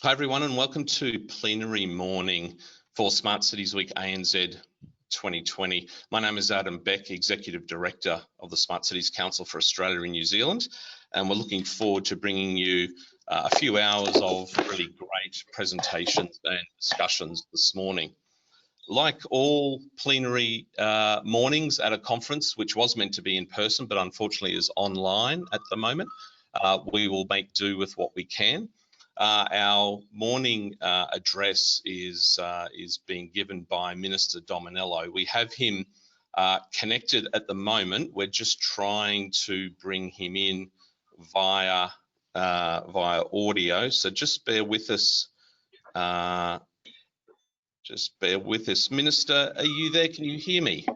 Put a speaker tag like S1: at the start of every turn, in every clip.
S1: Hi everyone, and welcome to plenary morning for Smart Cities Week ANZ 2020. My name is Adam Beck, Executive Director of the Smart Cities Council for Australia and New Zealand, and we're looking forward to bringing you a few hours of really great presentations and discussions this morning. Like all plenary mornings at a conference, which was meant to be in person but unfortunately is online at the moment, we will make do with what we can. Our morning address is being given by Minister Dominello. We have him connected at the moment. We're just trying to bring him in via audio. So just bear with us. Minister, are you there? Can you hear me?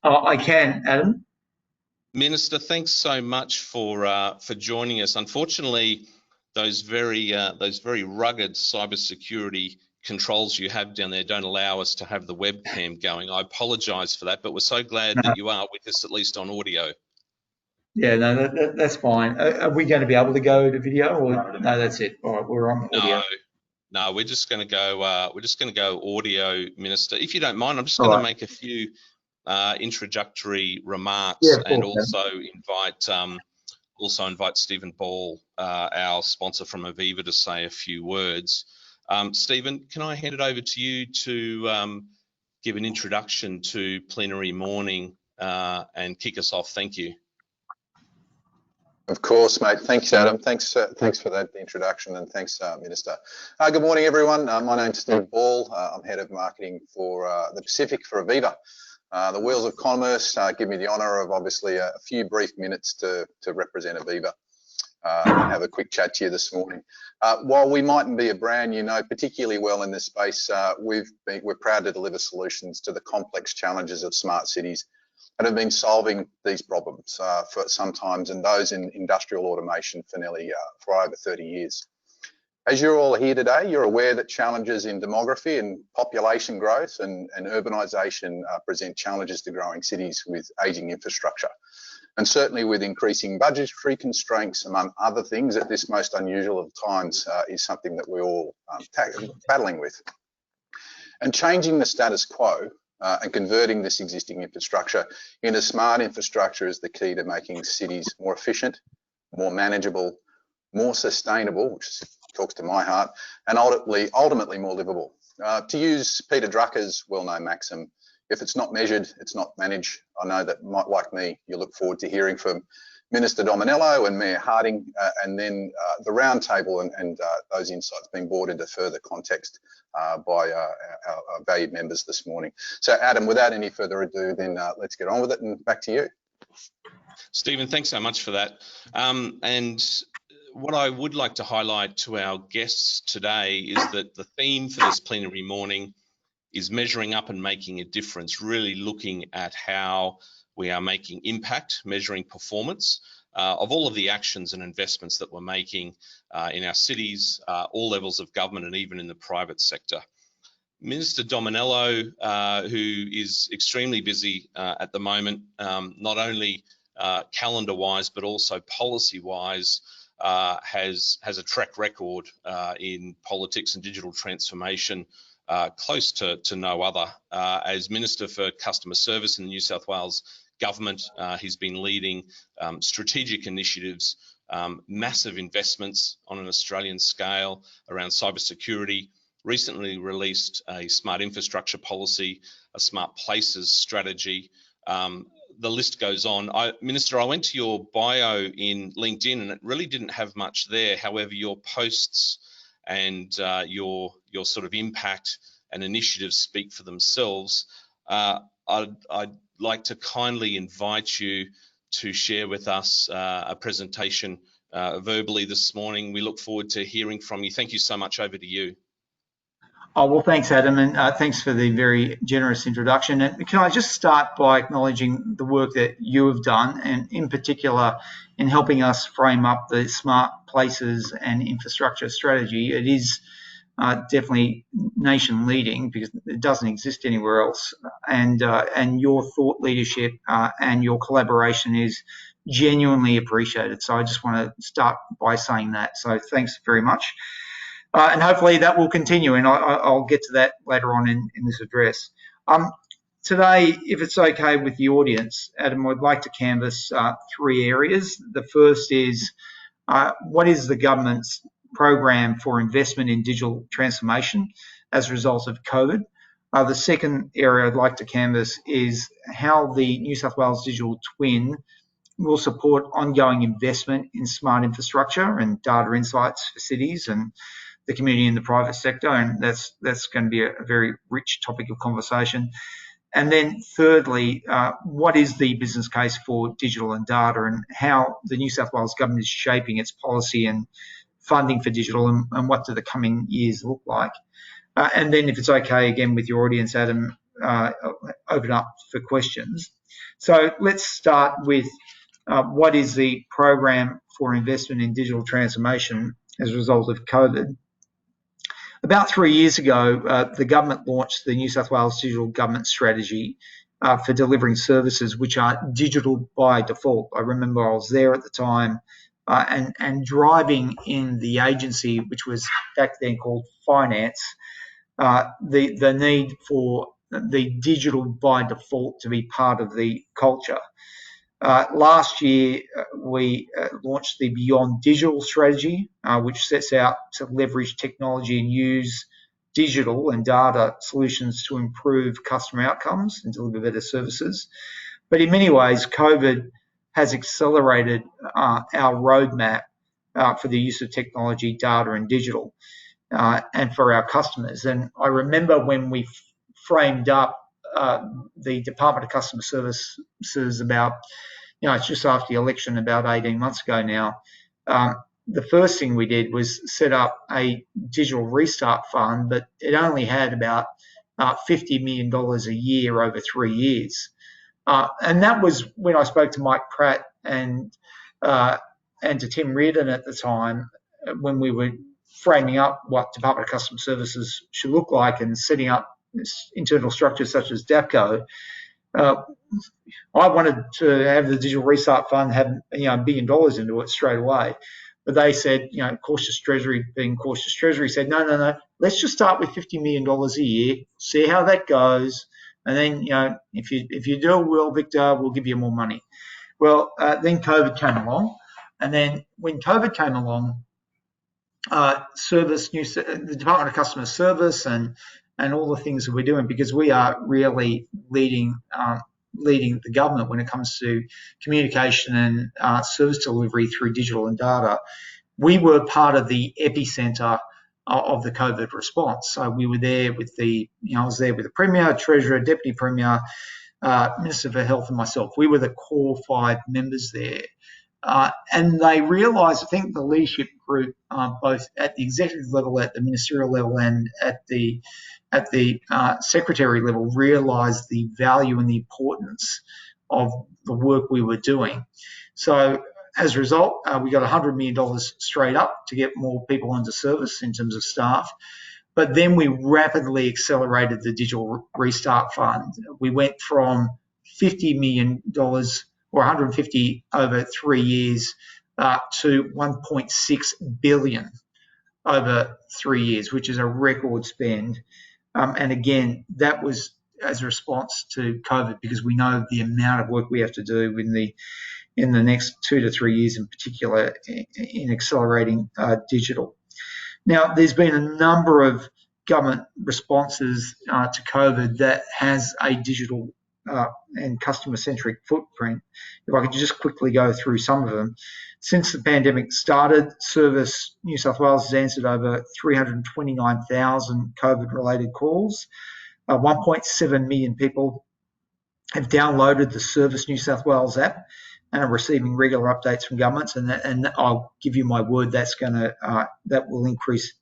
S2: I can, Adam.
S1: Minister, thanks so much for joining us. Unfortunately, those very rugged cybersecurity controls you have down there don't allow us to have the webcam going. I apologise for that, but we're so glad that you are with us, at least on audio.
S2: Yeah, no, that's fine. Are we going to be able to go to video, or no? That's it. All right, we're on audio.
S1: No, we're just going to go. Audio, Minister. If you don't mind, I'm just going to make a few introductory remarks and also invite Stephen Ball, our sponsor from Aviva, to say a few words. Stephen, can I hand it over to you to give an introduction to plenary morning and kick us off? Thank you.
S3: Of course, mate. Thanks, Adam. Thanks for that introduction, and thanks, Minister. Good morning, everyone. My name's Stephen Ball. I'm Head of Marketing for the Pacific for Aviva. The Wheels of Commerce give me the honour of obviously a few brief minutes to represent Aviva and have a quick chat to you this morning. While we mightn't be a brand you know particularly well in this space, we're proud to deliver solutions to the complex challenges of smart cities and have been solving these problems for some times, and those in industrial automation for over 30 years. As you're all here today, you're aware that challenges in demography and population growth and urbanisation present challenges to growing cities with ageing infrastructure. And certainly with increasing budgetary constraints, among other things, at this most unusual of times is something that we're all battling with. And changing the status quo and converting this existing infrastructure into smart infrastructure is the key to making cities more efficient, more manageable, more sustainable, which talks to my heart, and ultimately more livable. To use Peter Drucker's well-known maxim, if it's not measured, it's not managed. I know that, like me, you look forward to hearing from Minister Dominello and Mayor Harding, and then the roundtable and those insights being brought into further context by our valued members this morning. So, Adam, without any further ado, then let's get on with it, and back to you.
S1: Stephen, thanks so much for that. And what I would like to highlight to our guests today is that the theme for this plenary morning is measuring up and making a difference, really looking at how we are making impact, measuring performance of all of the actions and investments that we're making in our cities, all levels of government, and even in the private sector. Minister Dominello, who is extremely busy at the moment, not only calendar-wise but also policy-wise, has a track record in politics and digital transformation close to no other. As Minister for Customer Service in the New South Wales Government, he's been leading strategic initiatives, massive investments on an Australian scale around cybersecurity, recently released a smart infrastructure policy, a smart places strategy. The list goes on. Minister, I went to your bio in LinkedIn and it really didn't have much there. However, your posts and your sort of impact and initiatives speak for themselves. I'd like to kindly invite you to share with us a presentation verbally this morning. We look forward to hearing from you. Thank you so much. Over to you.
S2: Oh, well, thanks, Adam, and thanks for the very generous introduction. And can I just start by acknowledging the work that you have done, and in particular in helping us frame up the smart places and infrastructure strategy. It is definitely nation leading because it doesn't exist anywhere else, and your thought leadership and your collaboration is genuinely appreciated. So I just want to start by saying that. So thanks very much. And hopefully that will continue, and I'll get to that later on in this address. Today, if it's okay with the audience, Adam, I'd like to canvass 3 areas. The first is what is the government's program for investment in digital transformation as a result of COVID? The second area I'd like to canvass is how the New South Wales Digital Twin will support ongoing investment in smart infrastructure and data insights for cities and the community and the private sector, and that's going to be a very rich topic of conversation. And then thirdly, what is the business case for digital and data, and how the New South Wales government is shaping its policy and funding for digital, and what do the coming years look like? And then, if it's okay again with your audience, Adam, open up for questions. So let's start with what is the program for investment in digital transformation as a result of COVID? About 3 years ago, the government launched the New South Wales Digital Government Strategy for delivering services which are digital by default. I remember I was there at the time and driving in the agency, which was back then called Finance, the need for the digital by default to be part of the culture. Last year, we launched the Beyond Digital strategy, which sets out to leverage technology and use digital and data solutions to improve customer outcomes and deliver better services. But in many ways, COVID has accelerated our roadmap for the use of technology, data and digital, and for our customers. And I remember when we framed up the Department of Customer Services about, it's just after the election about 18 months ago now, the first thing we did was set up a digital restart fund, but it only had about $50 million a year over 3 years. And that was when I spoke to Mike Pratt and to Tim Reardon at the time, when we were framing up what Department of Customer Services should look like and setting up internal structures such as DAPCO. I wanted to have the digital restart fund have $1 billion into it straight away, but they said, cautious Treasury, being cautious Treasury, said no, let's just start with $50 million a year, see how that goes, and then if you do well, Victor, we'll give you more money. Well, then COVID came along, and then when COVID came along, the Department of Customer Service and all the things that we're doing, because we are really leading the government when it comes to communication and service delivery through digital and data. We were part of the epicenter of the COVID response. So we were there with I was there with the Premier, Treasurer, Deputy Premier, Minister for Health and myself. We were the core 5 members there. And they realised, I think the leadership group, both at the executive level, at the ministerial level and at the secretary level, realised the value and the importance of the work we were doing. So as a result, we got $100 million straight up to get more people into service in terms of staff. But then we rapidly accelerated the digital restart fund. We went from $50 million or 150 over 3 years to 1.6 billion over 3 years, which is a record spend. And again, that was as a response to COVID, because we know the amount of work we have to do in the next 2 to 3 years, in particular, in accelerating digital. Now, there's been a number of government responses to COVID that has a digital and customer-centric footprint. If I could just quickly go through some of them. Since the pandemic started, Service New South Wales has answered over 329,000 COVID-related calls. 1.7 million people have downloaded the Service New South Wales app and are receiving regular updates from governments. And I'll give you my word, that will increase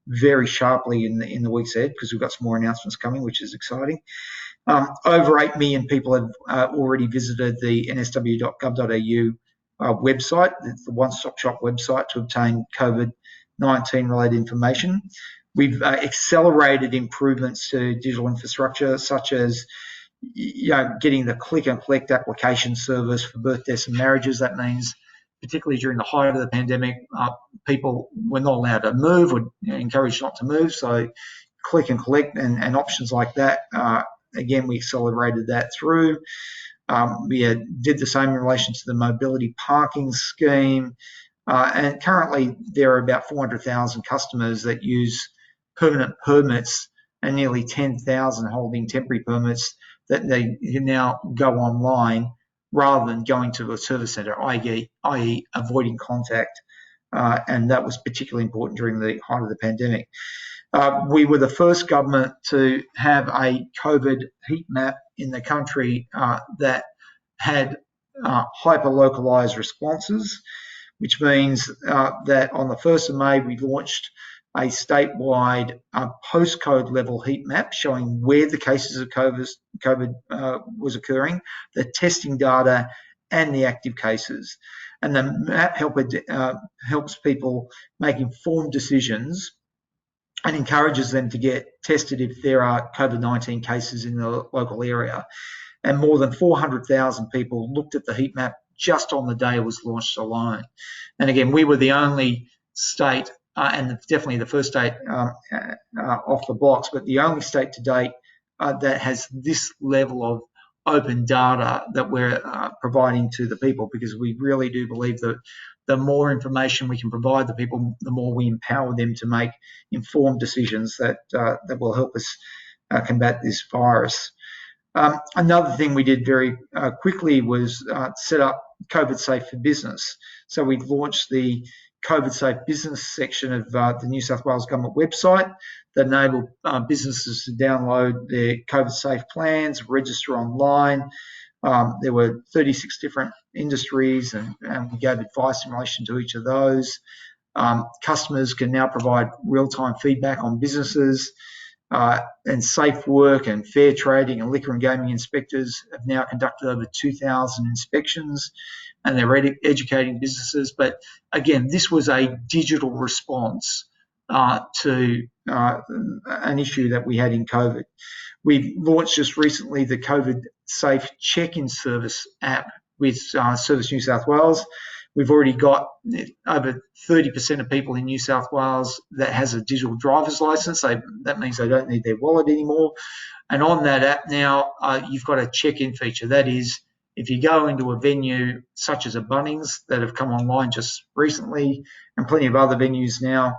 S2: very sharply in the weeks ahead, because we've got some more announcements coming, which is exciting. Over 8 million people have already visited the nsw.gov.au website, the one-stop shop website, to obtain COVID-19 related information. We've accelerated improvements to digital infrastructure, such as getting the click and collect application service for birth, deaths and marriages. That means particularly during the height of the pandemic, people were not allowed to move, were encouraged not to move. So click and collect and options like that, again, we accelerated that through. We did the same in relation to the mobility parking scheme. And currently there are about 400,000 customers that use permanent permits and nearly 10,000 holding temporary permits that they can now go online rather than going to a service centre, i.e. avoiding contact. And that was particularly important during the height of the pandemic. We were the first government to have a COVID heat map in the country that had hyper-localised responses, which means that on the 1st of May, we launched a statewide postcode level heat map showing where the cases of COVID was occurring, the testing data and the active cases. And the map helps people make informed decisions and encourages them to get tested if there are COVID-19 cases in the local area. And more than 400,000 people looked at the heat map just on the day it was launched alone. And again, we were the only state, and definitely the first state off the blocks, but the only state to date that has this level of open data that we're providing to the people, because we really do believe that the more information we can provide the people, the more we empower them to make informed decisions that will help us combat this virus. Another thing we did very quickly was set up COVID Safe for Business. So we launched the COVID Safe Business section of the New South Wales Government website that enabled businesses to download their COVID Safe plans, register online. There were 36 different industries, and we gave advice in relation to each of those. Customers can now provide real-time feedback on businesses, and Safe Work and Fair Trading and Liquor and Gaming inspectors have now conducted over 2,000 inspections, and they're educating businesses. But again, this was a digital response to an issue that we had in COVID. We launched just recently the COVID Safe Check-in Service app with Service New South Wales. We've already got over 30% of people in New South Wales that has a digital driver's license. That means they don't need their wallet anymore. And on that app now, you've got a check-in feature. That is, if you go into a venue such as a Bunnings that have come online just recently, and plenty of other venues now,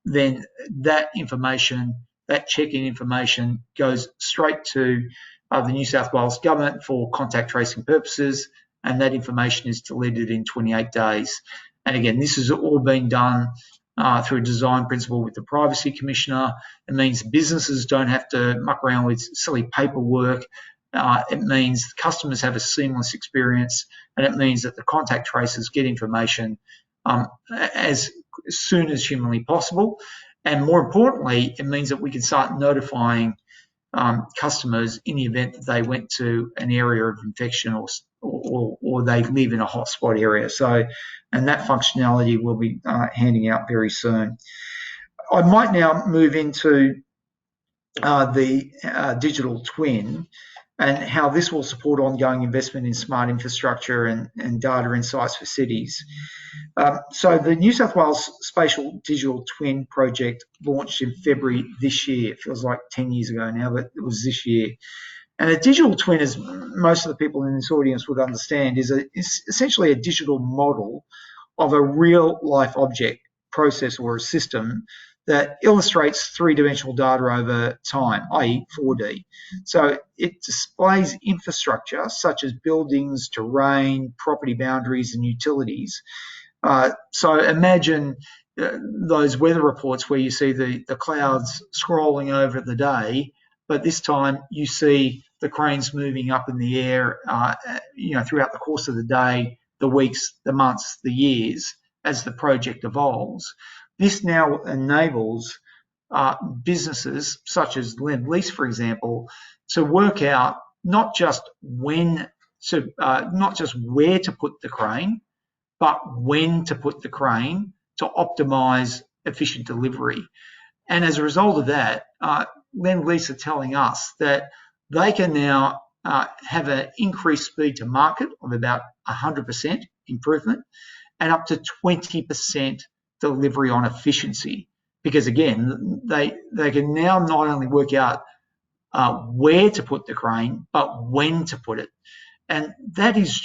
S2: then that information, that check-in information, goes straight to the New South Wales Government for contact tracing purposes, and that information is deleted in 28 days. And again, this has all been done through a design principle with the Privacy Commissioner. It means businesses don't have to muck around with silly paperwork. It means customers have a seamless experience, and it means that the contact tracers get information as soon as humanly possible. And more importantly, it means that we can start notifying customers in the event that they went to an area of infection or they live in a hotspot area. So, and that functionality will be handing out very soon. I might now move into the digital twin and how this will support ongoing investment in smart infrastructure and data insights for cities. So the New South Wales Spatial Digital Twin project launched in February this year. It feels like 10 years ago now, but it was this year. And a digital twin, as most of the people in this audience would understand, is essentially a digital model of a real-life object, process, or a system that illustrates three-dimensional data over time, i.e. 4D. So it displays infrastructure such as buildings, terrain, property boundaries, and utilities. So imagine those weather reports where you see the clouds scrolling over the day, but this time you see the cranes moving up in the air, throughout the course of the day, the weeks, the months, the years, as the project evolves. This now enables businesses such as Lend-Lease, for example, to work out not just where to put the crane, but when to put the crane to optimize efficient delivery. And as a result of that, Lend-Lease are telling us that they can now have an increased speed to market of about 100% improvement, and up to 20% delivery on efficiency. Because again, they can now not only work out where to put the crane, but when to put it. And that is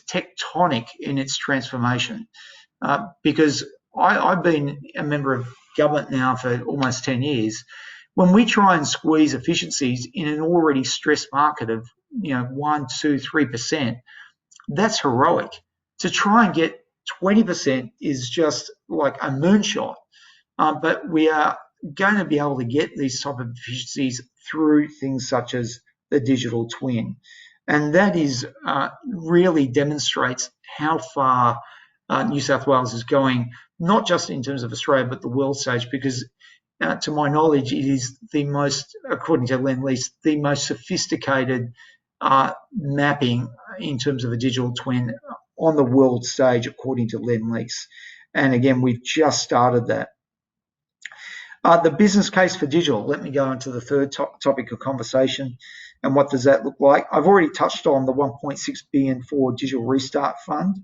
S2: tectonic in its transformation. Because I've been a member of government now for almost 10 years. When we try and squeeze efficiencies in an already stressed market of 1, 2, 3%, that's heroic. To try and get 20% is just like a moonshot. But we are going to be able to get these type of efficiencies through things such as the digital twin. And that is really demonstrates how far New South Wales is going, not just in terms of Australia, but the world stage, because to my knowledge, it is the most, according to Lend-Lease, the most sophisticated mapping in terms of a digital twin on the world stage, according to Lend-Lease. And again, we've just started that. The business case for digital, let me go on to the third topic of conversation. And what does that look like? I've already touched on the $1.6 billion for Digital Restart Fund.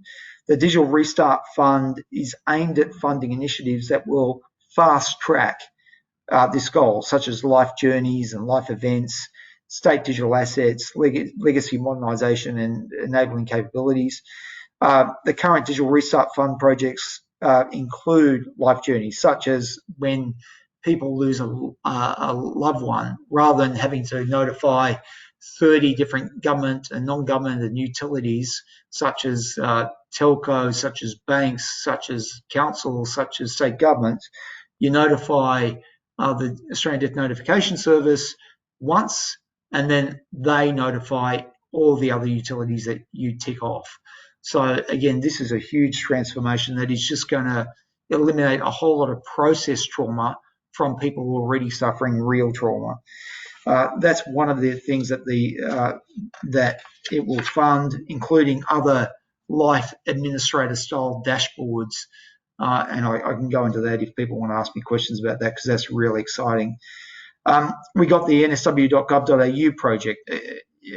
S2: The Digital Restart Fund is aimed at funding initiatives that will fast track this goal, such as life journeys and life events, state digital assets, legacy modernisation and enabling capabilities. The current Digital Restart Fund projects include life journeys, such as when people lose a loved one, rather than having to notify 30 different government and non-government and utilities, such as telcos, such as banks, such as councils, such as state governments. You notify the Australian Death Notification Service once, and then they notify all the other utilities that you tick off. So again, this is a huge transformation that is just going to eliminate a whole lot of process trauma from people who are already suffering real trauma. That's one of the things that that it will fund, including other life administrator style dashboards. And I can go into that if people want to ask me questions about that, because that's really exciting. We got the nsw.gov.au project.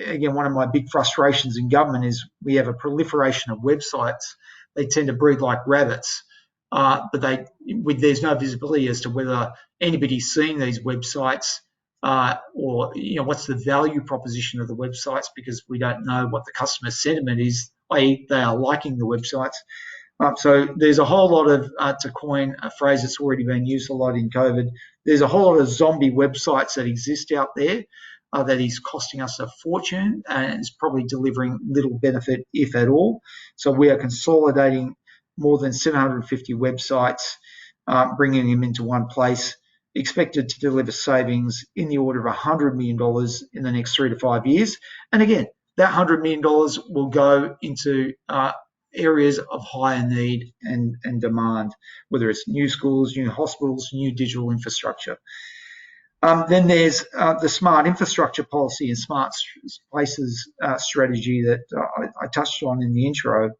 S2: Again, one of my big frustrations in government is we have a proliferation of websites. They tend to breed like rabbits, but there's no visibility as to whether anybody's seeing these websites or what's the value proposition of the websites, because we don't know what the customer sentiment is, i.e. they are liking the websites. So there's a whole lot of, to coin a phrase that's already been used a lot in COVID, there's a whole lot of zombie websites that exist out there that is costing us a fortune and is probably delivering little benefit, if at all. So we are consolidating more than 750 websites, bringing them into one place, expected to deliver savings in the order of $100 million in the next 3 to 5 years. And again, that $100 million will go into areas of higher need and demand, whether it's new schools, new hospitals, new digital infrastructure. Then there's the smart infrastructure policy and smart places strategy that I touched on in the intro.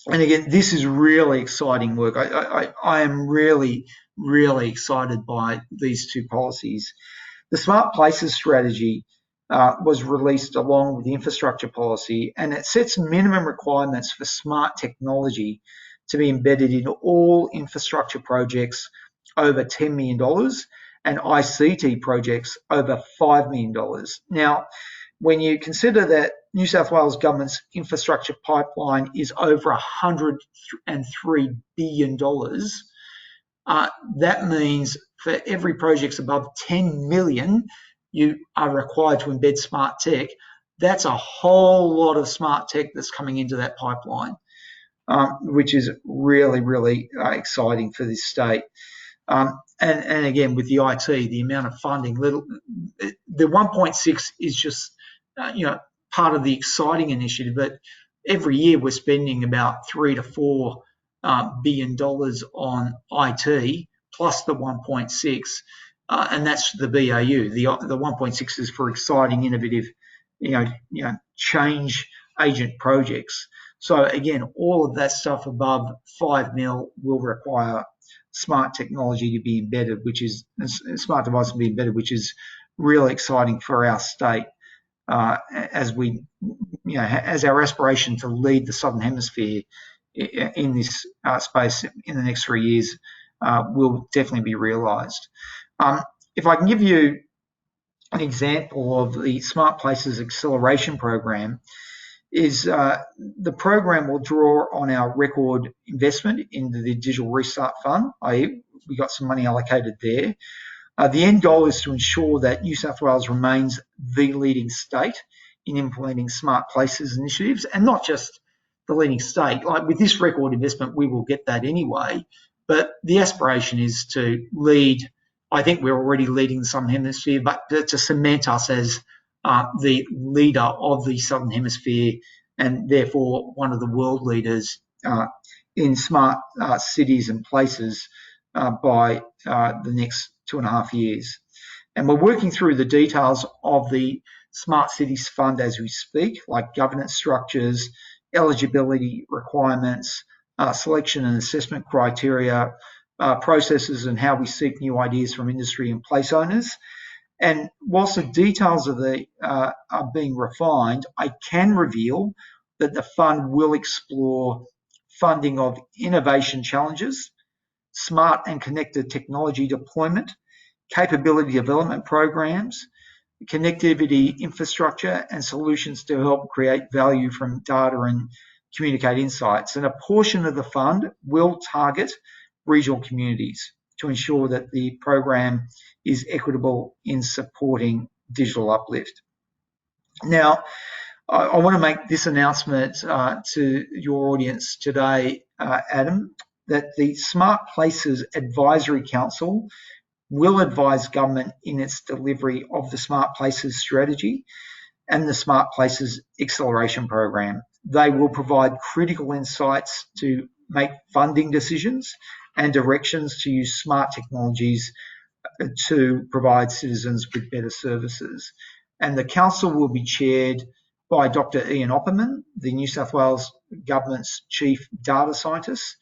S2: And again, this is really exciting work. I am really, really excited by these two policies. The smart places strategy was released along with the infrastructure policy, and it sets minimum requirements for smart technology to be embedded in all infrastructure projects over $10 million and ICT projects over $5 million. Now, when you consider that New South Wales government's infrastructure pipeline is over $103 billion, that means for every project above 10 million, you are required to embed smart tech. That's a whole lot of smart tech that's coming into that pipeline, which is really, really exciting for this state. And again, with the IT, the amount of funding, the 1.6 is just, part of the exciting initiative, but every year we're spending about $3 to $4 billion on IT plus the 1.6, and that's the BAU. The 1.6 is for exciting, innovative, change agent projects. So again, all of that stuff above 5 mil will require smart technology to be embedded, smart devices to be embedded, which is really exciting for our state. as we, as our aspiration to lead the Southern Hemisphere in this space in the next 3 years will definitely be realised. If I can give you an example of the Smart Places Acceleration Program, is the program will draw on our record investment into the Digital Restart Fund, i.e. we got some money allocated there. The end goal is to ensure that New South Wales remains the leading state in implementing smart places initiatives, and not just the leading state. Like with this record investment, we will get that anyway, but the aspiration is to lead. I think we're already leading the Southern Hemisphere, but to cement us as the leader of the Southern Hemisphere, and therefore one of the world leaders in smart cities and places by the next 2.5 years. And we're working through the details of the Smart Cities Fund as we speak, like governance structures, eligibility requirements, selection and assessment criteria, processes, and how we seek new ideas from industry and place owners. And whilst the details of are being refined, I can reveal that the fund will explore funding of innovation challenges, smart and connected technology deployment, capability development programs, connectivity infrastructure, and solutions to help create value from data and communicate insights. And a portion of the fund will target regional communities to ensure that the program is equitable in supporting digital uplift. Now, I want to make this announcement to your audience today, Adam, that the Smart Places Advisory Council will advise government in its delivery of the Smart Places strategy and the Smart Places Acceleration Program. They will provide critical insights to make funding decisions and directions to use smart technologies to provide citizens with better services. And the council will be chaired by Dr. Ian Opperman, the New South Wales Government's Chief Data Scientist,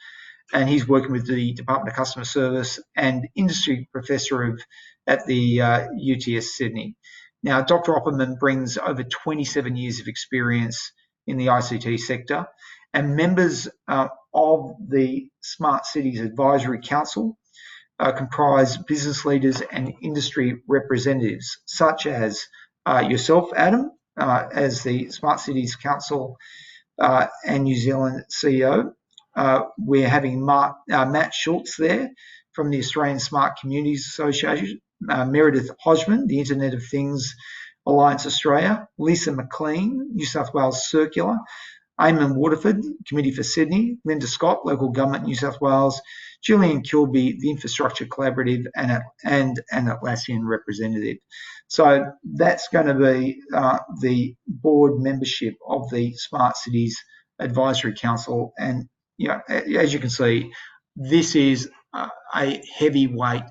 S2: and he's working with the Department of Customer Service and industry professor at the UTS Sydney. Now, Dr. Opperman brings over 27 years of experience in the ICT sector, and members of the Smart Cities Advisory Council comprise business leaders and industry representatives, such as yourself, Adam, as the Smart Cities Council and New Zealand CEO. We're having Matt Schultz there from the Australian Smart Communities Association, Meredith Hodgman, the Internet of Things Alliance Australia, Lisa McLean, New South Wales Circular, Eamon Waterford, Committee for Sydney, Linda Scott, Local Government New South Wales, Julian Kilby, the Infrastructure Collaborative, and an Atlassian representative. So that's going to be the board membership of the Smart Cities Advisory Council. And as you can see, this is a heavyweight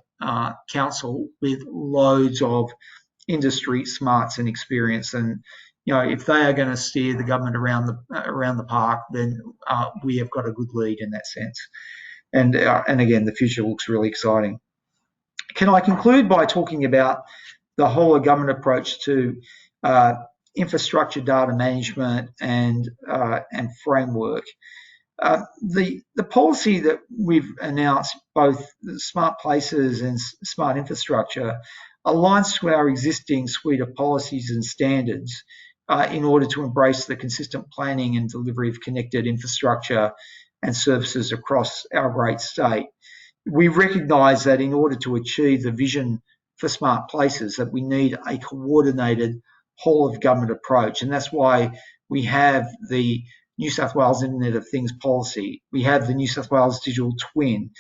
S2: council with loads of industry smarts and experience. And if they are going to steer the government around the park, then we have got a good lead in that sense. And again, the future looks really exciting. Can I conclude by talking about the whole of government approach to infrastructure data management and framework? The policy that we've announced, both smart places and smart infrastructure, aligns to our existing suite of policies and standards in order to embrace the consistent planning and delivery of connected infrastructure and services across our great state. We recognise that in order to achieve the vision for smart places, that we need a coordinated whole of government approach, and that's why we have the New South Wales Internet of Things policy, we have the New South Wales Digital Twin,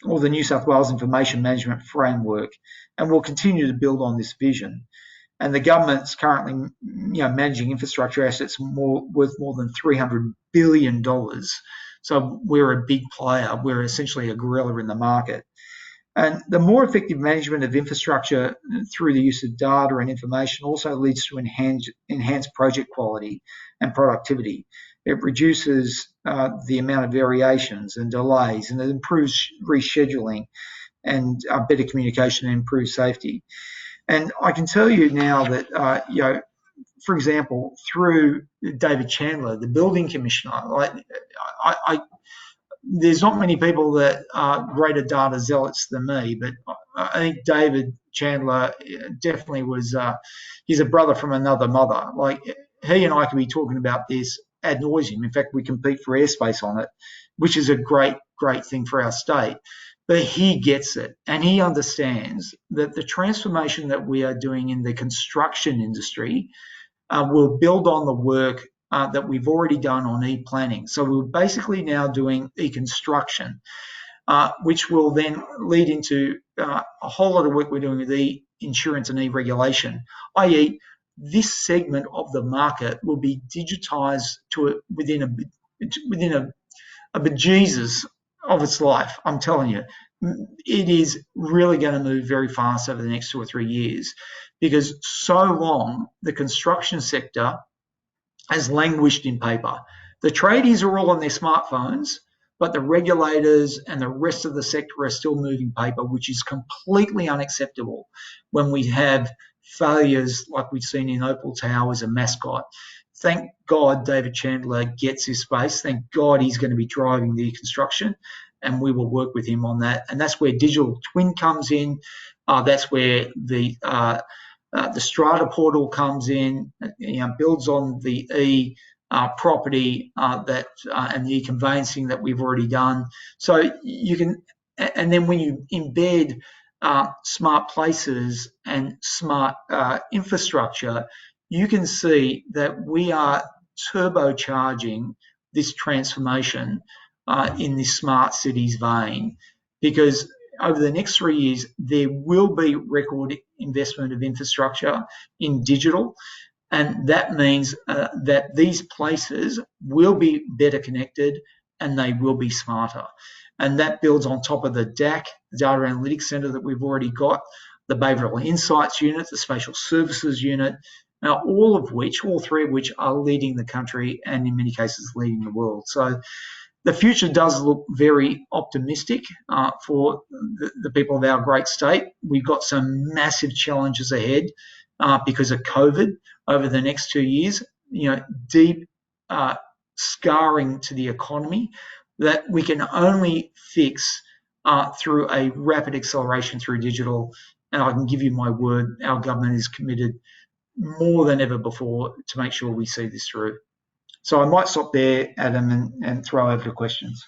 S2: or the New South Wales Information Management Framework, and we'll continue to build on this vision. And the government's currently, managing infrastructure assets worth more than $300 billion. So we're a big player. We're essentially a gorilla in the market. And the more effective management of infrastructure through the use of data and information also leads to enhanced project quality and productivity. It reduces the amount of variations and delays, and it improves rescheduling and better communication and improved safety. And I can tell you now that, for example, through David Chandler, the building commissioner, there's not many people that are greater data zealots than me, but I think David Chandler definitely was, he's a brother from another mother. Like, he and I can be talking about this ad nauseum. In fact, we compete for airspace on it, which is a great thing for our state. But he gets it, and he understands that the transformation that we are doing in the construction industry will build on the work that we've already done on e-planning. So we're basically now doing e-construction, which will then lead into a whole lot of work we're doing with e-insurance and e-regulation, i.e. this segment of the market will be digitised to within a bejesus of its life. I'm telling you, it is really going to move very fast over the next 2 or 3 years, because so long the construction sector has languished in paper. The tradies are all on their smartphones, but the regulators and the rest of the sector are still moving paper, which is completely unacceptable when we have failures like we've seen in Opal Towers and Mascot. Thank God David Chandler gets his space. Thank God he's going to be driving the construction, and we will work with him on that. And that's where digital twin comes in. That's where the strata portal comes in, builds on the property and the conveyancing that we've already done. So you can, and then when you embed smart places and smart infrastructure, you can see that we are turbocharging this transformation in this smart cities vein, because over the next 3 years, there will be record investment of infrastructure in digital. And that means that these places will be better connected and they will be smarter. And that builds on top of the DAC, the Data Analytics Centre that we've already got, the Behavioural Insights Unit, the Spatial Services Unit, all three of which are leading the country and in many cases leading the world. So the future does look very optimistic for the people of our great state. We've got some massive challenges ahead because of COVID over the next 2 years, deep scarring to the economy that we can only fix through a rapid acceleration through digital. And I can give you my word, our government is committed more than ever before to make sure we see this through. So I might stop there, Adam, and throw over to questions.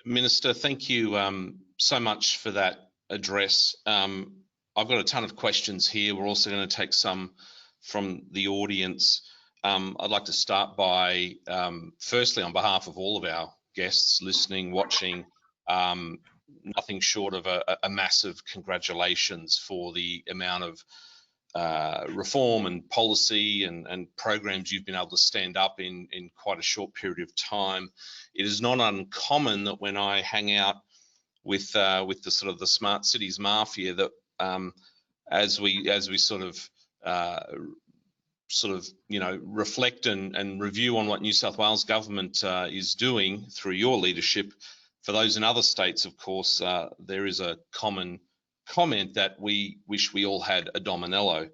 S1: Minister, thank you so much for that address. I've got a ton of questions here. We're also going to take some from the audience. I'd like to start by, firstly, on behalf of all of our guests listening, watching, nothing short of a massive congratulations for the amount of reform and policy and programs you've been able to stand up in quite a short period of time. It is not uncommon that when I hang out with the sort of the smart cities mafia, that as we sort of reflect and review on what New South Wales government is doing through your leadership, for those in other states, of course, there is a common comment that we wish we all had a Dominello.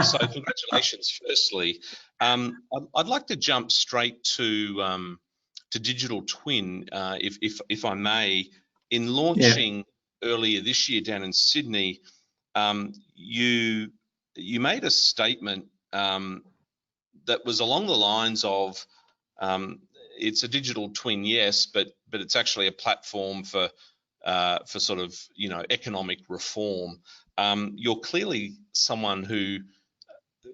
S1: So congratulations, firstly. I'd like to jump straight to digital twin, if I may. In launching earlier this year down in Sydney, you made a statement that was along the lines of, it's a digital twin, yes, but it's actually a platform for sort of economic reform. You're clearly someone who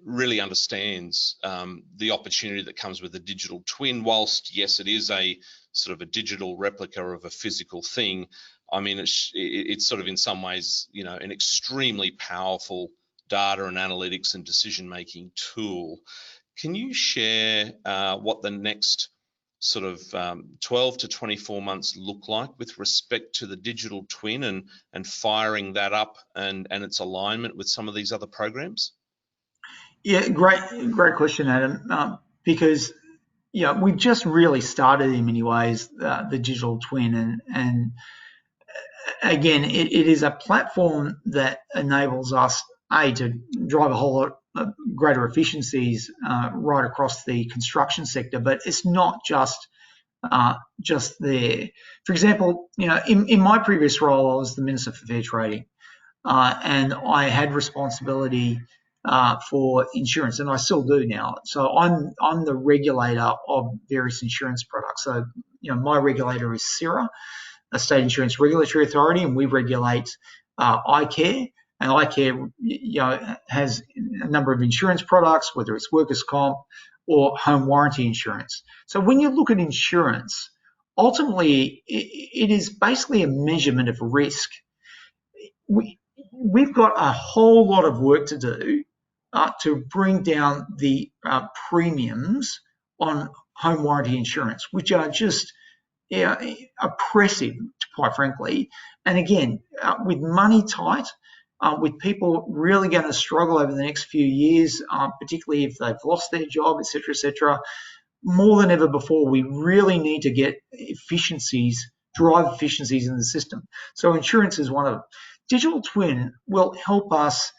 S1: really understands the opportunity that comes with a digital twin. Whilst yes, it is a sort of a digital replica of a physical thing, I mean it's sort of in some ways an extremely powerful data and analytics and decision making tool. Can you share what the next sort of 12 to 24 months look like with respect to the digital twin and firing that up and its alignment with some of these other programs?
S2: Yeah, great question, Adam. Because we've just really started in many ways the digital twin, and again, it is a platform that enables us to drive a whole lot of greater efficiencies right across the construction sector, but it's not just there. For example, in my previous role, I was the Minister for Fair Trading, and I had responsibility for insurance, and I still do now. So I'm the regulator of various insurance products. So my regulator is CIRA, a State Insurance Regulatory Authority, and we regulate iCare. And iCare, has a number of insurance products, whether it's workers' comp or home warranty insurance. So when you look at insurance, ultimately it is basically a measurement of risk. We've got a whole lot of work to do to bring down the premiums on home warranty insurance, which are just oppressive, quite frankly. And again, with money tight, with people really going to struggle over the next few years, particularly if they've lost their job, etc., more than ever before, we really need to get efficiencies, drive efficiencies in the system. So insurance is one of them. Digital twin will help us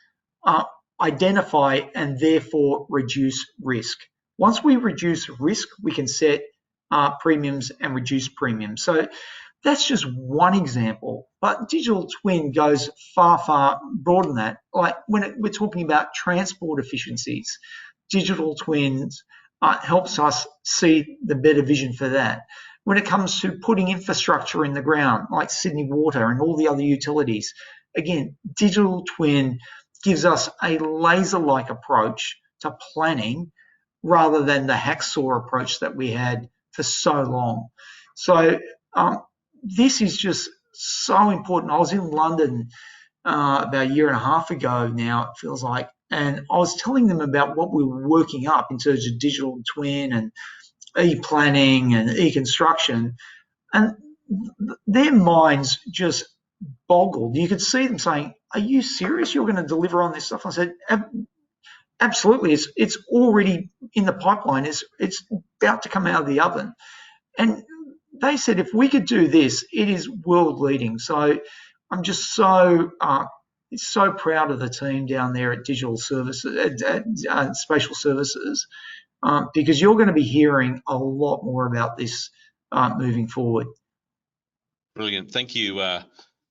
S2: identify and therefore reduce risk. Once we reduce risk, we can set premiums and reduce premiums. So that's just one example, but digital twin goes far, far broader than that. Like when we're talking about transport efficiencies, digital twins helps us see the better vision for that. When it comes to putting infrastructure in the ground, like Sydney Water and all the other utilities, again, digital twin gives us a laser-like approach to planning rather than the hacksaw approach that we had for so long. So this is just so important. I was in London about a year and a half ago now, it feels like, and I was telling them about what we were working up in terms of digital twin and e-planning and e-construction, and their minds just boggled. You could see them saying, "Are you serious? You're going to deliver on this stuff?" I said, "Absolutely. It's already in the pipeline. It's about to come out of the oven." And they said, if we could do this, it is world leading. So I'm just so proud of the team down there at Digital Services, at Spatial Services, because you're going to be hearing a lot more about this moving forward.
S1: Brilliant. Thank you.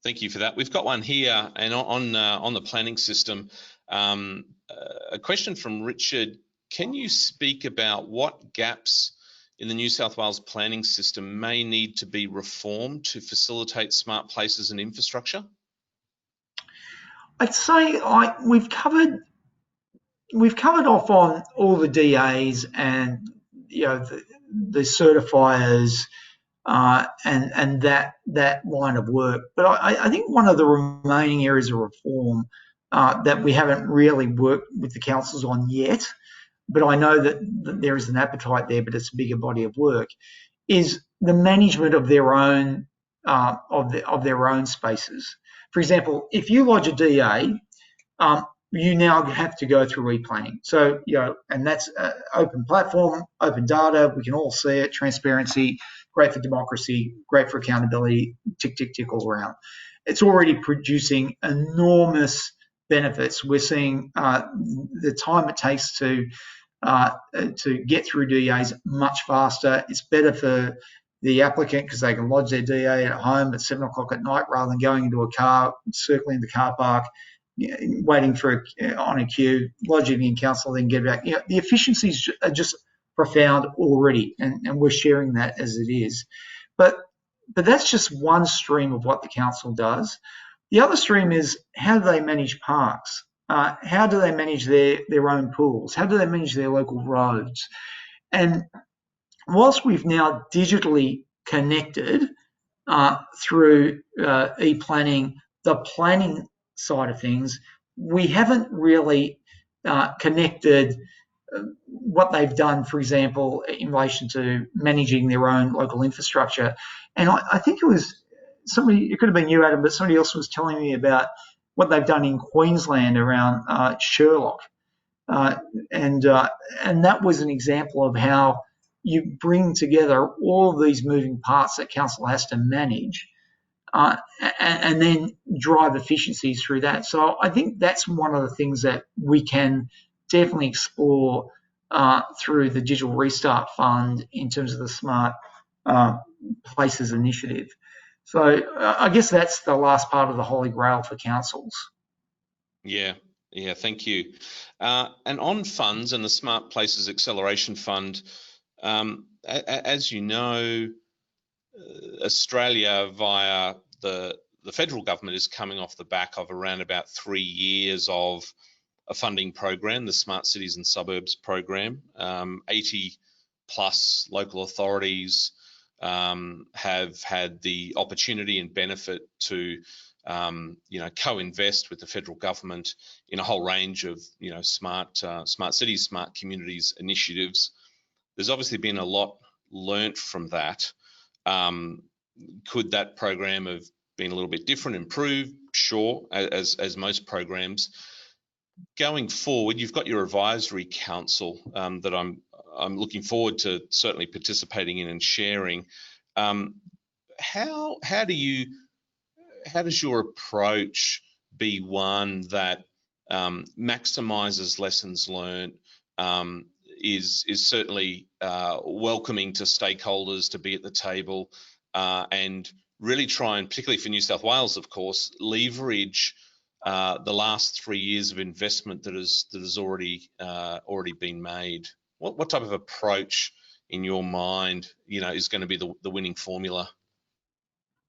S1: Thank you for that. We've got one here, and on the planning system, a question from Richard. Can you speak about what gaps in the New South Wales planning system may need to be reformed to facilitate smart places and infrastructure?
S2: I'd say we've covered off on all the DAs and the certifiers and that line of work. But I think one of the remaining areas of reform that we haven't really worked with the councils on yet, but I know that there is an appetite there, but it's a bigger body of work, is the management of their own spaces. For example, if you lodge a DA, you now have to go through e-planning. So, and that's open platform, open data, we can all see it, transparency, great for democracy, great for accountability, tick, tick, tick all around. It's already producing enormous benefits. We're seeing the time it takes to get through DAs much faster. It's better for the applicant because they can lodge their DA at home at 7 o'clock at night rather than going into a car, circling the car park, waiting on a queue, lodging in council, then get back. The efficiencies are just profound already, and we're sharing that as it is. But that's just one stream of what the council does. The other stream is how do they manage parks? How do they manage their own pools? How do they manage their local roads? And whilst we've now digitally connected through e-planning, the planning side of things, we haven't really connected what they've done, for example, in relation to managing their own local infrastructure. And I think it was somebody, it could have been you, Adam, but somebody else was telling me about what they've done in Queensland around Sherlock. And that was an example of how you bring together all of these moving parts that council has to manage and then drive efficiencies through that. So I think that's one of the things that we can definitely explore through the Digital Restart Fund in terms of the Smart Places initiative. So I guess that's the last part of the Holy Grail for councils.
S1: Yeah, thank you. And on funds and the Smart Places Acceleration Fund, as you know, Australia via the federal government is coming off the back of around about 3 years of a funding program, the Smart Cities and Suburbs program. 80 plus local authorities have had the opportunity and benefit to co-invest with the federal government in a whole range of smart cities, smart communities initiatives. There's obviously been a lot learnt from that. Could that program have been a little bit different, improved? Sure, as most programs. Going forward, you've got your advisory council that I'm looking forward to certainly participating in and sharing. How does your approach be one that maximises lessons learned, is certainly welcoming to stakeholders to be at the table, and really try and, particularly for New South Wales, of course, leverage the last 3 years of investment that has already been made? What type of approach in your mind, is going to be the winning formula?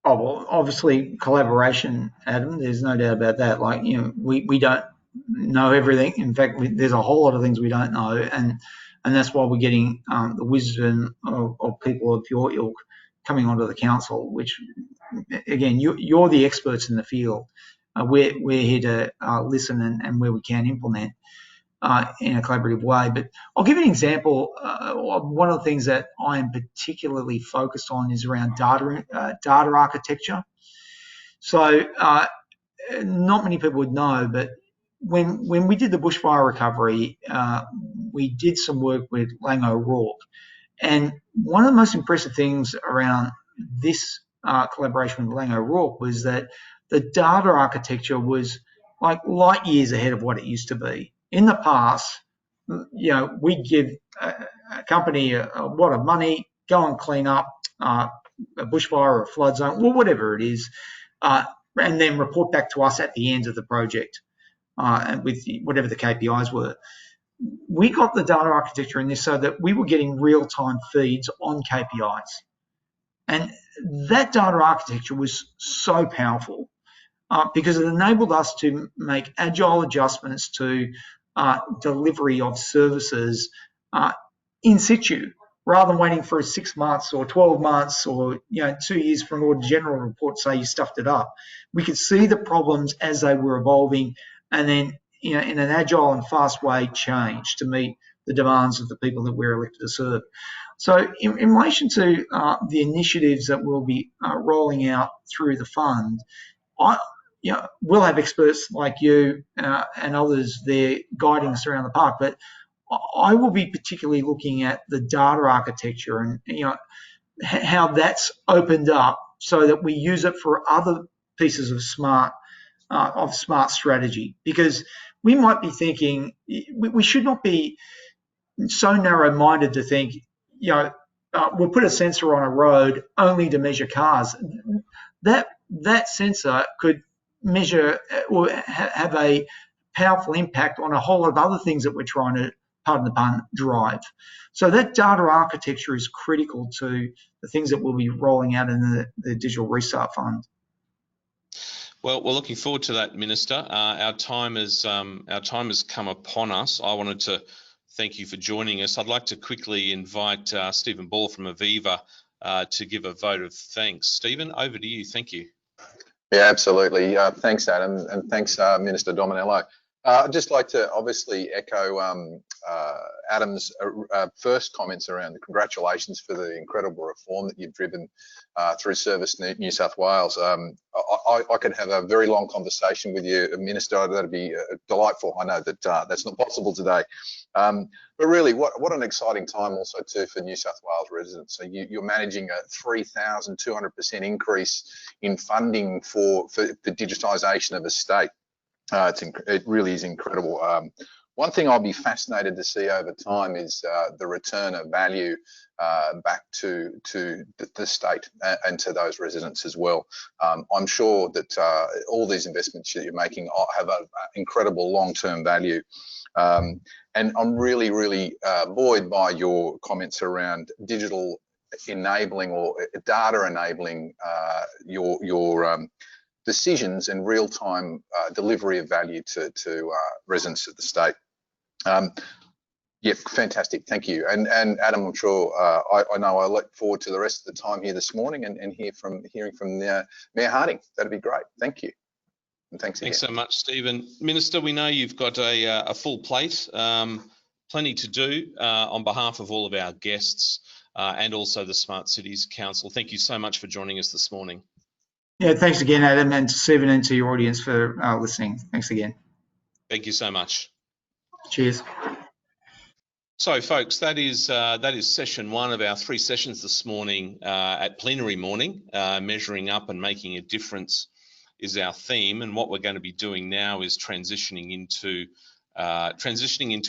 S2: Oh, well, obviously collaboration, Adam. There's no doubt about that. Like, we don't know everything. In fact, there's a whole lot of things we don't know, and that's why we're getting the wisdom of people of your ilk coming onto the council. Which, again, you're the experts in the field. We're here to listen and where we can implement in a collaborative way. But I'll give you an example. One of the things that I am particularly focused on is around data architecture. So not many people would know, but when we did the bushfire recovery, we did some work with Laing O'Rourke. And one of the most impressive things around this collaboration with Laing O'Rourke was that the data architecture was like light years ahead of what it used to be. In the past, we'd give a company a lot of money, go and clean up a bushfire or a flood zone, or whatever it is, and then report back to us at the end of the project with whatever the KPIs were. We got the data architecture in this so that we were getting real-time feeds on KPIs. And that data architecture was so powerful because it enabled us to make agile adjustments to delivery of services in situ, rather than waiting for 6 months or 12 months or 2 years for an Auditor General report to say you stuffed it up. We could see the problems as they were evolving, and then in an agile and fast way change to meet the demands of the people that we're elected to serve. So in relation to the initiatives that we'll be rolling out through the fund, we'll have experts like you and others there guiding us around the park, but I will be particularly looking at the data architecture and how that's opened up so that we use it for other pieces of smart strategy. Because we might be thinking we should not be so narrow-minded to think we'll put a sensor on a road only to measure cars. That sensor could measure or have a powerful impact on a whole lot of other things that we're trying to, pardon the pun, drive. So that data architecture is critical to the things that we'll be rolling out in the Digital Restart Fund.
S1: Well, we're looking forward to that, Minister. Our time has come upon us. I wanted to thank you for joining us. I'd like to quickly invite Stephen Ball from Aviva to give a vote of thanks. Stephen, over to you. Thank you.
S3: Yeah, absolutely. Thanks, Adam, and thanks, Minister Dominello. I'd just like to obviously echo Adam's first comments around the congratulations for the incredible reform that you've driven through Service New South Wales. I could have a very long conversation with you, Minister. That'd be delightful. I know that that's not possible today. But really, what an exciting time also too for New South Wales residents. So you're managing a 3,200% increase in funding for the digitisation of a state. It really is incredible. One thing I'll be fascinated to see over time is the return of value back to the state and to those residents as well. I'm sure that all these investments that you're making have an incredible long-term value. And I'm really, really buoyed by your comments around digital enabling or data enabling your decisions and real-time delivery of value to residents of the state. Yeah, fantastic, thank you. And Adam, I'm sure, I know I look forward to the rest of the time here this morning and hearing from Mayor Harding. That'd be great, thank you. And thanks again.
S1: Thanks so much, Stephen. Minister, we know you've got a full plate, plenty to do on behalf of all of our guests and also the Smart Cities Council. Thank you so much for joining us this morning.
S2: Yeah, thanks again, Adam, and to Stephen and to your audience for listening. Thanks again.
S1: Thank you so much.
S2: Cheers.
S1: So, folks, that is session one of our 3 sessions this morning at plenary morning. Measuring up and making a difference is our theme, and what we're going to be doing now is transitioning into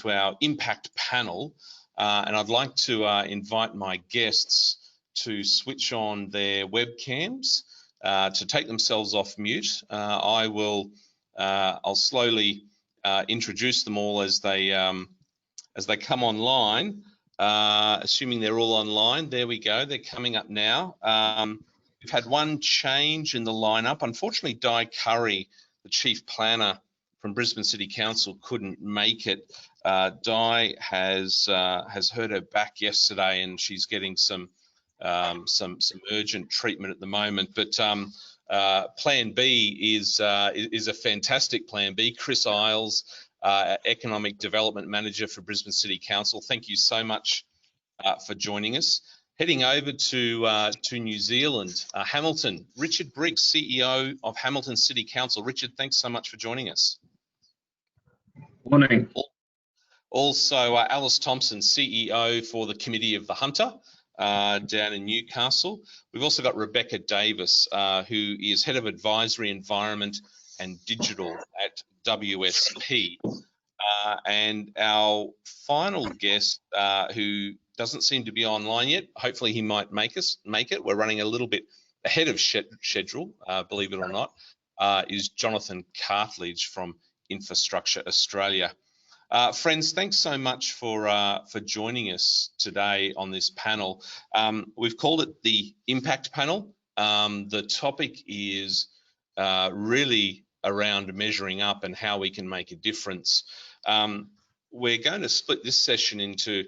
S1: our impact panel. And I'd like to invite my guests to switch on their webcams. To take themselves off mute. I'll slowly introduce them all as they come online, assuming they're all online. There we go, they're coming up now. We've had one change in the lineup. Unfortunately, Di Curry, the Chief Planner from Brisbane City Council, couldn't make it. Di has hurt her back yesterday and she's getting some urgent treatment at the moment, but Plan B is a fantastic Plan B. Chris Isles, Economic Development Manager for Brisbane City Council, thank you so much for joining us. Heading over to New Zealand, Hamilton, Richard Briggs, CEO of Hamilton City Council. Richard, thanks so much for joining us.
S4: Morning.
S1: Also, Alice Thompson, CEO for the Committee of the Hunter. Down in Newcastle. We've also got Rebecca Davis, who is Head of Advisory, Environment and Digital at WSP. And our final guest, who doesn't seem to be online yet, hopefully he might make it. We're running a little bit ahead of schedule, believe it or not, is Jonathan Carthage from Infrastructure Australia. Friends, thanks so much for joining us today on this panel. We've called it the Impact Panel. The topic is really around measuring up and how we can make a difference. We're going to split this session into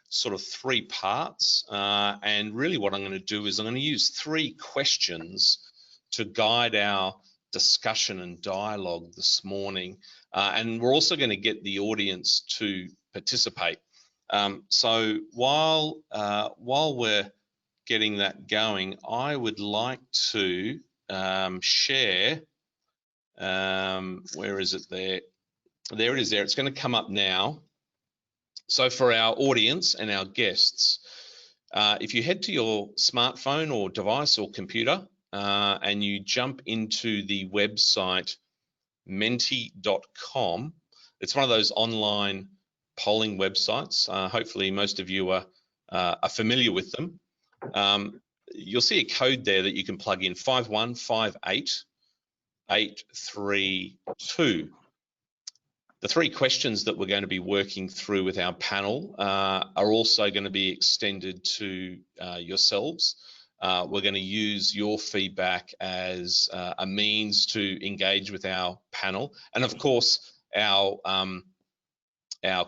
S1: sort of 3 parts, and really what I'm going to do is I'm going to use 3 questions to guide our discussion and dialogue this morning. And we're also going to get the audience to participate. So while we're getting that going, I would like to share, where is it there? There it is there, it's going to come up now. So for our audience and our guests, if you head to your smartphone or device or computer and you jump into the website menti.com. It's one of those online polling websites. Hopefully most of you are familiar with them. You'll see a code there that you can plug in, 5158832. The 3 questions that we're going to be working through with our panel are also going to be extended to yourselves. We're going to use your feedback as a means to engage with our panel. And of course, our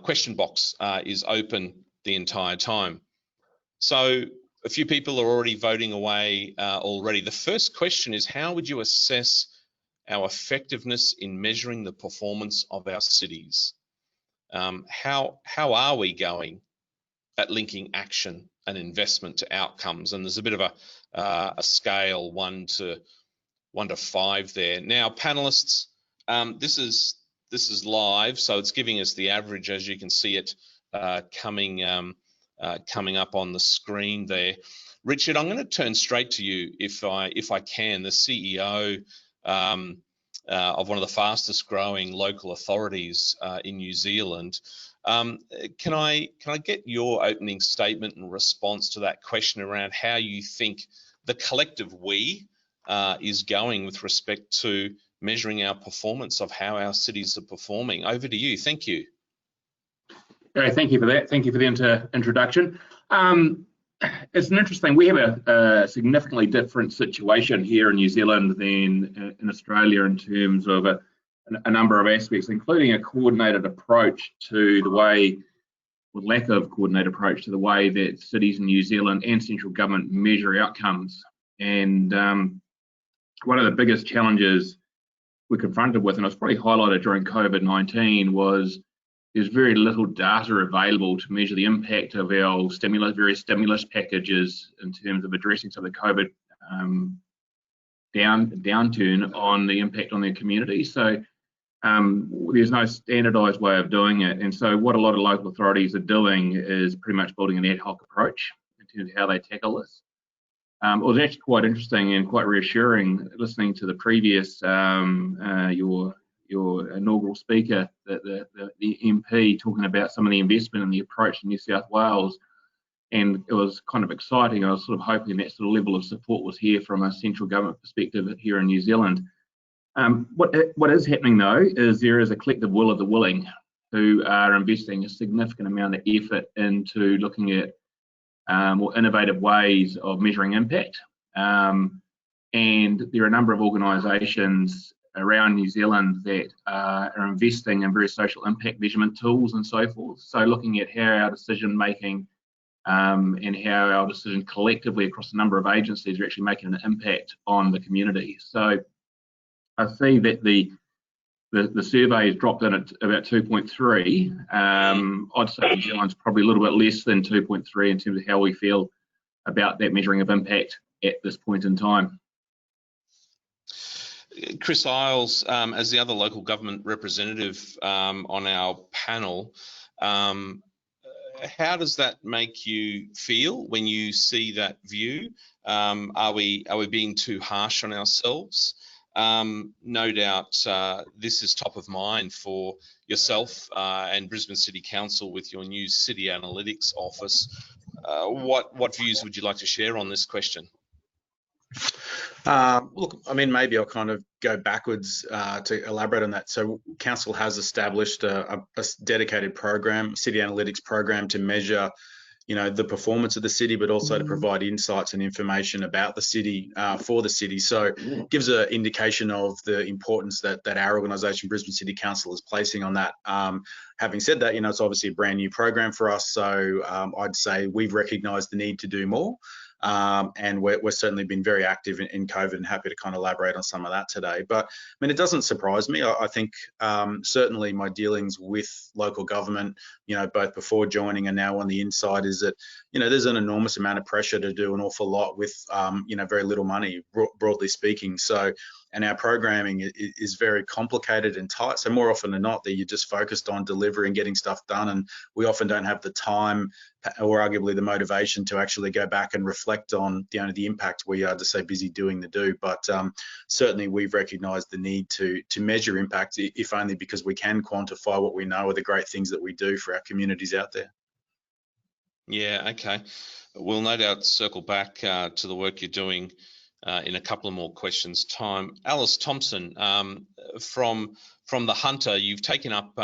S1: question box is open the entire time. So a few people are already voting away already. The first question is, how would you assess our effectiveness in measuring the performance of our cities. How are we going at linking action and investment to outcomes? And there's a bit of a scale 1 to 5 there. Now, panelists, this is live, so it's giving us the average, as you can see it coming up on the screen there. Richard, I'm going to turn straight to you if I can, the CEO of one of the fastest growing local authorities in New Zealand. Can I get your opening statement and response to that question around how you think the collective we is going with respect to measuring our performance of how our cities are performing? Over to you. Thank you.
S4: Thank you for that. Thank you for the introduction. It's an interesting, we have a significantly different situation here in New Zealand than in Australia in terms of a number of aspects, including a coordinated approach to the way, or lack of coordinated approach to the way that cities in New Zealand and central government measure outcomes. And one of the biggest challenges we're confronted with, and it was probably highlighted during COVID-19, was there's very little data available to measure the impact of our various stimulus packages in terms of addressing some of the COVID downturn on the impact on their community. So there's no standardised way of doing it. And so what a lot of local authorities are doing is pretty much building an ad hoc approach in terms of how they tackle this. It was actually quite interesting and quite reassuring listening to the previous, your inaugural speaker, the MP, talking about some of the investment and the approach in New South Wales. And it was kind of exciting. I was sort of hoping that sort of level of support was here from a central government perspective here in New Zealand. What is happening though is there is a collective will of the willing who are investing a significant amount of effort into looking at more innovative ways of measuring impact. And there are a number of organisations around New Zealand that are investing in various social impact measurement tools and so forth. So looking at how our decision making and how our decision collectively across a number of agencies are actually making an impact on the community. So I see that the survey has dropped in at about 2.3. I'd say New Zealand's probably a little bit less than 2.3 in terms of how we feel about that measuring of impact at this point in time.
S1: Chris Isles, as the other local government representative on our panel, how does that make you feel when you see that view? Are we being too harsh on ourselves? No doubt this is top of mind for yourself and Brisbane City Council with your new City Analytics office. What views would you like to share on this question?
S5: Look, I mean, maybe I'll kind of go backwards to elaborate on that. So Council has established a dedicated program, City Analytics program, to measure, you know, the performance of the city, but also to provide insights and information about the city for the city. So it gives an indication of the importance that our organisation, Brisbane City Council, is placing on that. Having said that, you know, it's obviously a brand new program for us. So I'd say we've recognised the need to do more. And we've certainly been very active in COVID and happy to kind of elaborate on some of that today. But I mean, it doesn't surprise me. I think certainly my dealings with local government, you know, both before joining and now on the inside, is that, you know, there's an enormous amount of pressure to do an awful lot with, you know, very little money, broadly speaking. So, and our programming is very complicated and tight. So more often than not, that you're just focused on delivering, getting stuff done, and we often don't have the time or arguably the motivation to actually go back and reflect on the impact we are just so busy doing the do. But certainly we've recognised the need to measure impact, if only because we can quantify what we know are the great things that we do for our communities out there.
S1: Yeah, okay. We'll no doubt circle back to the work you're doing in a couple of more questions' time. Alice Thompson, from the Hunter, you've taken up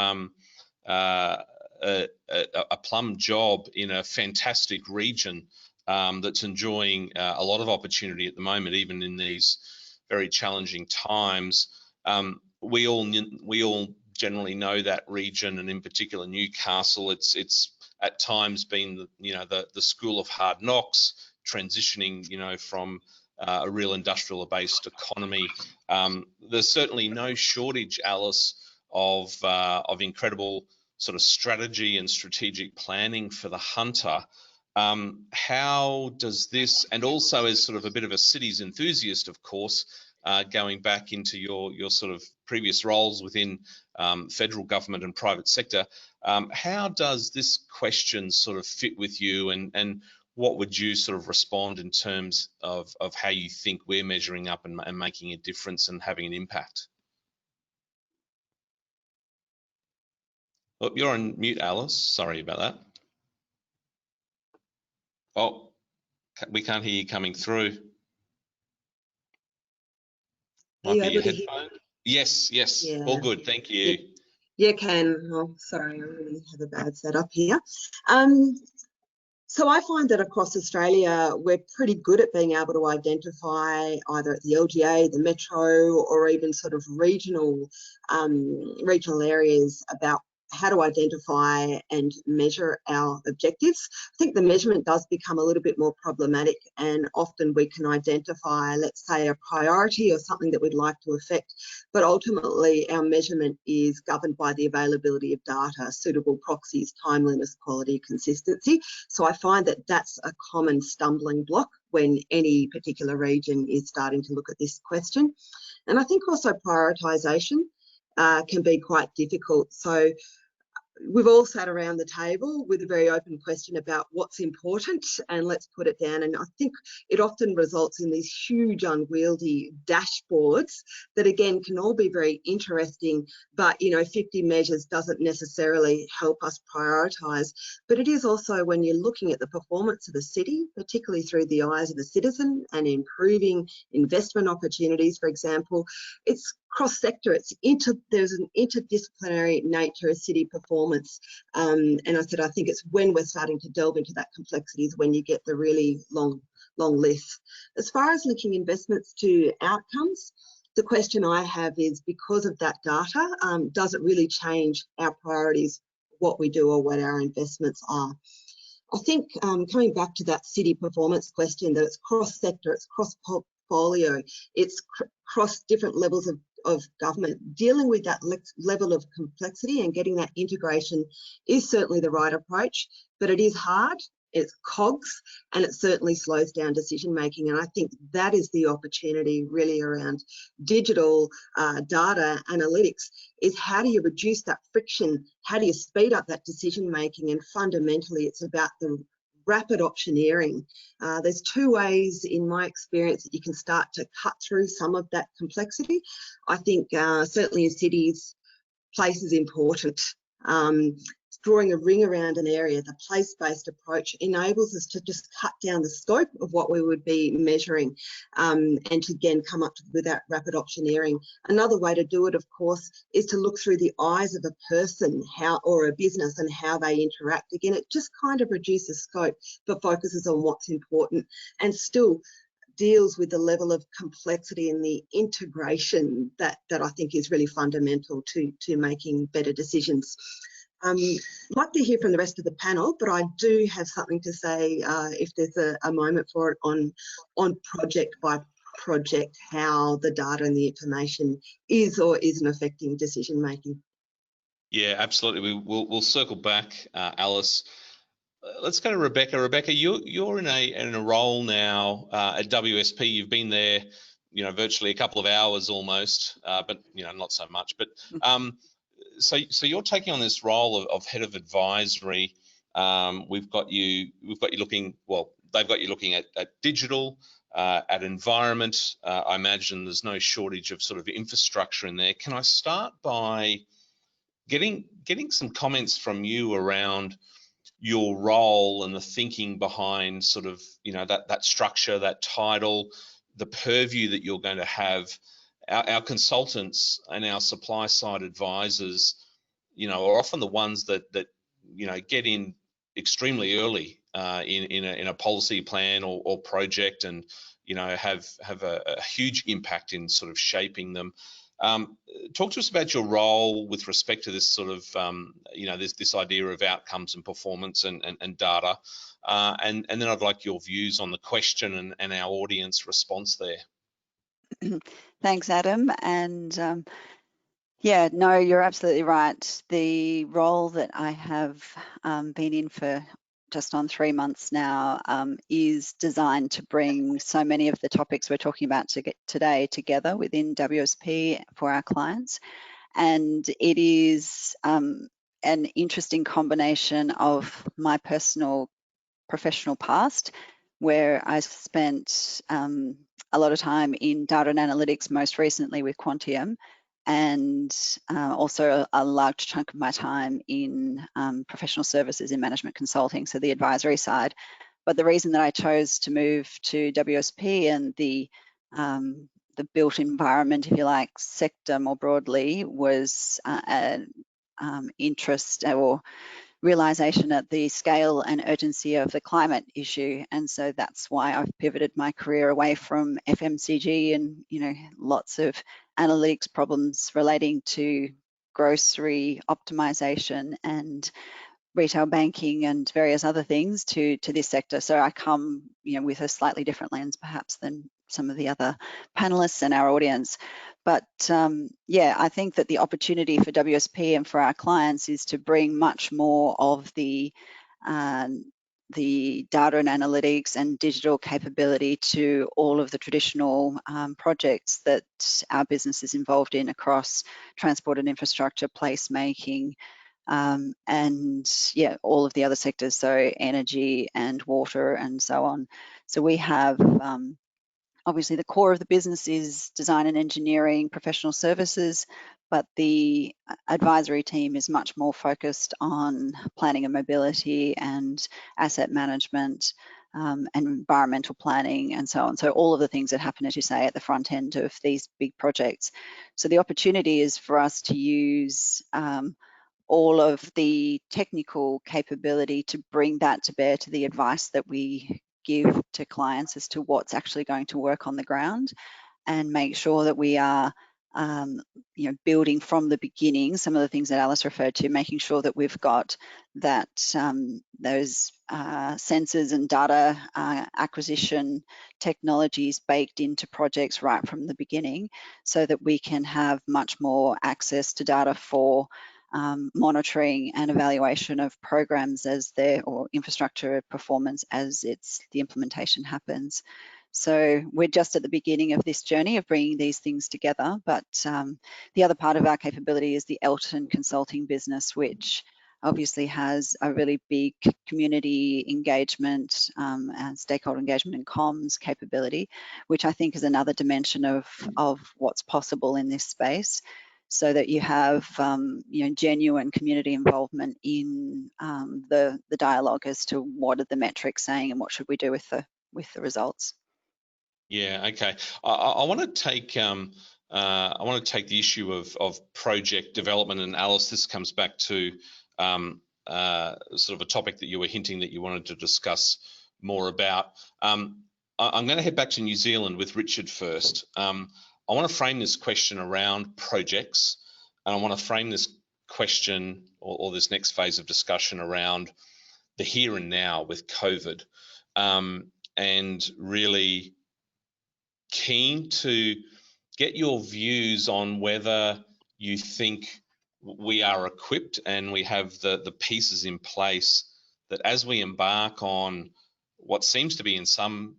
S1: a plum job in a fantastic region that's enjoying a lot of opportunity at the moment, even in these very challenging times. We all generally know that region, and in particular Newcastle. It's at times been the school of hard knocks, transitioning from a real industrial-based economy There's certainly no shortage, Alice, of incredible sort of strategy and strategic planning for the hunter. How does this, and also as sort of a bit of a cities enthusiast, of course, going back into your sort of previous roles within federal government and private sector, how does this question sort of fit with you, and what would you sort of respond in terms of how you think we're measuring up and making a difference and having an impact? Oh, you're on mute, Alice. Sorry about that. Oh, we can't hear you coming through.
S6: Are you
S1: Might be your
S6: able to hear?
S1: headphone. Yes, yes,
S6: Yeah.
S1: all good. Thank you.
S6: Yeah, Ken. Oh, sorry, I really have a bad setup here. So I find that across Australia, we're pretty good at being able to identify either at the LGA, the metro, or even sort of regional areas about how to identify and measure our objectives. I think the measurement does become a little bit more problematic, and often we can identify, let's say, a priority or something that we'd like to affect, but ultimately our measurement is governed by the availability of data, suitable proxies, timeliness, quality, consistency. So I find that that's a common stumbling block when any particular region is starting to look at this question. And I think also prioritisation can be quite difficult. So we've all sat around the table with a very open question about what's important, and let's put it down. And I think it often results in these huge unwieldy dashboards that again can all be very interesting, but 50 measures doesn't necessarily help us prioritise. But it is also when you're looking at the performance of the city, particularly through the eyes of a citizen, and improving investment opportunities, for example, it's cross-sector, there's an interdisciplinary nature of city performance. And I think it's when we're starting to delve into that complexity is when you get the really long list. As far as linking investments to outcomes, the question I have is, because of that data, does it really change our priorities, what we do or what our investments are? I think coming back to that city performance question, that it's cross-sector, it's cross-portfolio, it's cross different levels of government, dealing with that level of complexity and getting that integration is certainly the right approach, but it is hard, it's cogs, and it certainly slows down decision making. And I think that is the opportunity really around digital data analytics, is how do you reduce that friction, how do you speed up that decision making, and fundamentally it's about the rapid optioneering. There's two ways in my experience that you can start to cut through some of that complexity. I think certainly in cities, place is important. Drawing a ring around an area, the place-based approach enables us to just cut down the scope of what we would be measuring, and to again come up with that rapid optioneering. Another way to do it, of course, is to look through the eyes of a person or a business and how they interact. Again, it just kind of reduces scope but focuses on what's important and still deals with the level of complexity and the integration that I think is really fundamental to making better decisions. I'd like to hear from the rest of the panel, but I do have something to say if there's a moment for it on project by project, how the data and the information is or isn't affecting decision making.
S1: Yeah, absolutely. We'll circle back, Alice. Let's go to Rebecca. Rebecca, you're in a role now at WSP. You've been there, virtually a couple of hours almost, but not so much. But so you're taking on this role of head of advisory. We've got you looking. Well, they've got you looking at digital, at environment. I imagine there's no shortage of sort of infrastructure in there. Can I start by getting some comments from you around your role and the thinking behind sort of that structure, that title, the purview that you're going to have? Our consultants and our supply side advisors, are often the ones that get in extremely early in a policy plan or project, and have a huge impact in sort of shaping them. Talk to us about your role with respect to this sort of this idea of outcomes and performance and data, and then I'd like your views on the question and our audience response there.
S7: Thanks, Adam. And yeah, no, you're absolutely right. The role that I have been in for just on 3 months now is designed to bring so many of the topics we're talking about today together within WSP for our clients. And it is an interesting combination of my personal professional past, where I spent a lot of time in data and analytics, most recently with Quantium, and also a large chunk of my time in professional services in management consulting, so the advisory side. But the reason that I chose to move to WSP and the built environment, if you like, sector more broadly, was an interest or realization at the scale and urgency of the climate issue. And so that's why I've pivoted my career away from FMCG and, you know, lots of analytics problems relating to grocery optimization and retail banking and various other things to this sector. So I come, you know, with a slightly different lens perhaps than some of the other panelists and our audience. But yeah, I think that the opportunity for WSP and for our clients is to bring much more of the data and analytics and digital capability to all of the traditional projects that our business is involved in across transport and infrastructure, placemaking, and yeah, all of the other sectors, so energy and water and so on. So we have obviously the core of the business is design and engineering, professional services, but the advisory team is much more focused on planning and mobility and asset management and environmental planning and so on. So all of the things that happen, as you say, at the front end of these big projects. So the opportunity is for us to use all of the technical capability to bring that to bear to the advice that we give to clients as to what's actually going to work on the ground, and make sure that we are you know, building from the beginning some of the things that Alice referred to, making sure that we've got that those sensors and data acquisition technologies baked into projects right from the beginning, so that we can have much more access to data for monitoring and evaluation of programs as or infrastructure performance as the implementation happens. So we're just at the beginning of this journey of bringing these things together, but the other part of our capability is the Elton Consulting business, which obviously has a really big community engagement and stakeholder engagement and comms capability, which I think is another dimension of what's possible in this space, so that you have you know, genuine community involvement in the dialogue as to what are the metrics saying and what should we do with the results.
S1: Yeah, okay. I want to take the issue of project development, and Alice, this comes back to sort of a topic that you were hinting that you wanted to discuss more about. I'm going to head back to New Zealand with Richard first. I want to frame this question around projects, and I want to frame this question or this next phase of discussion around the here and now with COVID, and really keen to get your views on whether you think we are equipped and we have the pieces in place that as we embark on what seems to be in some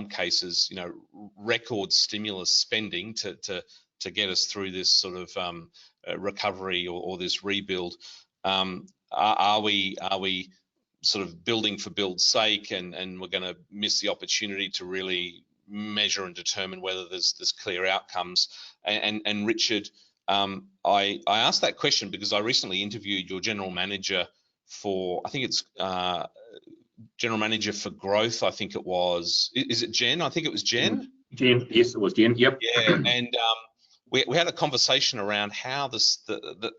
S1: cases, you know, record stimulus spending to get us through this sort of recovery or this rebuild, are we sort of building for build's sake, and we're going to miss the opportunity to really measure and determine whether there's clear outcomes? And Richard, I asked that question because I recently interviewed your general manager for, I think it's general manager for growth, I think it was. Is it Jen? I think it was Jen.
S4: Jen, yes, it was Jen. Yep.
S1: Yeah, and we had a conversation around how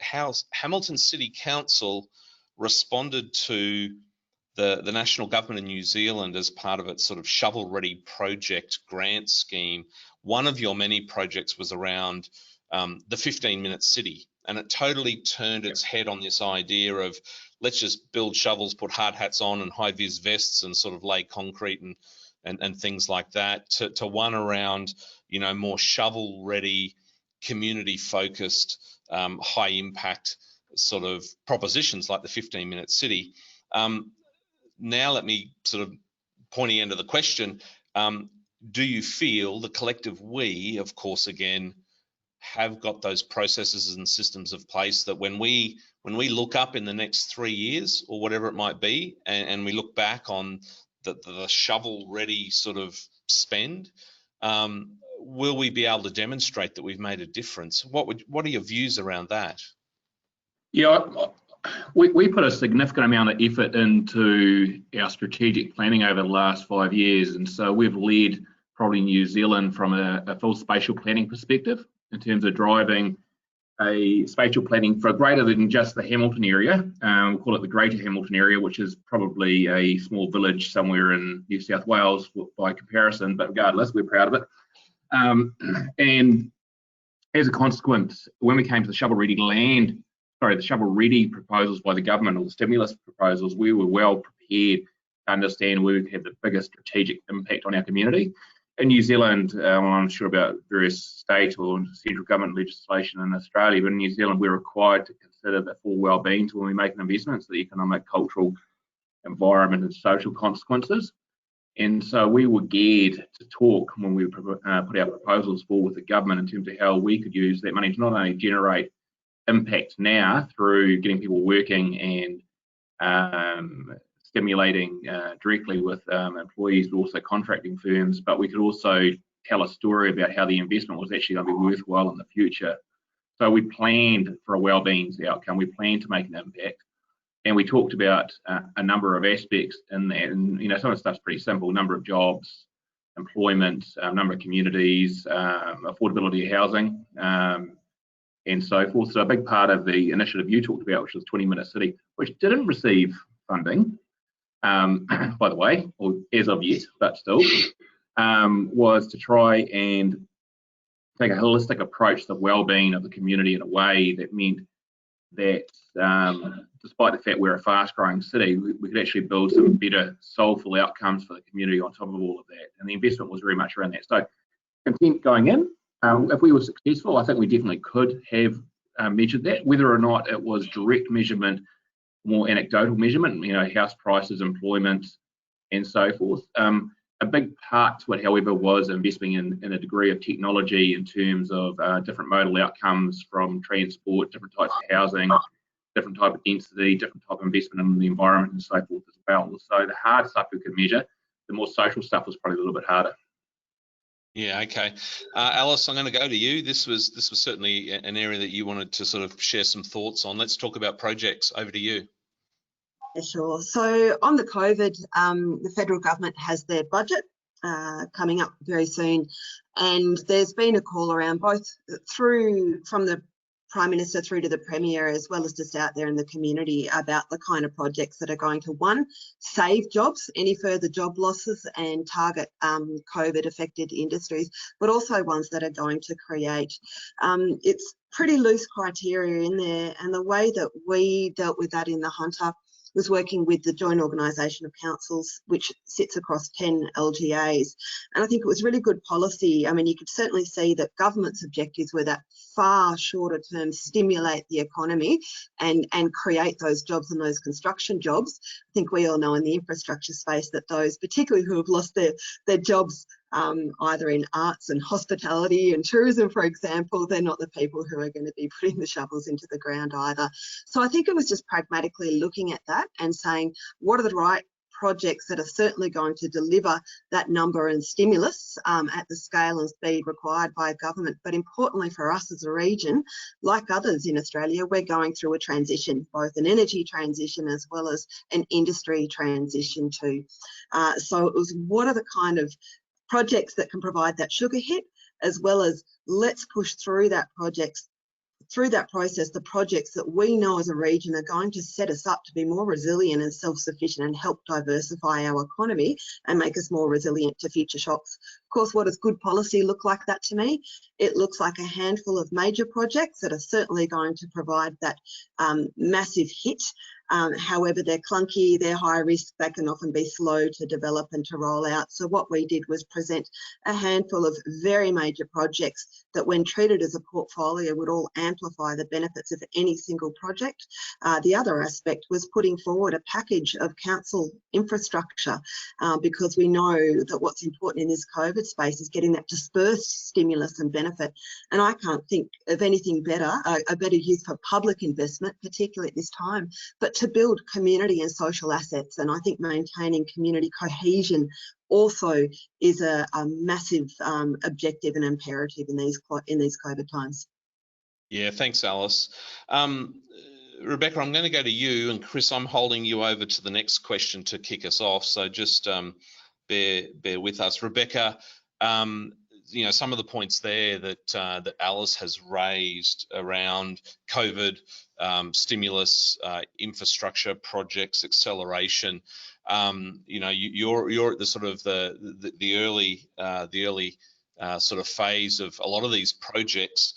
S1: how Hamilton City Council responded to the national government in New Zealand as part of its sort of shovel-ready project grant scheme. One of your many projects was around the 15-minute city, and it totally turned its head on this idea of let's just build shovels, put hard hats on and high-vis vests and sort of lay concrete and things like that, to one around, you know, more shovel-ready, community-focused, high-impact sort of propositions like the 15-minute city. Now let me sort of pointy end of the question, do you feel the collective we, of course, again, have got those processes and systems of place that when we look up in the next 3 years or whatever it might be, and we look back on the shovel-ready sort of spend, will we be able to demonstrate that we've made a difference? What are your views around that?
S4: Yeah, we put a significant amount of effort into our strategic planning over the last 5 years, and so we've led probably New Zealand from a full spatial planning perspective in terms of driving a spatial planning for greater than just the Hamilton area. We'll call it the Greater Hamilton area, which is probably a small village somewhere in New South Wales by comparison, but regardless, we're proud of it. And as a consequence, when we came to the shovel-ready the shovel-ready proposals by the government, or the stimulus proposals, we were well prepared to understand where we could have the biggest strategic impact on our community. In New Zealand, I'm sure about various state or central government legislation in Australia, but in New Zealand, we're required to consider the full well-being when we make an investment, so the economic, cultural, environment, and social consequences. And so we were geared to talk when we put our proposals forward with the government in terms of how we could use that money to not only generate impact now through getting people working and stimulating directly with employees, but also contracting firms, but we could also tell a story about how the investment was actually going to be worthwhile in the future. So we planned for a wellbeing outcome, we planned to make an impact, and we talked about a number of aspects in that. And you know, some of the stuff's pretty simple: number of jobs, employment, number of communities, affordability of housing, and so forth. So a big part of the initiative you talked about, which was 20-minute city, which didn't receive funding, by the way, or as of yet, but still, was to try and take a holistic approach to the well-being of the community in a way that meant that despite the fact we're a fast-growing city, we could actually build some better soulful outcomes for the community on top of all of that. And the investment was very much around that. So intent going in, if we were successful, I think we definitely could have measured that. Whether or not it was direct measurement, more anecdotal measurement, you know, house prices, employment, and so forth. A big part to it, however, was investing in a degree of technology in terms of different modal outcomes from transport, different types of housing, different type of density, different type of investment in the environment, and so forth as well. So the hard stuff we could measure, the more social stuff was probably a little bit harder.
S1: Yeah, okay. Alice, I'm going to go to you. This was certainly an area that you wanted to sort of share some thoughts on. Let's talk about projects. Over to you.
S6: Yeah, sure. So on the COVID, the federal government has their budget coming up very soon, and there's been a call around both from the Prime Minister through to the Premier, as well as just out there in the community, about the kind of projects that are going to, one, save jobs, any further job losses, and target COVID affected industries, but also ones that are going to create. It's pretty loose criteria in there, and the way that we dealt with that in the Hunter was working with the Joint Organisation of Councils, which sits across 10 LGAs. And I think it was really good policy. I mean, you could certainly see that government's objectives were that far shorter term, stimulate the economy and create those jobs and those construction jobs. I think we all know in the infrastructure space that those, particularly who have lost their jobs, either in arts and hospitality and tourism, for example, they're not the people who are going to be putting the shovels into the ground either. So I think it was just pragmatically looking at that and saying, what are the right projects that are certainly going to deliver that number and stimulus at the scale and speed required by government. But importantly for us as a region, like others in Australia, we're going through a transition, both an energy transition as well as an industry transition too. So it was, what are the kind of projects that can provide that sugar hit, as well as let's push through that project through that process, the projects that we know as a region are going to set us up to be more resilient and self-sufficient and help diversify our economy and make us more resilient to future shocks. Of course, what does good policy look like that to me? It looks like a handful of major projects that are certainly going to provide that massive hit. However, they're clunky, they're high risk, they can often be slow to develop and to roll out. So what we did was present a handful of very major projects that, when treated as a portfolio, would all amplify the benefits of any single project. The other aspect was putting forward a package of council infrastructure, because we know that what's important in this COVID space is getting that dispersed stimulus and benefit. And I can't think of anything better, a better use for public investment, particularly at this time, but to build community and social assets. And I think maintaining community cohesion also is a massive objective and imperative in these COVID times.
S1: Yeah, thanks, Alice. Rebecca, I'm going to go to you, and Chris, I'm holding you over to the next question to kick us off. So just bear with us, Rebecca. You know, some of the points there that Alice has raised around COVID, stimulus, infrastructure projects, acceleration. You know, you're at the sort of the early sort of phase of a lot of these projects.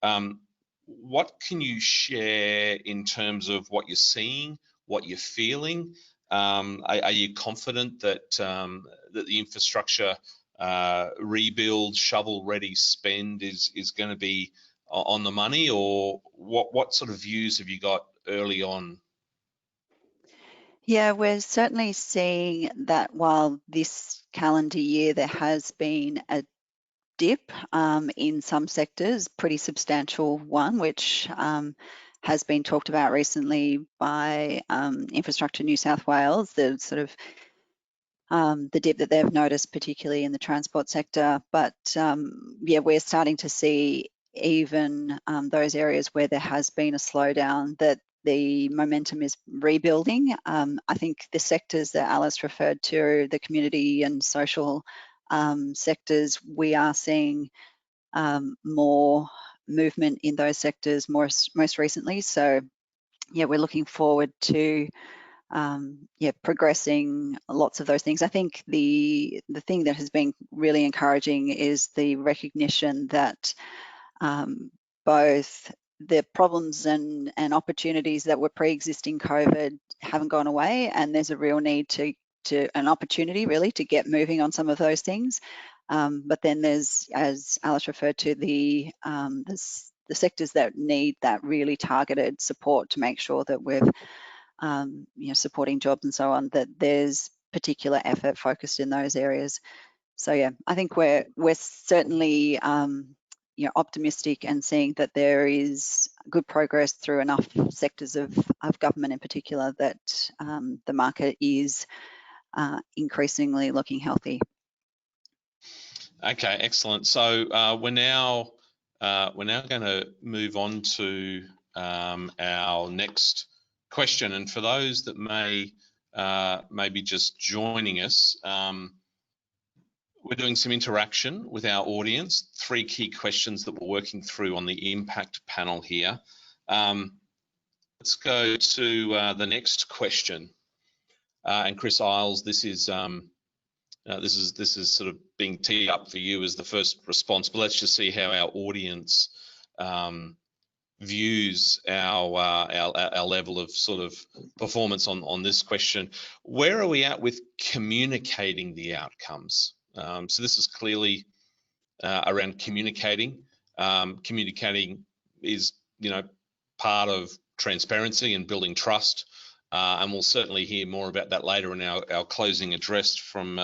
S1: What can you share in terms of what you're seeing, what you're feeling? Are you confident that that the infrastructure rebuild, shovel-ready spend is going to be on the money, or what sort of views have you got early on?
S7: Yeah, we're certainly seeing that while this calendar year there has been a dip in some sectors, pretty substantial one, which has been talked about recently by Infrastructure New South Wales, the sort of the dip that they've noticed, particularly in the transport sector. But yeah, we're starting to see even those areas where there has been a slowdown, that the momentum is rebuilding. I think the sectors that Alice referred to, the community and social sectors, we are seeing more movement in those sectors most recently. So yeah, we're looking forward to progressing lots of those things. I think the thing that has been really encouraging is the recognition that both the problems and opportunities that were pre-existing COVID haven't gone away, and there's a real need to an opportunity really to get moving on some of those things. But then there's, as Alice referred to, the sectors that need that really targeted support to make sure that we're supporting jobs and so on, that there's particular effort focused in those areas. So yeah, I think we're certainly optimistic and seeing that there is good progress through enough sectors of government in particular that the market is increasingly looking healthy.
S1: Okay, excellent. So we're now going to move on to our next question. And for those that may be just joining us, we're doing some interaction with our audience. 3 key questions that we're working through on the impact panel here. Let's go to the next question. And Chris Isles, this is sort of being teed up for you as the first response, but let's just see how our audience views our level of sort of performance on this question. Where are we at with communicating the outcomes? So this is clearly around communicating. Communicating is, part of transparency and building trust. And we'll certainly hear more about that later in our closing address from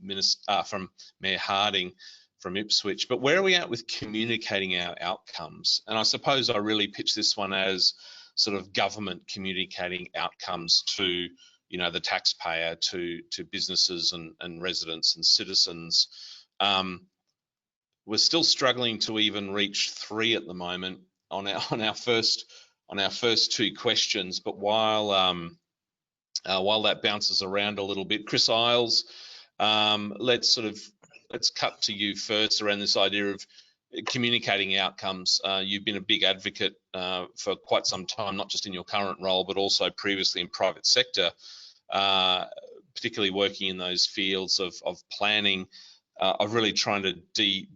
S1: Mayor Harding from Ipswich. But where are we at with communicating our outcomes? And I suppose I really pitch this one as sort of government communicating outcomes to, the taxpayer, to businesses and residents and citizens. We're still struggling to even reach 3 at the moment on our first 2 questions. But while that bounces around a little bit, Chris Isles, let's cut to you first around this idea of communicating outcomes. You've been a big advocate for quite some time, not just in your current role, but also previously in private sector, particularly working in those fields of planning, of really trying to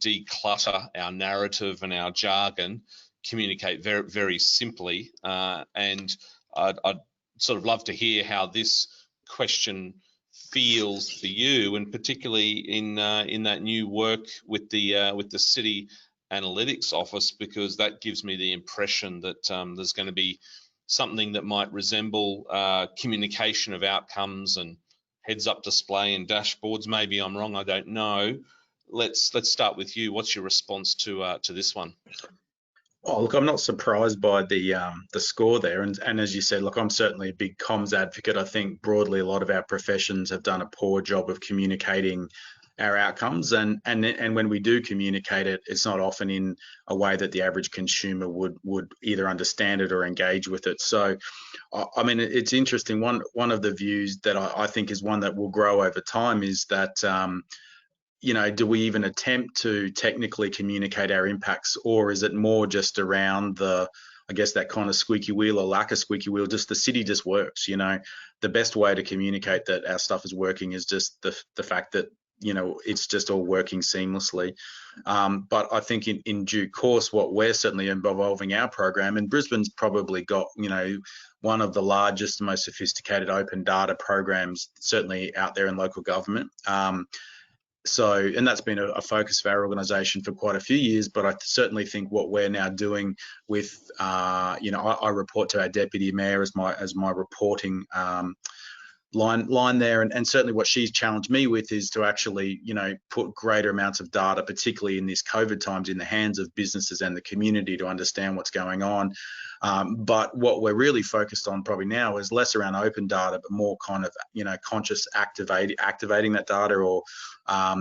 S1: declutter our narrative and our jargon, communicate very, very simply. And I'd sort of love to hear how this question feels for you, and particularly in that new work with the City Analytics Office, because that gives me the impression that there's going to be something that might resemble communication of outcomes and heads-up display and dashboards. Maybe I'm wrong, I don't know. Let's start with you. What's your response to this one?
S5: Oh, look, I'm not surprised by the score there, and as you said, look, I'm certainly a big comms advocate. I think broadly a lot of our professions have done a poor job of communicating our outcomes, and when we do communicate it, it's not often in a way that the average consumer would either understand it or engage with it. So, I mean, it's interesting. One of the views that I think is one that will grow over time is that you know, do we even attempt to technically communicate our impacts, or is it more just around the, I guess, that kind of squeaky wheel or lack of squeaky wheel? Just the city just works, you know. The best way to communicate that our stuff is working is just the fact that, you know, it's just all working seamlessly. But I think in due course, what we're certainly evolving our program, and Brisbane's probably got, you know, one of the largest, most sophisticated open data programs certainly out there in local government. So, and that's been a focus of our organisation for quite a few years, but I certainly think what we're now doing with, you know, I report to our deputy mayor as my reporting line there, and certainly what she's challenged me with is to actually, you know, put greater amounts of data, particularly in this COVID times, in the hands of businesses and the community to understand what's going on. But what we're really focused on probably now is less around open data, but more kind of, you know, conscious activating that data, or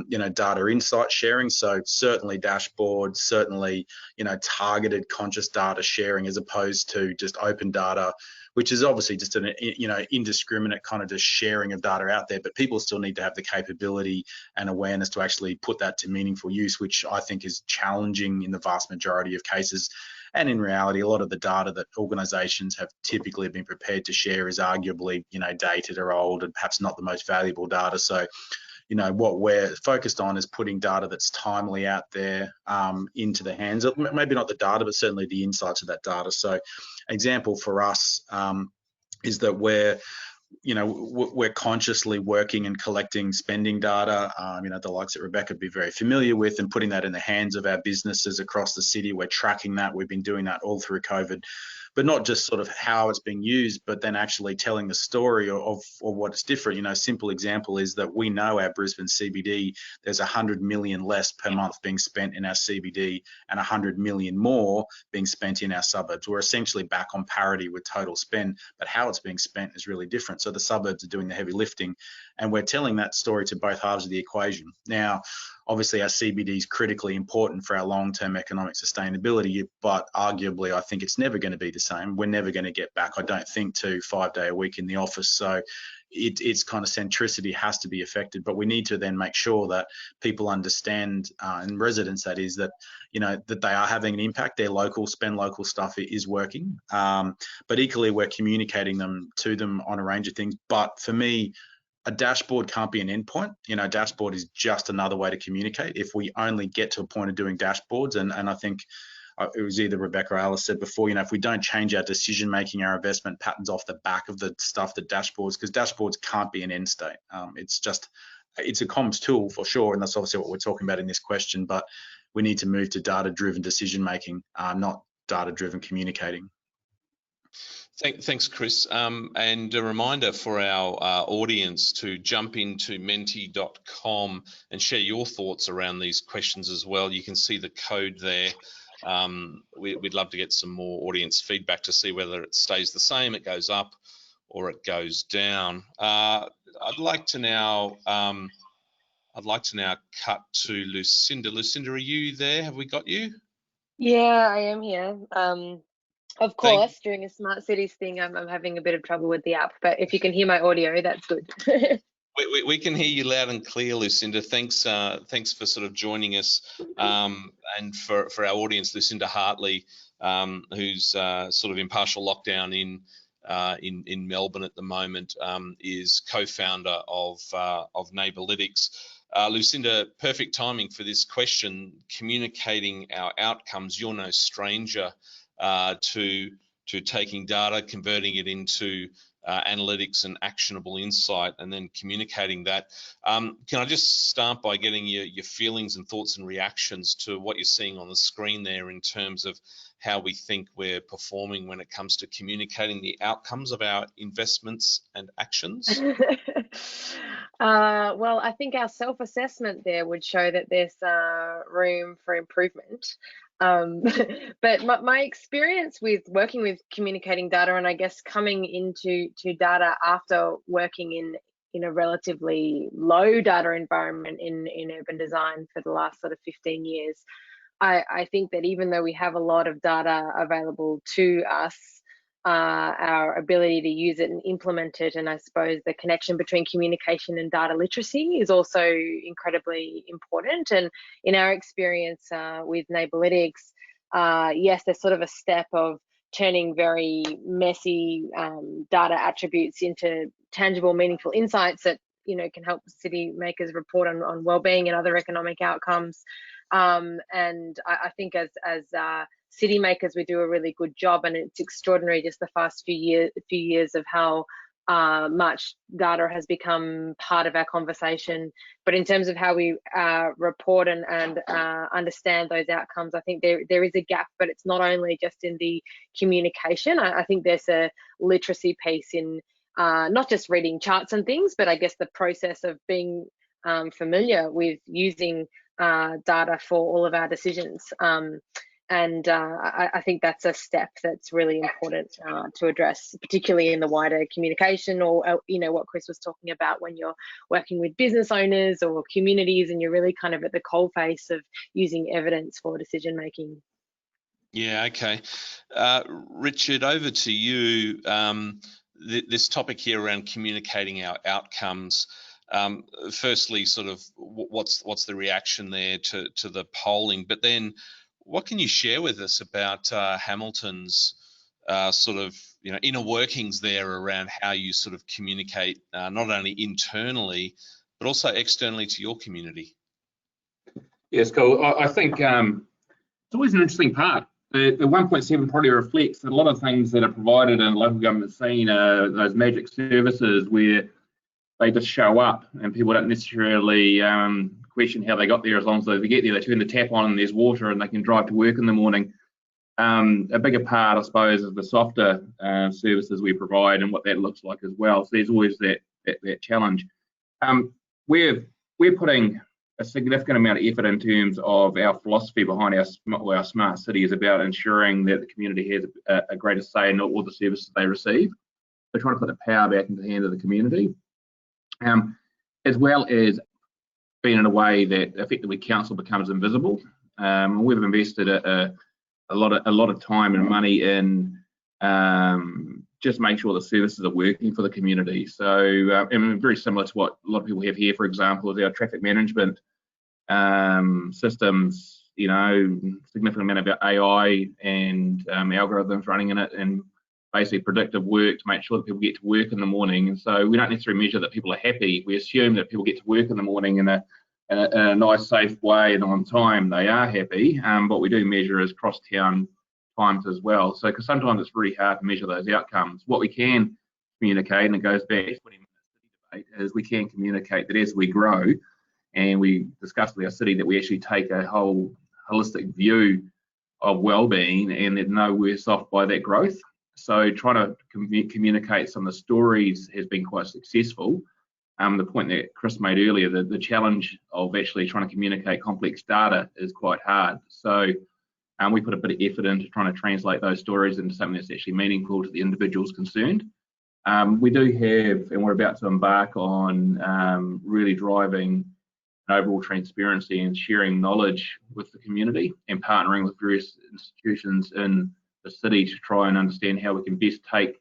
S5: you know, data insight sharing. So certainly dashboards, certainly, you know, targeted conscious data sharing, as opposed to just open data, which is obviously just an, you know, indiscriminate kind of just sharing of data out there. But people still need to have the capability and awareness to actually put that to meaningful use, which I think is challenging in the vast majority of cases. And in reality, a lot of the data that organisations have typically been prepared to share is arguably, you know, dated or old, and perhaps not the most valuable data. So, you know, what we're focused on is putting data that's timely out there into the hands of, maybe not the data, but certainly the insights of that data. So, example for us is that we're consciously working and collecting spending data, you know, the likes that Rebecca would be very familiar with, and putting that in the hands of our businesses across the city. We're tracking that. We've been doing that all through COVID, but not just sort of how it's being used, but then actually telling the story of what it's different. You know, a simple example is that we know our Brisbane CBD, there's 100 million less per month being spent in our CBD and 100 million more being spent in our suburbs. We're essentially back on parity with total spend, but how it's being spent is really different. So the suburbs are doing the heavy lifting, and we're telling that story to both halves of the equation. Now, obviously our CBD is critically important for our long-term economic sustainability, but arguably I think it's never going to be the same. We're never going to get back, I don't think, to 5 day a week in the office. So its kind of centricity has to be affected, but we need to then make sure that people understand, and residents that is, that, you know, that they are having an impact. Their local spend, local stuff is working, but equally we're communicating them to them on a range of things. But for me, a dashboard can't be an endpoint. You know, a dashboard is just another way to communicate. If we only get to a point of doing dashboards, and I think it was either Rebecca or Alice said before, you know, if we don't change our decision making, our investment patterns off the back of the stuff that dashboards, because dashboards can't be an end state. It's a comms tool for sure, and that's obviously what we're talking about in this question. But we need to move to data-driven decision making, not data-driven communicating.
S1: Thanks, Chris. And a reminder for our audience to jump into menti.com and share your thoughts around these questions as well. You can see the code there. We'd love to get some more audience feedback to see whether it stays the same, it goes up, or it goes down. I'd like to now cut to Lucinda. Lucinda, are you there? Have we got you?
S8: Yeah, I am here. Of course, during a smart cities thing, I'm having a bit of trouble with the app, but if you can hear my audio, that's good.
S1: We can hear you loud and clear, Lucinda. Thanks for sort of joining us. And for our audience, Lucinda Hartley, who's sort of in partial lockdown in Melbourne at the moment, is co-founder of Neighbourlytics. Lucinda, perfect timing for this question. Communicating our outcomes. You're no stranger to taking data, converting it into analytics and actionable insight, and then communicating that. Can I just start by getting your feelings and thoughts and reactions to what you're seeing on the screen there in terms of how we think we're performing when it comes to communicating the outcomes of our investments and actions?
S8: Well, I think our self-assessment there would show that there's room for improvement. But my experience with working with communicating data, and I guess coming into data after working in a relatively low data environment in urban design for the last sort of 15 years, I think that even though we have a lot of data available to us, our ability to use it and implement it, and I suppose the connection between communication and data literacy is also incredibly important. And in our experience with Neighbourlytics, yes, there's sort of a step of turning very messy data attributes into tangible, meaningful insights that can help city makers report on well-being and other economic outcomes. And I think as city makers, we do a really good job, and it's extraordinary just the past few years of how much data has become part of our conversation. But in terms of how we report and understand those outcomes, I think there is a gap, but it's not only just in the communication. I think there's a literacy piece in not just reading charts and things, but I guess the process of being familiar with using data for all of our decisions. And I think that's a step that's really important to address, particularly in the wider communication, or what Chris was talking about when you're working with business owners or communities, and you're really kind of at the coalface of using evidence for decision making.
S1: Yeah, okay. Richard, over to you. This topic here around communicating our outcomes. Firstly, sort of what's the reaction there to the polling, but then what can you share with us about Hamilton's sort of inner workings there around how you sort of communicate not only internally but also externally to your community?
S4: Yes, cool. I think it's always an interesting part. The 1.7 probably reflects that a lot of things that are provided in the local government scene are those magic services where they just show up and people don't necessarily question how they got there. As long as they get there, they turn the tap on and there's water and they can drive to work in the morning. A bigger part, I suppose, is the softer services we provide and what that looks like as well. So there's always that challenge. We're putting a significant amount of effort in terms of our philosophy behind our smart city is about ensuring that the community has a greater say in all the services they receive. We're trying to put the power back into the hand of the community, as well as being in a way that effectively council becomes invisible. We've invested a lot of time and money in just make sure the services are working for the community. So, and very similar to what a lot of people have here, for example, is our traffic management systems. Significant amount of AI and algorithms running in it, and basically predictive work to make sure that people get to work in the morning. And so we don't necessarily measure that people are happy. We assume that people get to work in the morning in a nice, safe way and on time. They are happy. What we do measure is cross-town times as well. So, because sometimes it's really hard to measure those outcomes. What we can communicate, and it goes back to 20 minutes debate, is we can communicate that as we grow and we discuss with our city that we actually take a whole holistic view of well-being, and that no worse off by that growth. So trying to communicate some of the stories has been quite successful. The point that Chris made earlier, the challenge of actually trying to communicate complex data is quite hard. So we put a bit of effort into trying to translate those stories into something that's actually meaningful to the individuals concerned. We do have, and we're about to embark on really driving overall transparency and sharing knowledge with the community, and partnering with various institutions in the city to try and understand how we can best take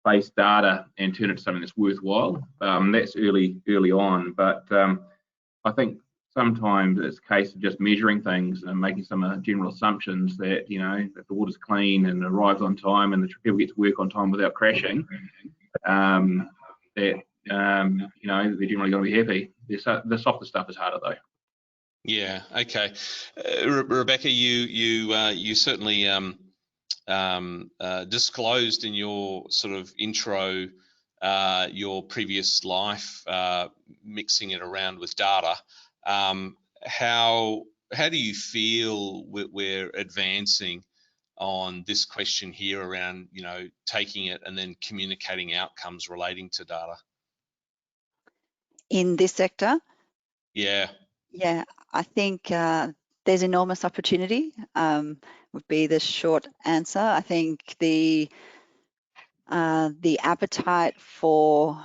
S4: based data and turn it into something that's worthwhile. That's early on, but I think sometimes it's a case of just measuring things and making some general assumptions that, you know, if the water's clean and arrives on time and the people get to work on time without crashing, that you know, they're generally going to be happy. The softer stuff is harder though.
S1: Yeah. Okay. Rebecca, you certainly disclosed in your sort of intro your previous life, mixing it around with data. How do you feel we're advancing on this question here around, you know, taking it and then communicating outcomes relating to data?
S7: In this sector?
S1: Yeah.
S7: Yeah, I think there's enormous opportunity, would be the short answer. I think the appetite for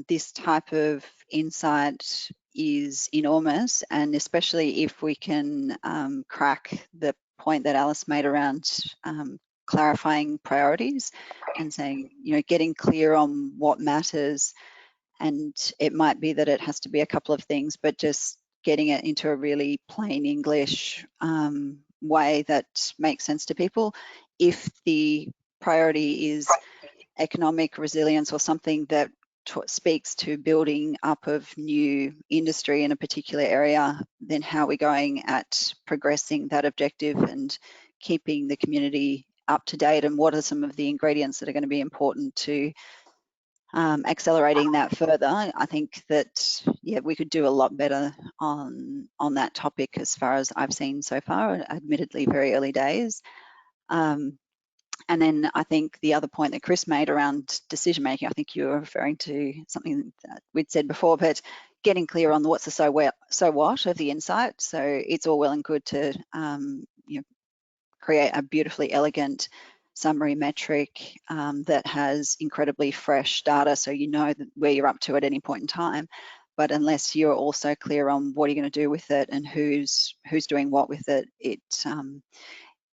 S7: this type of insight is enormous, and especially if we can crack the point that Alice made around clarifying priorities and saying, you know, getting clear on what matters. And it might be that it has to be a couple of things, but just getting it into a really plain English way that makes sense to people. If the priority is economic resilience or something that speaks to building up of new industry in a particular area, then how are we going at progressing that objective and keeping the community up to date, and what are some of the ingredients that are going to be important to accelerating that further? I think that, yeah, we could do a lot better on that topic as far as I've seen so far, admittedly very early days. And then I think the other point that Chris made around decision making, I think you were referring to something that we'd said before, but getting clear on what's the so what of the insight. So it's all well and good to you know, create a beautifully elegant summary metric that has incredibly fresh data, so you know where you're up to at any point in time. But unless you're also clear on what you're going to do with it and who's doing what with it,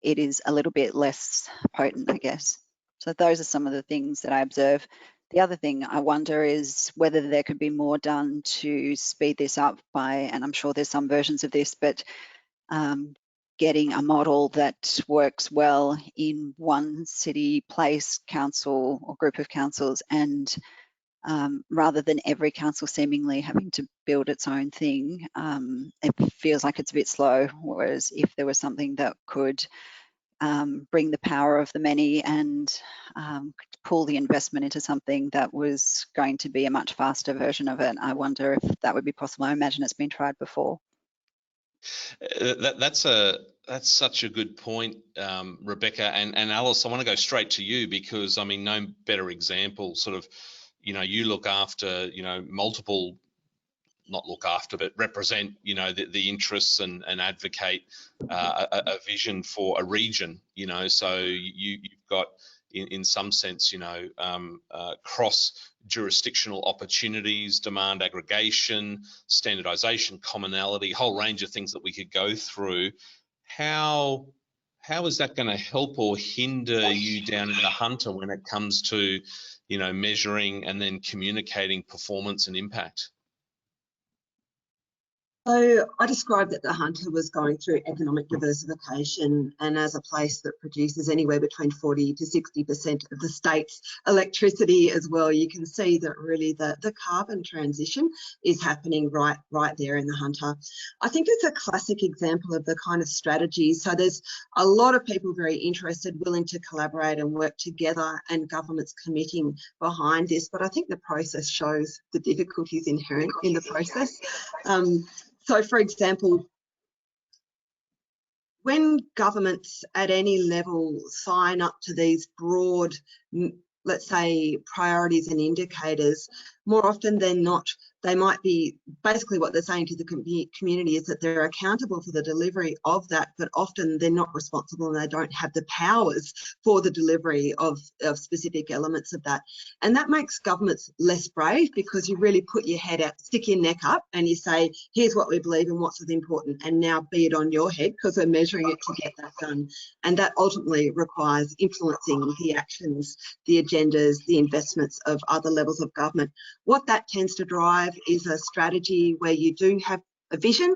S7: it is a little bit less potent, I guess. So those are some of the things that I observe. The other thing I wonder is whether there could be more done to speed this up by, and I'm sure there's some versions of this, but getting a model that works well in one city, place, council or group of councils, and rather than every council seemingly having to build its own thing, it feels like it's a bit slow. Whereas if there was something that could bring the power of the many and pull the investment into something that was going to be a much faster version of it, I wonder if that would be possible. I imagine it's been tried before.
S1: That's such a good point, Rebecca, and Alice. I want to go straight to you because I mean, no better example. Sort of, you know, you look after, you know, multiple, not look after, but represent, you know, the interests and advocate a vision for a region. You know, so you've got in some sense, you know, cross jurisdictional opportunities, demand aggregation, standardization, commonality, whole range of things that we could go through. How is that going to help or hinder you down in the Hunter when it comes to, you know, measuring and then communicating performance and impact?
S6: So I described that the Hunter was going through economic diversification, and as a place that produces anywhere between 40 to 60% of the state's electricity as well, you can see that really the carbon transition is happening right there in the Hunter. I think it's a classic example of the kind of strategies. So there's a lot of people very interested, willing to collaborate and work together, and governments committing behind this. But I think the process shows the difficulties inherent in the process. So, for example, when governments at any level sign up to these broad, let's say, priorities and indicators, more often than not, they might be, basically what they're saying to the community is that they're accountable for the delivery of that, but often they're not responsible and they don't have the powers for the delivery of specific elements of that. And that makes governments less brave, because you really put your head out, stick your neck up, and you say, here's what we believe and what's important, and now be it on your head, because we're measuring it to get that done. And that ultimately requires influencing the actions, the agendas, the investments of other levels of government. What that tends to drive is a strategy where you do have a vision,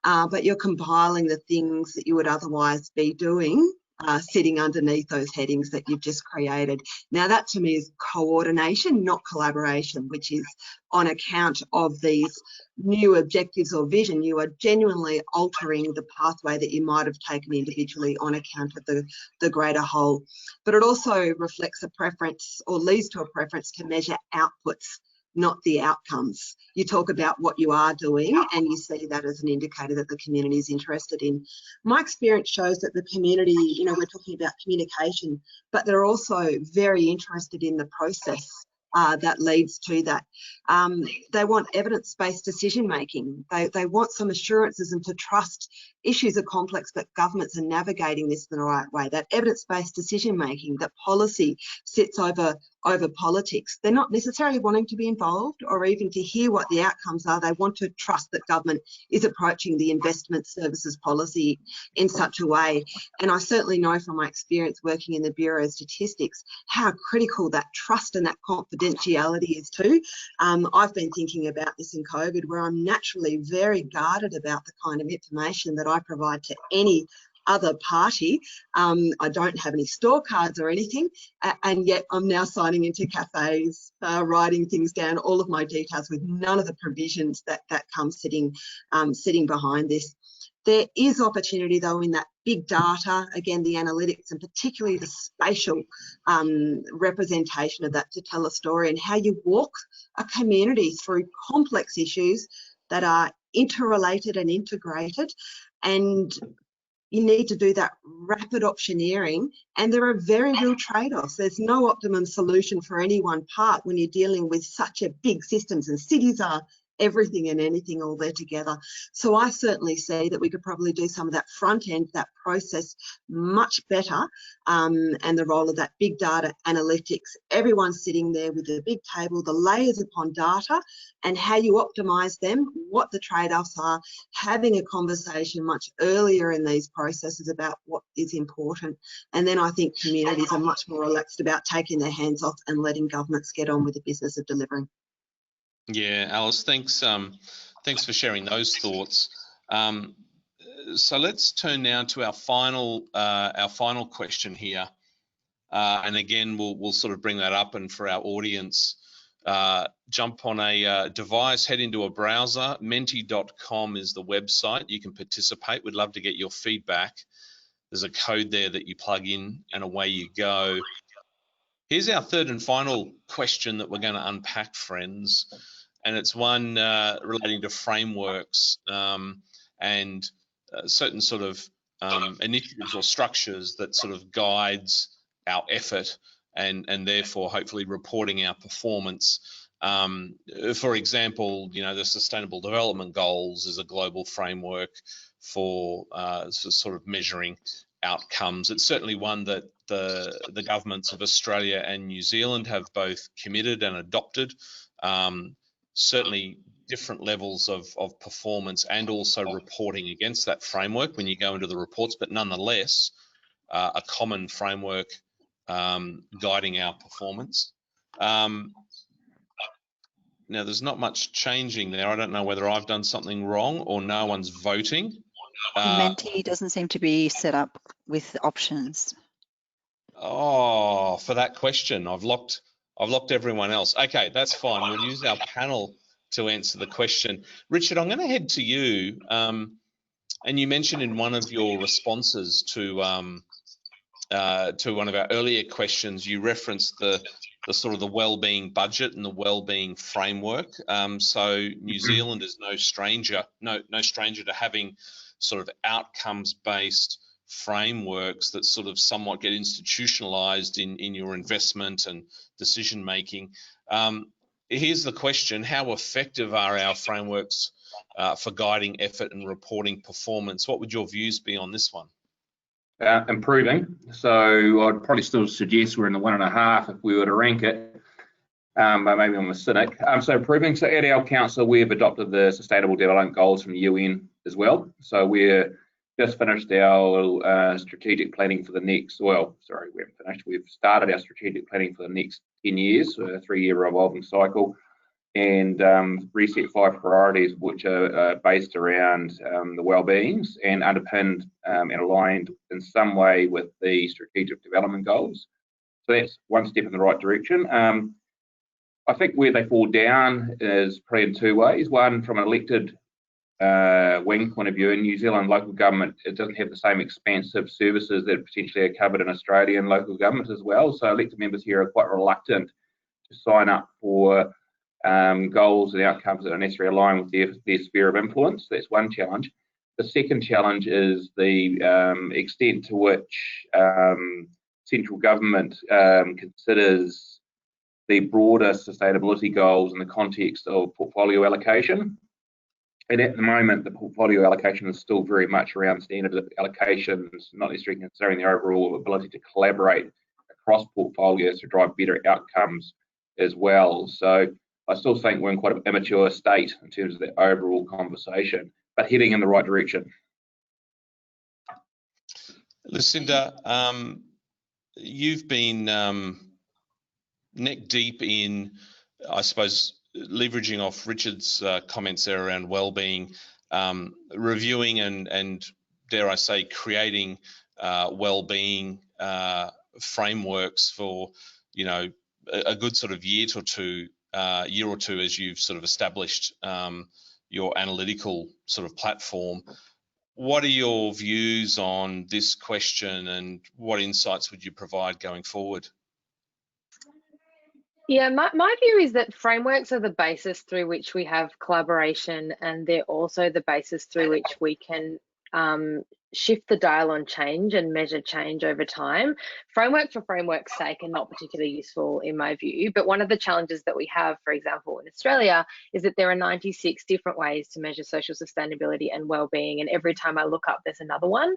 S6: but you're compiling the things that you would otherwise be doing sitting underneath those headings that you've just created. Now, that to me is coordination, not collaboration, which is on account of these new objectives or vision. You are genuinely altering the pathway that you might have taken individually on account of the greater whole. But it also reflects a preference, or leads to a preference, to measure outputs, not the outcomes. You talk about what you are doing and you see that as an indicator that the community is interested in. My experience shows that the community, you know, we're talking about communication, but they're also very interested in the process that leads to that. They want evidence-based decision making. They want some assurances and to trust. Issues are complex, but governments are navigating this in the right way. That evidence-based decision making, that policy sits over politics. They're not necessarily wanting to be involved or even to hear what the outcomes are. They want to trust that government is approaching the investment services policy in such a way. And I certainly know from my experience working in the Bureau of Statistics how critical that trust and that confidentiality is too. I've been thinking about this in COVID, where I'm naturally very guarded about the kind of information that I provide to any other party. I don't have any store cards or anything, and yet I'm now signing into cafes, writing things down, all of my details, with none of the provisions that come sitting behind this. There is opportunity though in that big data, again, the analytics, and particularly the spatial representation of that to tell a story, and how you walk a community through complex issues that are interrelated and integrated. And you need to do that rapid optioneering, and there are very real trade-offs. There's no optimum solution for any one part when you're dealing with such a big systems, and cities are everything and anything all there together. So I certainly see that we could probably do some of that front end, that process much better, and the role of that big data analytics. Everyone's sitting there with a big table, the layers upon data, and how you optimise them, what the trade-offs are, having a conversation much earlier in these processes about what is important. And then I think communities are much more relaxed about taking their hands off and letting governments get on with the business of delivering.
S1: Yeah, Alice, thanks for sharing those thoughts. So let's turn now to our final question here, and again we'll sort of bring that up, and for our audience, jump on a device, head into a browser. Menti.com is the website. You can participate. We'd love to get your feedback. There's a code there that you plug in, and away you go. Here's our third and final question that we're going to unpack, friends. And it's one relating to frameworks and certain sort of initiatives or structures that sort of guides our effort and therefore hopefully reporting our performance. For example, you know, the Sustainable Development Goals is a global framework for sort of measuring outcomes. It's certainly one that the governments of Australia and New Zealand have both committed and adopted. Certainly different levels of performance and also reporting against that framework when you go into the reports, but nonetheless a common framework guiding our performance. Now there's not much changing there. I don't know whether I've done something wrong or no one's voting.
S7: Menti doesn't seem to be set up with options.
S1: Oh, for that question, I've locked everyone else. Okay, that's fine. We'll use our panel to answer the question. Richard, I'm going to head to you. And you mentioned in one of your responses to one of our earlier questions, you referenced the sort of the wellbeing budget and the wellbeing framework. So New Zealand is no stranger to having sort of outcomes-based frameworks that sort of somewhat get institutionalized in your investment and decision making. here's the question: how effective are our frameworks for guiding effort and reporting performance? What would your views be on this one?
S4: Improving. So I'd probably still suggest we're in the 1.5 if we were to rank it, but maybe I'm a cynic. So improving. So at our council, we've adopted the Sustainable Development Goals from the UN as well. So we're just finished our strategic planning for the next, well, sorry, we haven't finished. We've started our strategic planning for the next 10 years, a 3-year revolving cycle, and reset 5 priorities which are based around the well-beings and underpinned and aligned in some way with the strategic development goals. So that's one step in the right direction. I think where they fall down is probably in 2 ways. One, from an elected wing point of view, in New Zealand local government, it doesn't have the same expansive services that potentially are covered in Australian local government as well. So elected members here are quite reluctant to sign up for goals and outcomes that are necessarily aligned with their sphere of influence. That's one challenge. The second challenge is the extent to which central government considers the broader sustainability goals in the context of portfolio allocation. And at the moment, the portfolio allocation is still very much around standard allocations, not necessarily considering the overall ability to collaborate across portfolios to drive better outcomes as well. So I still think we're in quite an immature state in terms of the overall conversation, but heading in the right direction.
S1: Lucinda, you've been neck deep in, I suppose, leveraging off Richard's comments there around wellbeing, reviewing and dare I say, creating wellbeing frameworks for, you know, a good sort of year or two as you've sort of established your analytical sort of platform. What are your views on this question, and what insights would you provide going forward?
S8: Yeah, my view is that frameworks are the basis through which we have collaboration, and they're also the basis through which we can shift the dial on change and measure change over time. Framework for framework's sake are not particularly useful in my view, but one of the challenges that we have, for example, in Australia, is that there are 96 different ways to measure social sustainability and well-being, and every time I look up there's another one,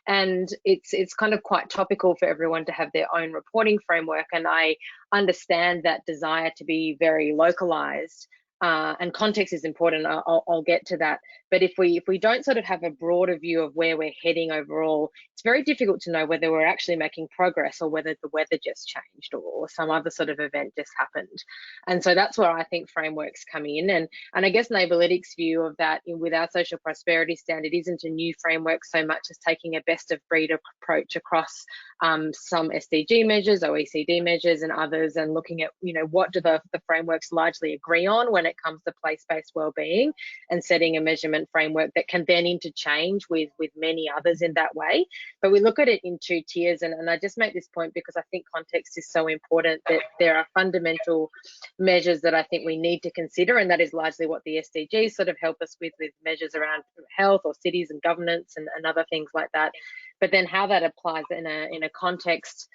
S8: and it's kind of quite topical for everyone to have their own reporting framework, and I understand that desire to be very localized. And context is important. I'll get to that. But if we don't sort of have a broader view of where we're heading overall, it's very difficult to know whether we're actually making progress or whether the weather just changed or some other sort of event just happened. And so that's where I think frameworks come in. And I guess Neighbourlytics' view of that with our social prosperity standard isn't a new framework so much as taking a best of breed approach across some SDG measures, OECD measures and others, and looking at, you know, what do the frameworks largely agree on when it comes to place-based wellbeing, and setting a measurement framework that can then interchange with many others in that way. But we look at it in 2 tiers, and I just make this point because I think context is so important, that there are fundamental measures that I think we need to consider, and that is largely what the SDGs sort of help us with measures around health or cities and governance and other things like that. But then how that applies in a context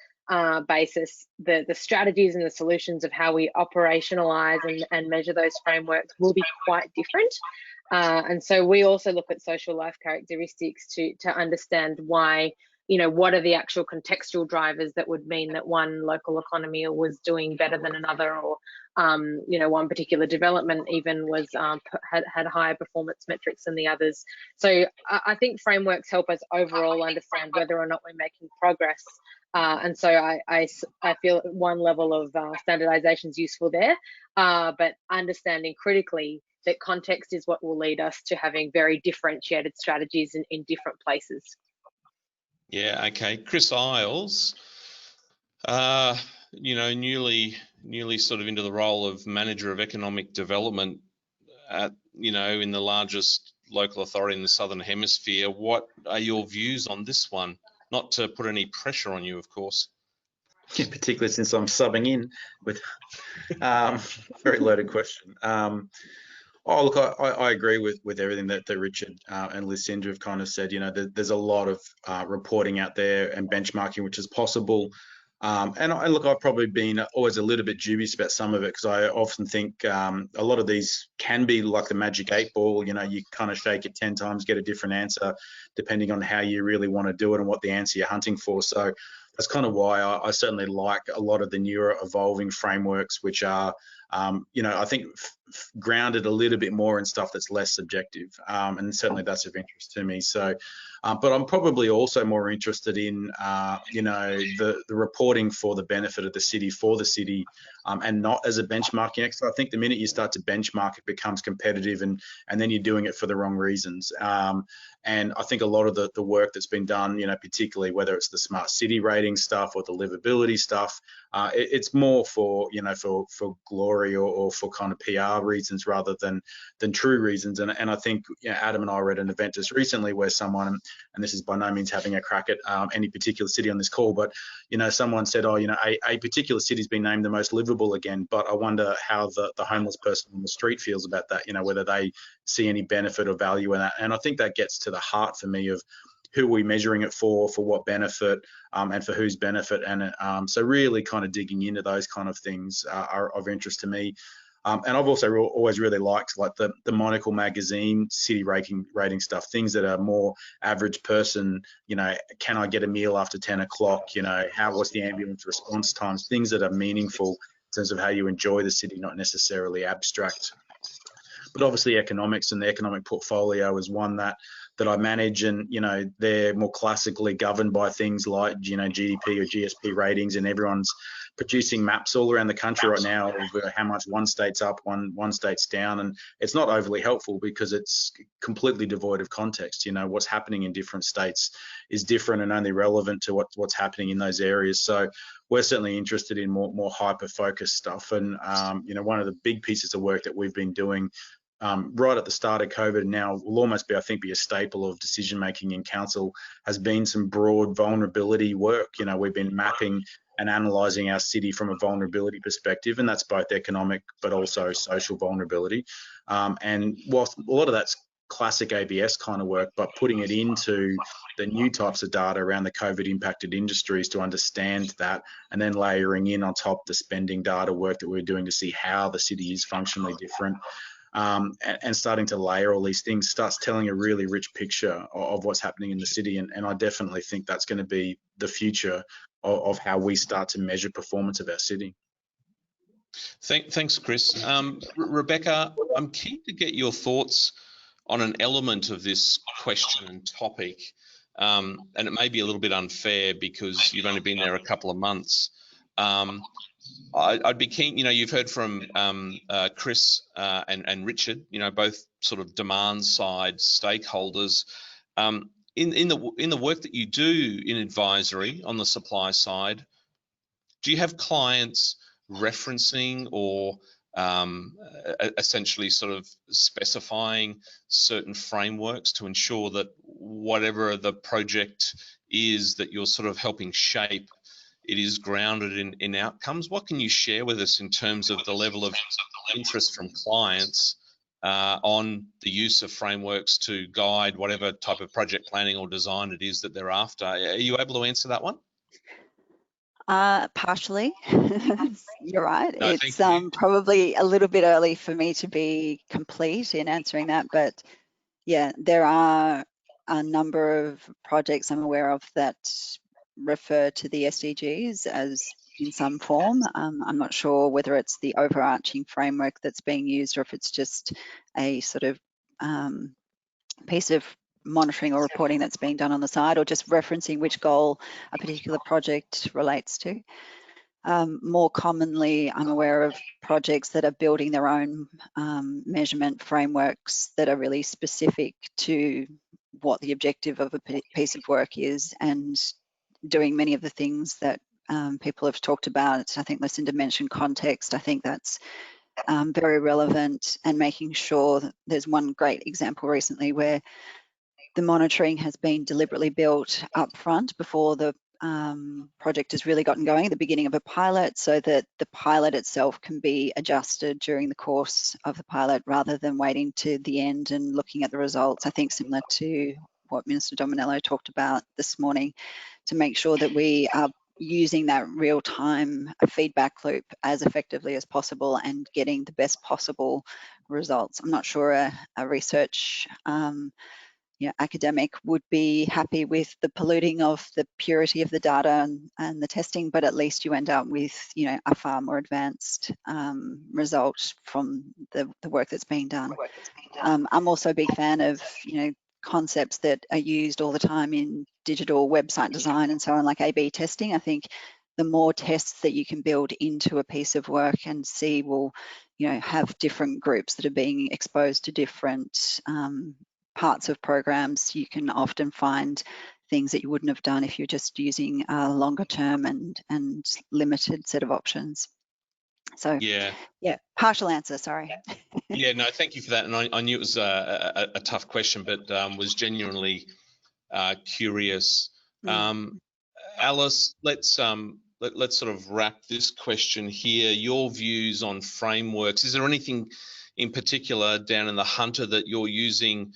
S8: basis, the strategies and the solutions of how we operationalize and measure those frameworks will be quite different. And so we also look at social life characteristics to understand why, you know, what are the actual contextual drivers that would mean that one local economy was doing better than another, or you know, one particular development even was had higher performance metrics than the others. So I think frameworks help us overall understand whether or not we're making progress. And so I feel one level of standardization is useful there, but understanding critically that context is what will lead us to having very differentiated strategies in different places.
S1: Yeah, okay. Chris Isles, you know, newly sort of into the role of Manager of Economic Development at, you know, in the largest local authority in the Southern Hemisphere. What are your views on this one? Not to put any pressure on you, of course.
S5: Yeah, particularly since I'm subbing in with very loaded question. Oh, look, I agree with everything that Richard and Lucinda have kind of said. You know, there's a lot of reporting out there and benchmarking which is possible. And look, I've probably been always a little bit dubious about some of it, because I often think a lot of these can be like the magic 8 ball. You know, you kind of shake it 10 times, get a different answer, depending on how you really want to do it and what the answer you're hunting for. So that's kind of why I certainly like a lot of the newer evolving frameworks, which are, you know, I think grounded a little bit more in stuff that's less subjective. And certainly that's of interest to me. So, but I'm probably also more interested in, you know, the reporting for the benefit of the city, for the city, and not as a benchmarking exercise. I think the minute you start to benchmark, it becomes competitive, and then you're doing it for the wrong reasons. And I think a lot of the work that's been done, you know, particularly whether it's the smart city rating stuff or the livability stuff, it's more for, you know, for glory or for kind of PR reasons rather than true reasons. And I think, you know, Adam and I were at an event just recently where someone, and this is by no means having a crack at any particular city on this call, but, you know, someone said, oh, you know, a particular city's been named the most livable again, but I wonder how the homeless person on the street feels about that, you know, whether they see any benefit or value in that. And I think that gets to the heart for me of who are we measuring it for what benefit, and for whose benefit. And so really kind of digging into those kind of things are of interest to me. And I've also always really liked like the Monocle magazine city rating stuff, things that are more average person, you know, can I get a meal after 10 o'clock, you know, what's the ambulance response times, things that are meaningful in terms of how you enjoy the city, not necessarily abstract. But obviously economics and the economic portfolio is one that I manage, and, you know, they're more classically governed by things like, you know, GDP or GSP ratings, and everyone's producing maps all around the country right now of how much one state's up, one state's down, and it's not overly helpful because it's completely devoid of context. You know, what's happening in different states is different and only relevant to what's happening in those areas. So we're certainly interested in more hyper-focused stuff. And, you know, one of the big pieces of work that we've been doing right at the start of COVID, now will almost be, I think, be a staple of decision making in council, has been some broad vulnerability work. You know, we've been mapping and analysing our city from a vulnerability perspective, and that's both economic but also social vulnerability. And whilst a lot of that's classic ABS kind of work, but putting it into the new types of data around the COVID impacted industries to understand that, and then layering in on top the spending data work that we're doing to see how the city is functionally different. And starting to layer all these things starts telling a really rich picture of what's happening in the city. And I definitely think that's going to be the future of how we start to measure performance of our city.
S1: Thanks, Chris. Rebecca, I'm keen to get your thoughts on an element of this question and topic. And it may be a little bit unfair because you've only been there a couple of months. I'd be keen, you know, you've heard from Chris and Richard, you know, both sort of demand side stakeholders. In the work that you do in advisory on the supply side, do you have clients referencing or essentially sort of specifying certain frameworks to ensure that whatever the project is that you're sort of helping shape, it is grounded in outcomes? What can you share with us in terms of the level of interest from clients on the use of frameworks to guide whatever type of project planning or design it is that they're after? Are you able to answer that one?
S7: Partially. You're right.
S1: No,
S7: it's probably a little bit early for me to be complete in answering that, but yeah, there are a number of projects I'm aware of that refer to the SDGs as in some form. I'm not sure whether it's the overarching framework that's being used or if it's just a sort of piece of monitoring or reporting that's being done on the side, or just referencing which goal a particular project relates to. More commonly, I'm aware of projects that are building their own measurement frameworks that are really specific to what the objective of a piece of work is, and doing many of the things that people have talked about. I think Lucinda mentioned context. I think that's very relevant, and making sure that there's one great example recently where the monitoring has been deliberately built up front before the project has really gotten going at the beginning of a pilot, so that the pilot itself can be adjusted during the course of the pilot rather than waiting to the end and looking at the results. I think similar to what Minister Dominello talked about this morning, to make sure that we are using that real-time feedback loop as effectively as possible and getting the best possible results. I'm not sure a research academic would be happy with the polluting of the purity of the data and the testing, but at least you end up with a far more advanced result from the work that's being done. I'm also a big fan of concepts that are used all the time in digital website design and so on, like A/B testing. I think the more tests that you can build into a piece of work and see will have different groups that are being exposed to different parts of programs, you can often find things that you wouldn't have done if you're just using a longer term and limited set of options. So yeah, partial answer, sorry.
S1: Yeah, no, thank you for that. And I knew it was a tough question, but was genuinely curious. Alice, let's sort of wrap this question here. Your views on frameworks. Is there anything in particular down in the Hunter that you're using,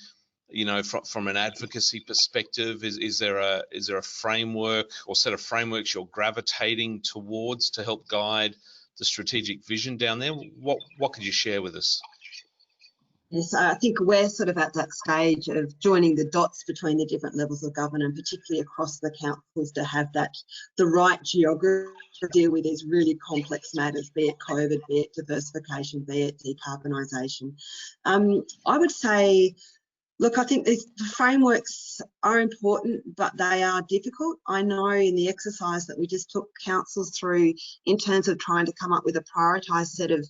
S1: from an advocacy perspective? Is there a framework or set of frameworks you're gravitating towards to help guide the strategic vision down there? What could you share with us?
S6: Yes, I think we're sort of at that stage of joining the dots between the different levels of government, particularly across the councils, to have the right geography to deal with these really complex matters, be it COVID, be it diversification, be it decarbonisation. I would say, look, I think the frameworks are important, but they are difficult. I know in the exercise that we just took councils through in terms of trying to come up with a prioritised set of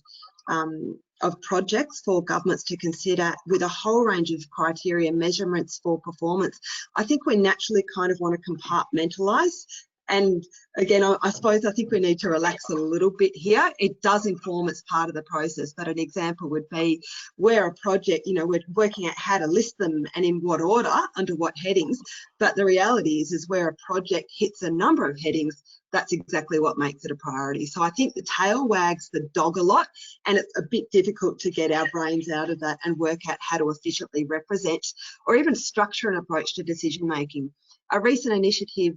S6: projects for governments to consider with a whole range of criteria, measurements for performance, I think we naturally kind of want to compartmentalise. And again, I suppose I think we need to relax a little bit here. It does inform as part of the process, but an example would be where a project, we're working out how to list them and in what order, under what headings. But the reality is where a project hits a number of headings, that's exactly what makes it a priority. So I think the tail wags the dog a lot, and it's a bit difficult to get our brains out of that and work out how to efficiently represent or even structure an approach to decision making. A recent initiative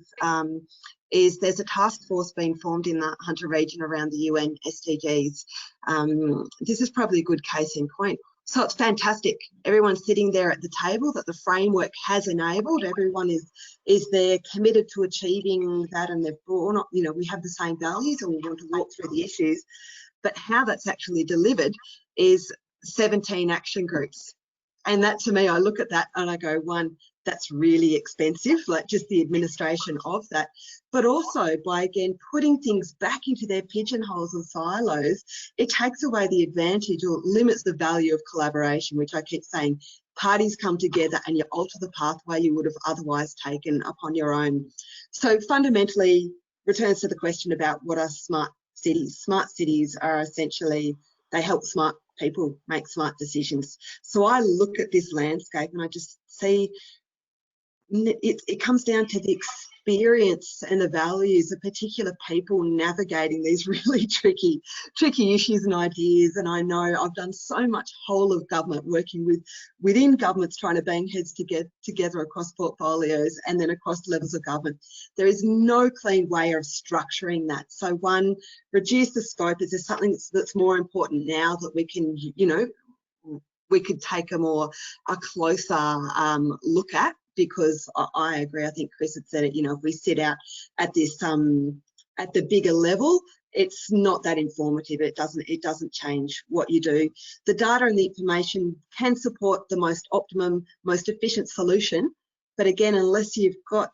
S6: is there's a task force being formed in the Hunter region around the UN SDGs. This is probably a good case in point. So it's fantastic. Everyone's sitting there at the table that the framework has enabled. Everyone is there committed to achieving that, and they've brought up, we have the same values and we want to walk through the issues. But how that's actually delivered is 17 action groups. And that, to me, I look at that and I go, one, that's really expensive, like just the administration of that. But also by, again, putting things back into their pigeonholes and silos, it takes away the advantage or limits the value of collaboration, which I keep saying, parties come together and you alter the pathway you would have otherwise taken upon your own. So fundamentally, returns to the question about what are smart cities. Smart cities are essentially, they help smart people make smart decisions. So I look at this landscape and I just see it comes down to the experience and the values of particular people navigating these really tricky issues and ideas. And I know I've done so much whole of government working within governments, trying to bang heads together across portfolios and then across levels of government. There is no clean way of structuring that. So one, reduce the scope. Is there something that's more important now that we can, we could take a closer look at? Because I agree, I think Chris had said it, if we sit out at this at the bigger level, it's not that informative. It doesn't change what you do. The data and the information can support the most optimum, most efficient solution, but again, unless you've got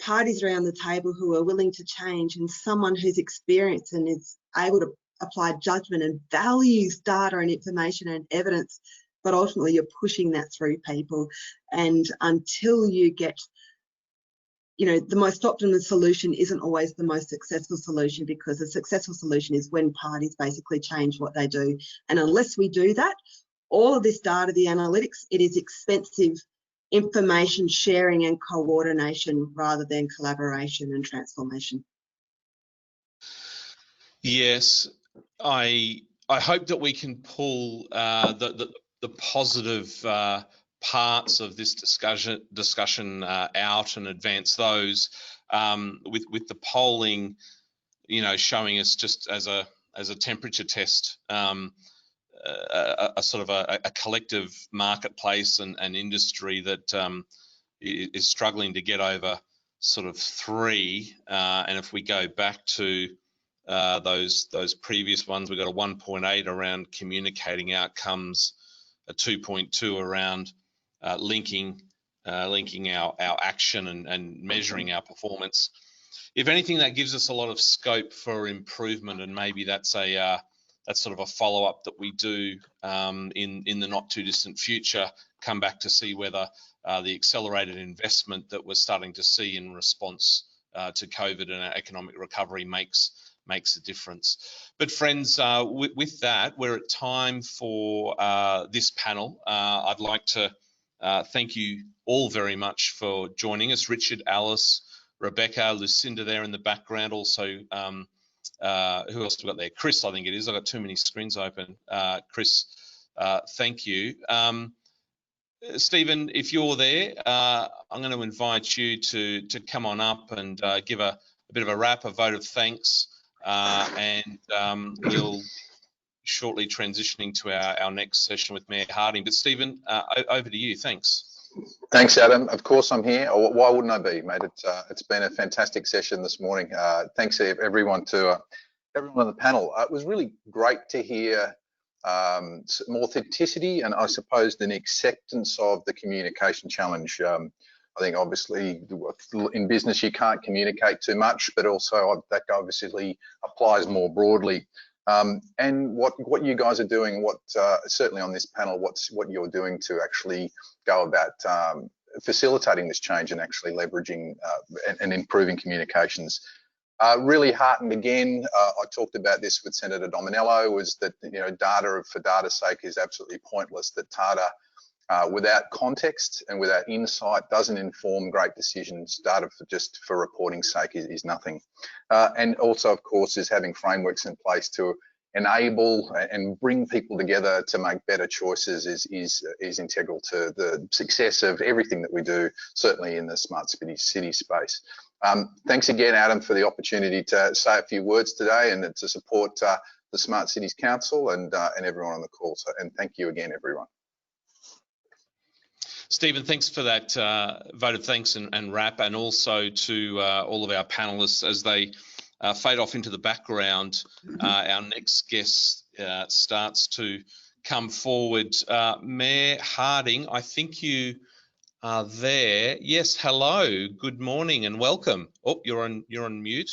S6: parties around the table who are willing to change and someone who's experienced and is able to apply judgment and values data and information and evidence, but ultimately you're pushing that through people. And until you get, the most optimum solution isn't always the most successful solution, because a successful solution is when parties basically change what they do. And unless we do that, all of this data, the analytics, it is expensive information sharing and coordination rather than collaboration and transformation.
S1: Yes, I hope that we can pull the positive parts of this discussion out and advance those. with the polling, you know, showing us just as a temperature test, a sort of a collective marketplace and industry that is struggling to get over sort of 3, and if we go back to those previous ones, we've got a 1.8 around communicating outcomes, a 2.2 around linking our action and measuring our performance. If anything, that gives us a lot of scope for improvement, and maybe that's sort of a follow-up that we do in the not too distant future, come back to see whether the accelerated investment that we're starting to see in response to COVID and our economic recovery makes a difference. But friends, with that, we're at time for this panel. I'd like to thank you all very much for joining us. Richard, Alice, Rebecca, Lucinda there in the background. Also, who else have we got there? Chris, I think it is. I've got too many screens open. Chris, thank you. Stephen, if you're there, I'm going to invite you to come on up and give a bit of a wrap, a vote of thanks, and we'll shortly transitioning to our next session with Mayor Harding. But Stephen, over to you. Thanks.
S3: Thanks, Adam. Of course, I'm here. Why wouldn't I be, mate? It's been a fantastic session this morning. Thanks to everyone on the panel. It was really great to hear more authenticity and I suppose an acceptance of the communication challenge. I think obviously in business you can't communicate too much, but also that obviously applies more broadly. And what you guys are doing, certainly on this panel, what you're doing to actually go about facilitating this change and actually leveraging and improving communications. Really heartened again. I talked about this with Senator Dominello, was that, you know, data for data's sake is absolutely pointless. That data without context and without insight doesn't inform great decisions. Data just for reporting's sake is nothing. And also, of course, is having frameworks in place to enable and bring people together to make better choices is integral to the success of everything that we do, certainly in the smart city space. Thanks again, Adam, for the opportunity to say a few words today and to support the Smart Cities Council and everyone on the call. So, and thank you again, everyone.
S1: Stephen, thanks for that vote of thanks and wrap, and also to all of our panelists as they fade off into the background. Our next guest starts to come forward. Mayor Harding, I think you are there. Yes, hello, good morning and welcome. Oh, you're on mute.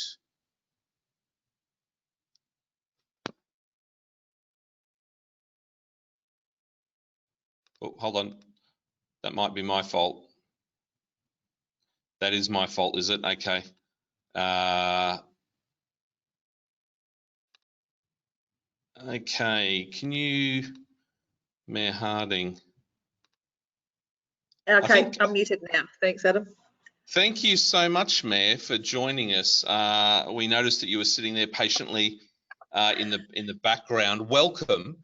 S1: Oh, hold on. That might be my fault. That is my fault, is it? Okay. Okay, can you, Mayor Harding?
S9: Okay, I'm muted now. Thanks, Adam.
S1: Thank you so much, Mayor, for joining us. We noticed that you were sitting there patiently in the background. Welcome,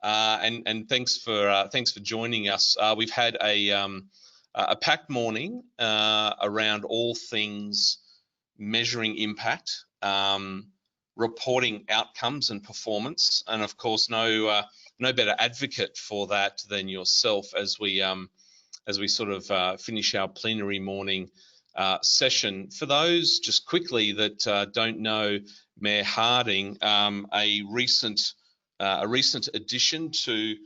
S1: and thanks for joining us. We've had a packed morning around all things measuring impact, reporting outcomes and performance, and of course, no better advocate for that than yourself as we sort of finish our plenary morning session. For those just quickly that don't know Mayor Harding, a recent addition to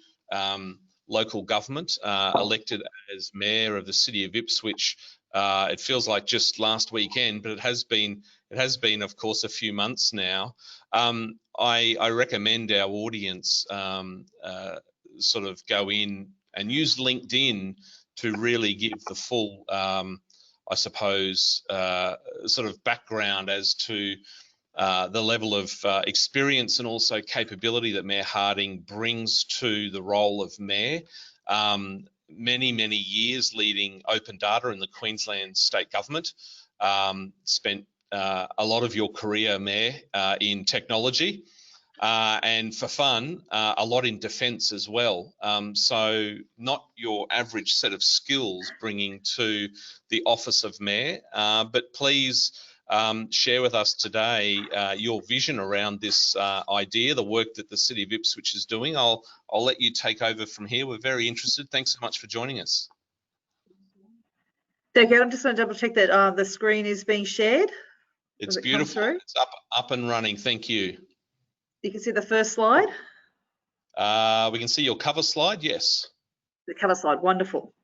S1: local government, elected as Mayor of the City of Ipswich. It feels like just last weekend, but it has been, of course, a few months now. I recommend our audience sort of go in and use LinkedIn to really give the full, I suppose, sort of background as to the level of experience and also capability that Mayor Harding brings to the role of Mayor. Many years leading open data in the Queensland state government. Spent a lot of your career, Mayor, in technology. and for fun, a lot in defence as well. So not your average set of skills bringing to the office of Mayor, but please share with us today your vision around this idea, the work that the City of Ipswich is doing. I'll let you take over from here. We're very interested. Thanks so much for joining us.
S9: Okay, I'm just going to double check that the screen is being shared.
S1: It's beautiful. It's up and running. Thank you.
S9: You can see the first slide.
S1: We can see your cover slide. Yes.
S9: The cover slide. Wonderful.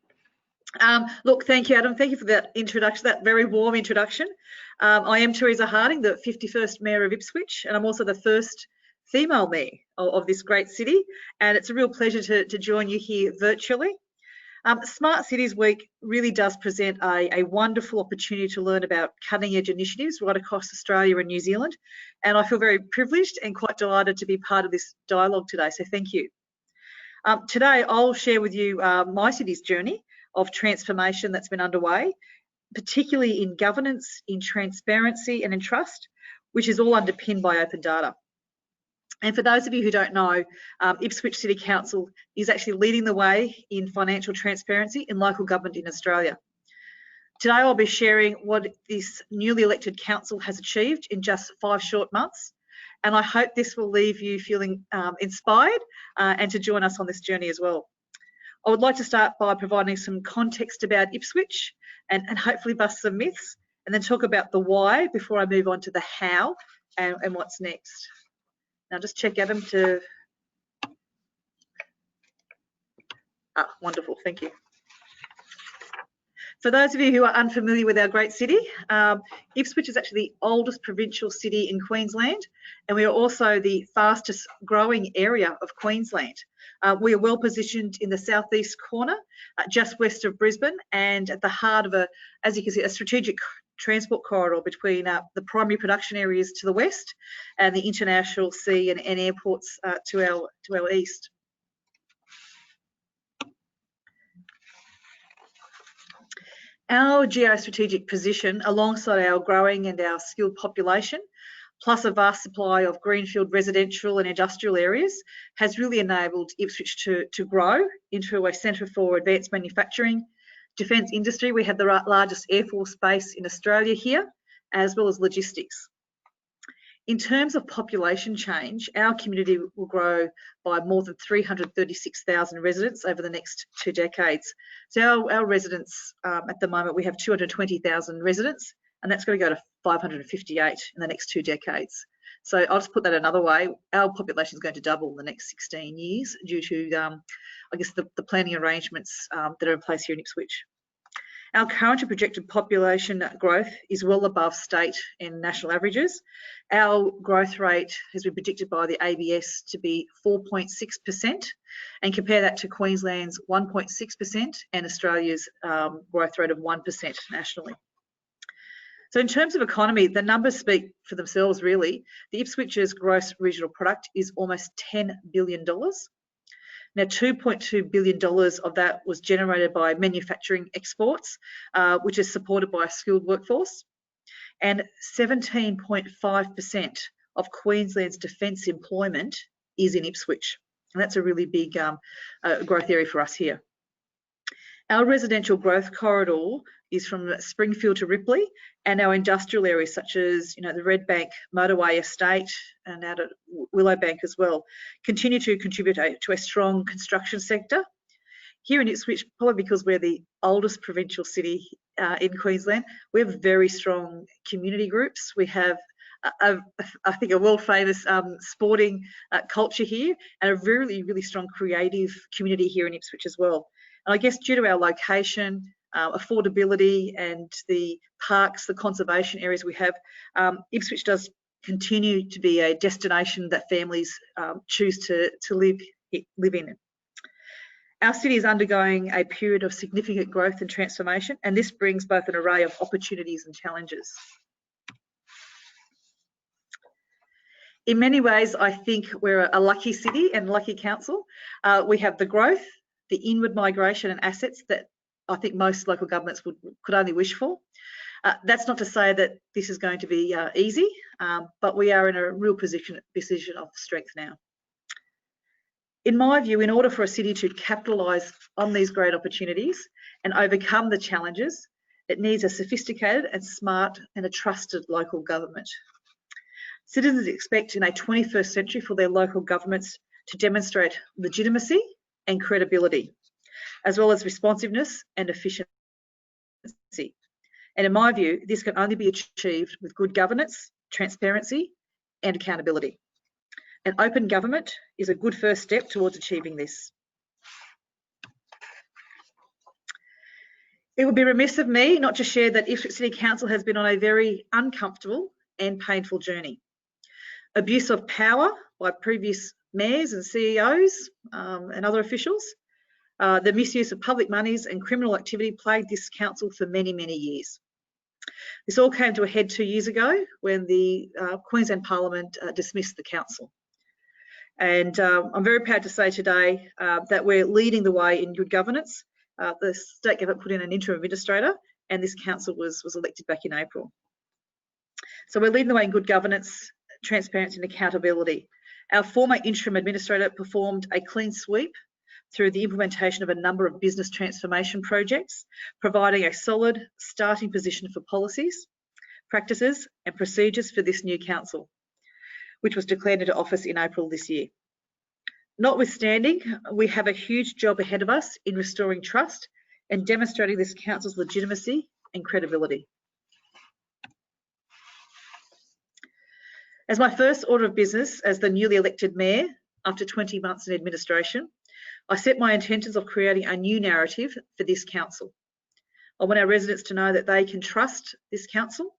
S9: Look, thank you, Adam. Thank you for that introduction, that very warm introduction. I am Theresa Harding, the 51st Mayor of Ipswich, and I'm also the first female Mayor of this great city. And it's a real pleasure to join you here virtually. Smart Cities Week really does present a wonderful opportunity to learn about cutting edge initiatives right across Australia and New Zealand. And I feel very privileged and quite delighted to be part of this dialogue today, so thank you. Today, I'll share with you my city's journey of transformation that's been underway, particularly in governance, in transparency and in trust, which is all underpinned by open data. And for those of you who don't know, Ipswich City Council is actually leading the way in financial transparency in local government in Australia. Today I'll be sharing what this newly elected council has achieved in just 5 short months, and I hope this will leave you feeling inspired and to join us on this journey as well. I would like to start by providing some context about Ipswich and hopefully bust some myths, and then talk about the why before I move on to the how and what's next. Now just check Adam to, wonderful, thank you. For those of you who are unfamiliar with our great city, Ipswich is actually the oldest provincial city in Queensland, and we are also the fastest growing area of Queensland. We are well positioned in the southeast corner, just west of Brisbane, and at the heart of as you can see, a strategic transport corridor between the primary production areas to the west and the international sea and airports to our east. Our geostrategic position, alongside our growing and our skilled population, plus a vast supply of greenfield residential and industrial areas, has really enabled Ipswich to grow into a centre for advanced manufacturing, defence industry. We have the largest Air Force base in Australia here, as well as logistics. In terms of population change, our community will grow by more than 336,000 residents over the next 2 decades. So our residents, at the moment, we have 220,000 residents, and that's going to go to 558 in the next 2 decades. So I'll just put that another way. Our population is going to double in the next 16 years due to, I guess, the planning arrangements that are in place here in Ipswich. Our current and projected population growth is well above state and national averages. Our growth rate has been predicted by the ABS to be 4.6%, and compare that to Queensland's 1.6% and Australia's growth rate of 1% nationally. So in terms of economy, the numbers speak for themselves really. The Ipswich's gross regional product is almost $10 billion. Now, $2.2 billion of that was generated by manufacturing exports, which is supported by a skilled workforce. And 17.5% of Queensland's defence employment is in Ipswich. And that's a really big growth area for us here. Our residential growth corridor is from Springfield to Ripley, and our industrial areas such as the Red Bank Motorway Estate and out at Willowbank as well continue to contribute to a strong construction sector. Here in Ipswich, probably because we're the oldest provincial city in Queensland, we have very strong community groups. We have I think a world famous sporting culture here, and a really, really strong creative community here in Ipswich as well. And I guess due to our location, affordability and the parks, the conservation areas we have, Ipswich does continue to be a destination that families choose to live in. Our city is undergoing a period of significant growth and transformation, and this brings both an array of opportunities and challenges. In many ways, I think we're a lucky city and lucky council. We have the growth, the inward migration and assets that I think most local governments could only wish for. That's not to say that this is going to be easy, but we are in a real position of strength now. In my view, in order for a city to capitalise on these great opportunities and overcome the challenges, it needs a sophisticated and smart and a trusted local government. Citizens expect in a 21st century for their local governments to demonstrate legitimacy and credibility, as well as responsiveness and efficiency. And in my view, this can only be achieved with good governance, transparency, and accountability. An open government is a good first step towards achieving this. It would be remiss of me not to share that Ipswich City Council has been on a very uncomfortable and painful journey. Abuse of power by previous mayors and CEOs and other officials, the misuse of public monies and criminal activity plagued this council for many, many years. This all came to a head 2 years ago when the Queensland Parliament dismissed the council. And I'm very proud to say today that we're leading the way in good governance. The state government put in an interim administrator and this council was elected back in April. So we're leading the way in good governance, transparency and accountability. Our former interim administrator performed a clean sweep through the implementation of a number of business transformation projects, providing a solid starting position for policies, practices and procedures for this new council, which was declared into office in April this year. Notwithstanding, we have a huge job ahead of us in restoring trust and demonstrating this council's legitimacy and credibility. As my first order of business as the newly elected mayor after 20 months in administration, I set my intentions of creating a new narrative for this council. I want our residents to know that they can trust this council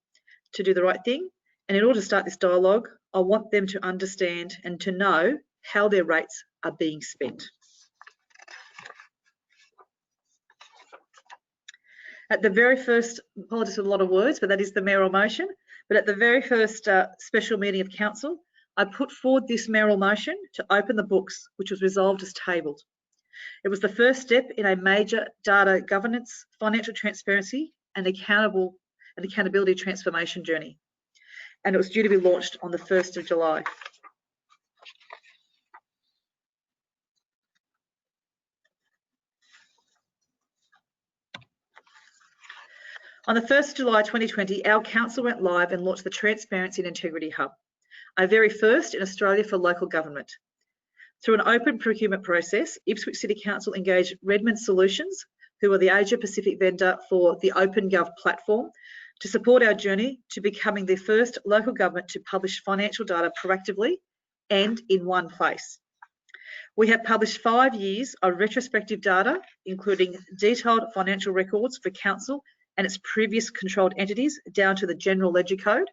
S9: to do the right thing. And in order to start this dialogue, I want them to understand and to know how their rates are being spent. At the very first, apologies for a lot of words, but that is the mayoral motion. But at the very first special meeting of council, I put forward this mayoral motion to open the books, which was resolved as tabled. It was the first step in a major data governance, financial transparency and accountability transformation journey. And it was due to be launched on the 1st of July. On the 1st of July 2020, our council went live and launched the Transparency and Integrity Hub, a very first in Australia for local government. Through an open procurement process, Ipswich City Council engaged Redmond Solutions, who are the Asia Pacific vendor for the OpenGov platform, to support our journey to becoming the first local government to publish financial data proactively and in one place. We have published 5 years of retrospective data, including detailed financial records for council and its previous controlled entities down to the General Ledger Code,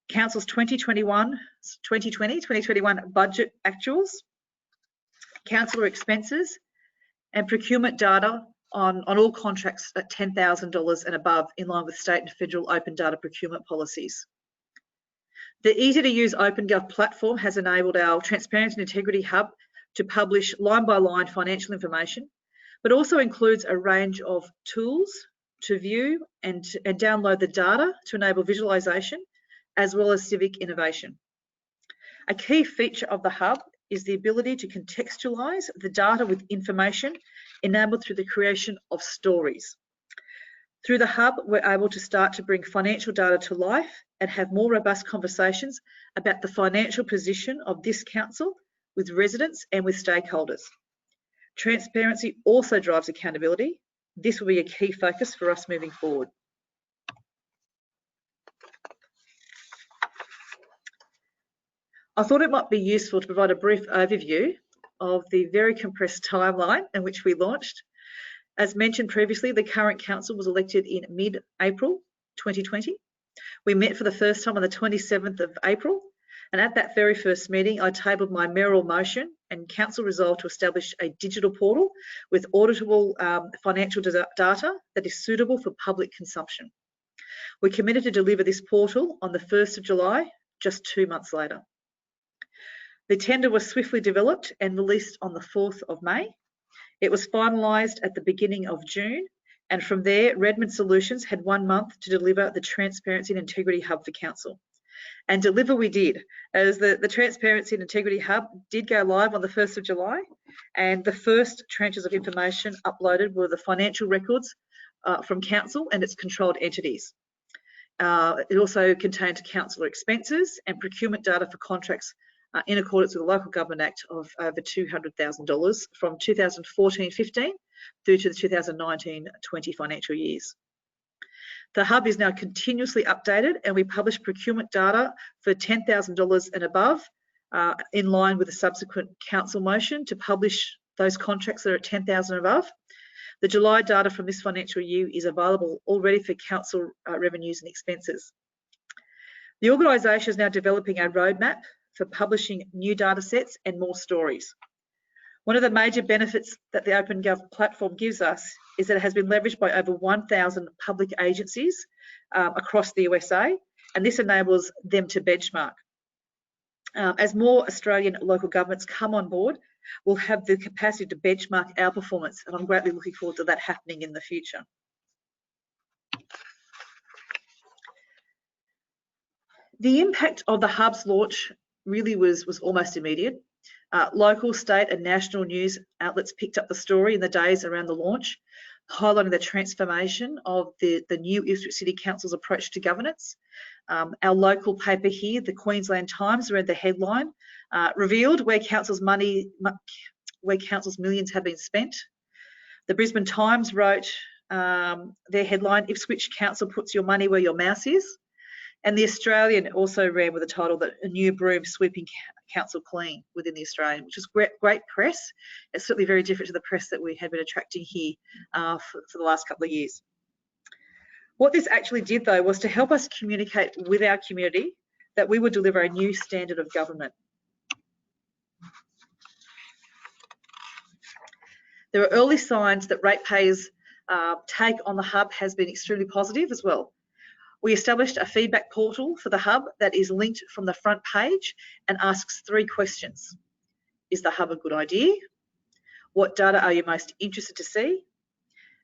S9: Council's 2020-2021 budget actuals, councillor expenses, and procurement data on all contracts at $10,000 and above in line with state and federal open data procurement policies. The easy-to-use OpenGov platform has enabled our Transparency and Integrity Hub to publish line-by-line financial information, but also includes a range of tools to view and download the data to enable visualisation, as well as civic innovation. A key feature of the hub is the ability to contextualise the data with information enabled through the creation of stories. Through the hub, we're able to start to bring financial data to life and have more robust conversations about the financial position of this council with residents and with stakeholders. Transparency also drives accountability. This will be a key focus for us moving forward. I thought it might be useful to provide a brief overview of the very compressed timeline in which we launched. As mentioned previously, the current council was elected in mid-April 2020. We met for the first time on the 27th of April, and at that very first meeting, I tabled my mayoral motion and council resolved to establish a digital portal with auditable financial data that is suitable for public consumption. We committed to deliver this portal on the 1st of July, just 2 months later. The tender was swiftly developed and released on the 4th of May. It was finalised at the beginning of June, and from there, Redmond Solutions had 1 month to deliver the Transparency and Integrity Hub for Council. And deliver we did, as the Transparency and Integrity Hub did go live on the 1st of July, and the first tranches of information uploaded were the financial records from Council and its controlled entities. It also contained councillor expenses and procurement data for contracts in accordance with the Local Government Act of over $200,000 from 2014-15 through to the 2019-20 financial years. The hub is now continuously updated, and we publish procurement data for $10,000 and above in line with the subsequent council motion to publish those contracts that are at $10,000 and above. The July data from this financial year is available already for council revenues and expenses. The organisation is now developing a roadmap for publishing new data sets and more stories. One of the major benefits that the OpenGov platform gives us is that it has been leveraged by over 1,000 public agencies across the USA, and this enables them to benchmark. As more Australian local governments come on board, we'll have the capacity to benchmark our performance, and I'm greatly looking forward to that happening in the future. The impact of the hub's launch really was almost immediate. Local, state and national news outlets picked up the story in the days around the launch, highlighting the transformation of the new Ipswich City Council's approach to governance. Our local paper here, the Queensland Times, read the headline, revealed where council's millions have been spent. The Brisbane Times wrote their headline, Ipswich Council puts your money where your mouth is. And the Australian also ran with the title that a new broom sweeping council clean within the Australian, which is great press. It's certainly very different to the press that we have been attracting here for the last couple of years. What this actually did, though, was to help us communicate with our community that we would deliver a new standard of government. There are early signs that ratepayers' take on the hub has been extremely positive as well. We established a feedback portal for the hub that is linked from the front page and asks 3 questions. Is the hub a good idea? What data are you most interested to see?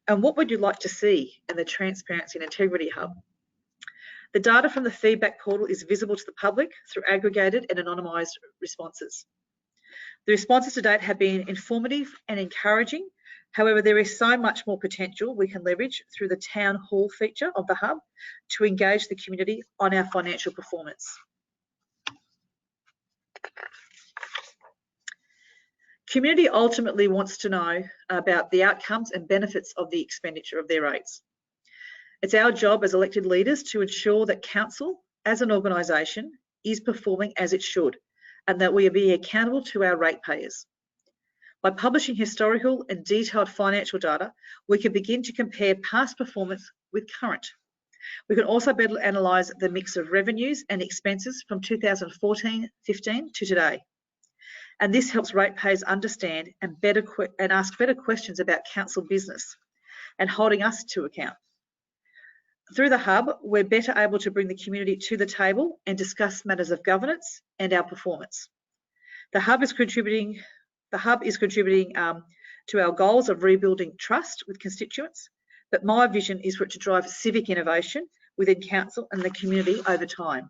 S9: And what would you like to see in the Transparency and Integrity Hub? The data from the feedback portal is visible to the public through aggregated and anonymised responses. The responses to date have been informative and encouraging. However, there is so much more potential we can leverage through the town hall feature of the hub to engage the community on our financial performance. Community ultimately wants to know about the outcomes and benefits of the expenditure of their rates. It's our job as elected leaders to ensure that council, as an organisation, is performing as it should, and that we are being accountable to our ratepayers. By publishing historical and detailed financial data, we can begin to compare past performance with current. We can also better analyse the mix of revenues and expenses from 2014-15 to today. And this helps ratepayers understand and ask better questions about council business and holding us to account. Through the hub, we're better able to bring the community to the table and discuss matters of governance and our performance. The hub is contributing to our goals of rebuilding trust with constituents, but my vision is for it to drive civic innovation within council and the community over time.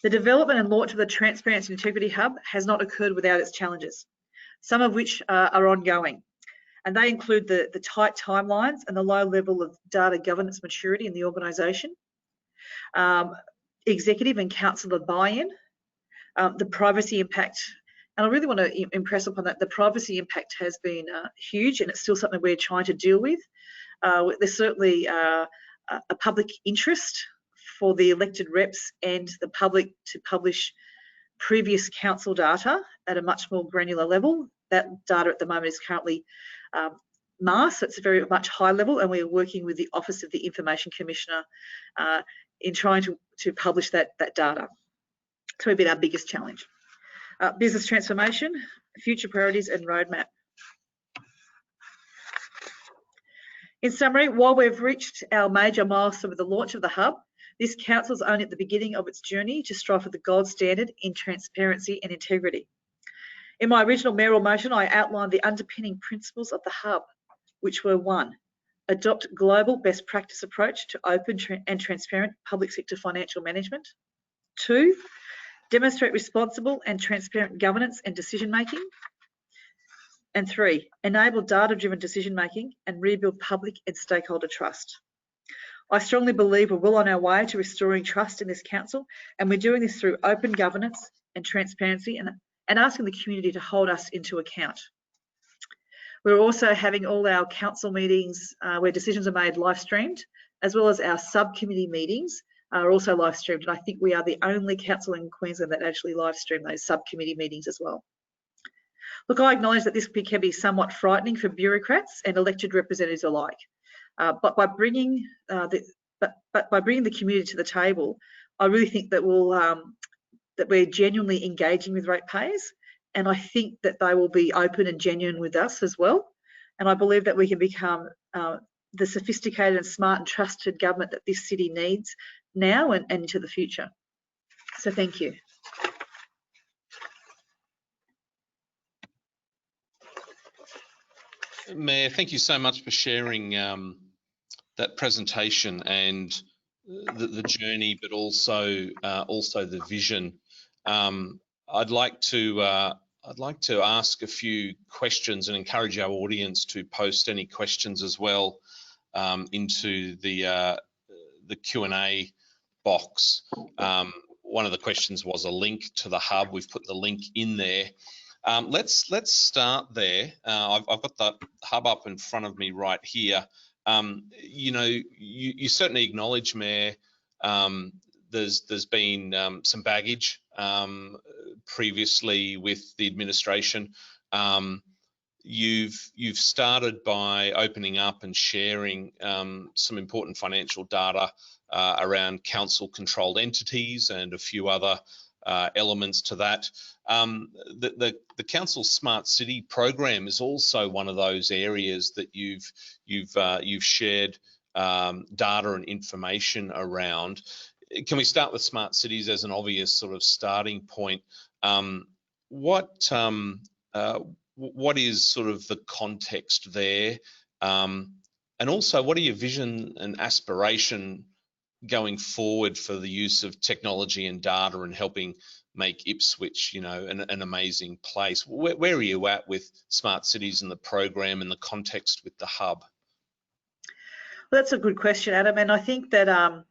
S9: The development and launch of the Transparency and Integrity Hub has not occurred without its challenges, some of which are ongoing, and they include the tight timelines and the low level of data governance maturity in the organisation, executive and councillor buy-in, the privacy impact, and I really want to impress upon that the privacy impact has been huge, and it's still something we're trying to deal with. There's certainly a public interest for the elected reps and the public to publish previous council data at a much more granular level. That data at the moment is currently masked, so it's a very much high level, and we're working with the Office of the Information Commissioner in trying to publish that data. So we've been our biggest challenge. Business transformation, future priorities and roadmap. In summary, while we've reached our major milestone with the launch of the hub, this council is only at the beginning of its journey to strive for the gold standard in transparency and integrity. In my original mayoral motion, I outlined the underpinning principles of the hub, which were: 1, adopt global best practice approach to open and transparent public sector financial management. 2, demonstrate responsible and transparent governance and decision making. And 3, enable data-driven decision making and rebuild public and stakeholder trust. I strongly believe we're well on our way to restoring trust in this council, and we're doing this through open governance and transparency and asking the community to hold us into account. We're also having all our council meetings where decisions are made live streamed, as well as our subcommittee meetings are also live streamed. And I think we are the only council in Queensland that actually live stream those subcommittee meetings as well. Look, I acknowledge that this can be somewhat frightening for bureaucrats and elected representatives alike, but by bringing the community to the table, I really think that we're genuinely engaging with ratepayers, and I think that they will be open and genuine with us as well. And I believe that we can become the sophisticated and smart and trusted government that this city needs now and into the future. So thank you.
S1: Mayor, thank you so much for sharing that presentation and the journey, but also the vision. I'd like to ask a few questions and encourage our audience to post any questions as well into the Q&A box. One of the questions was a link to the hub. We've put the link in there. Let's start there. I've got the hub up in front of me right here. You know, you certainly acknowledge, Mayor, there's been some baggage previously with the administration. You've started by opening up and sharing some important financial data around council-controlled entities and a few other elements to that. The Council Smart City program is also one of those areas that you've shared data and information around. Can we start with smart cities as an obvious sort of starting point? What is sort of the context there, and also what are your vision and aspiration going forward for the use of technology and data and helping make Ipswich, you know, an amazing place? Where are you at with smart cities and the program and the context with the hub?
S9: Well, that's a good question, Adam, and I think that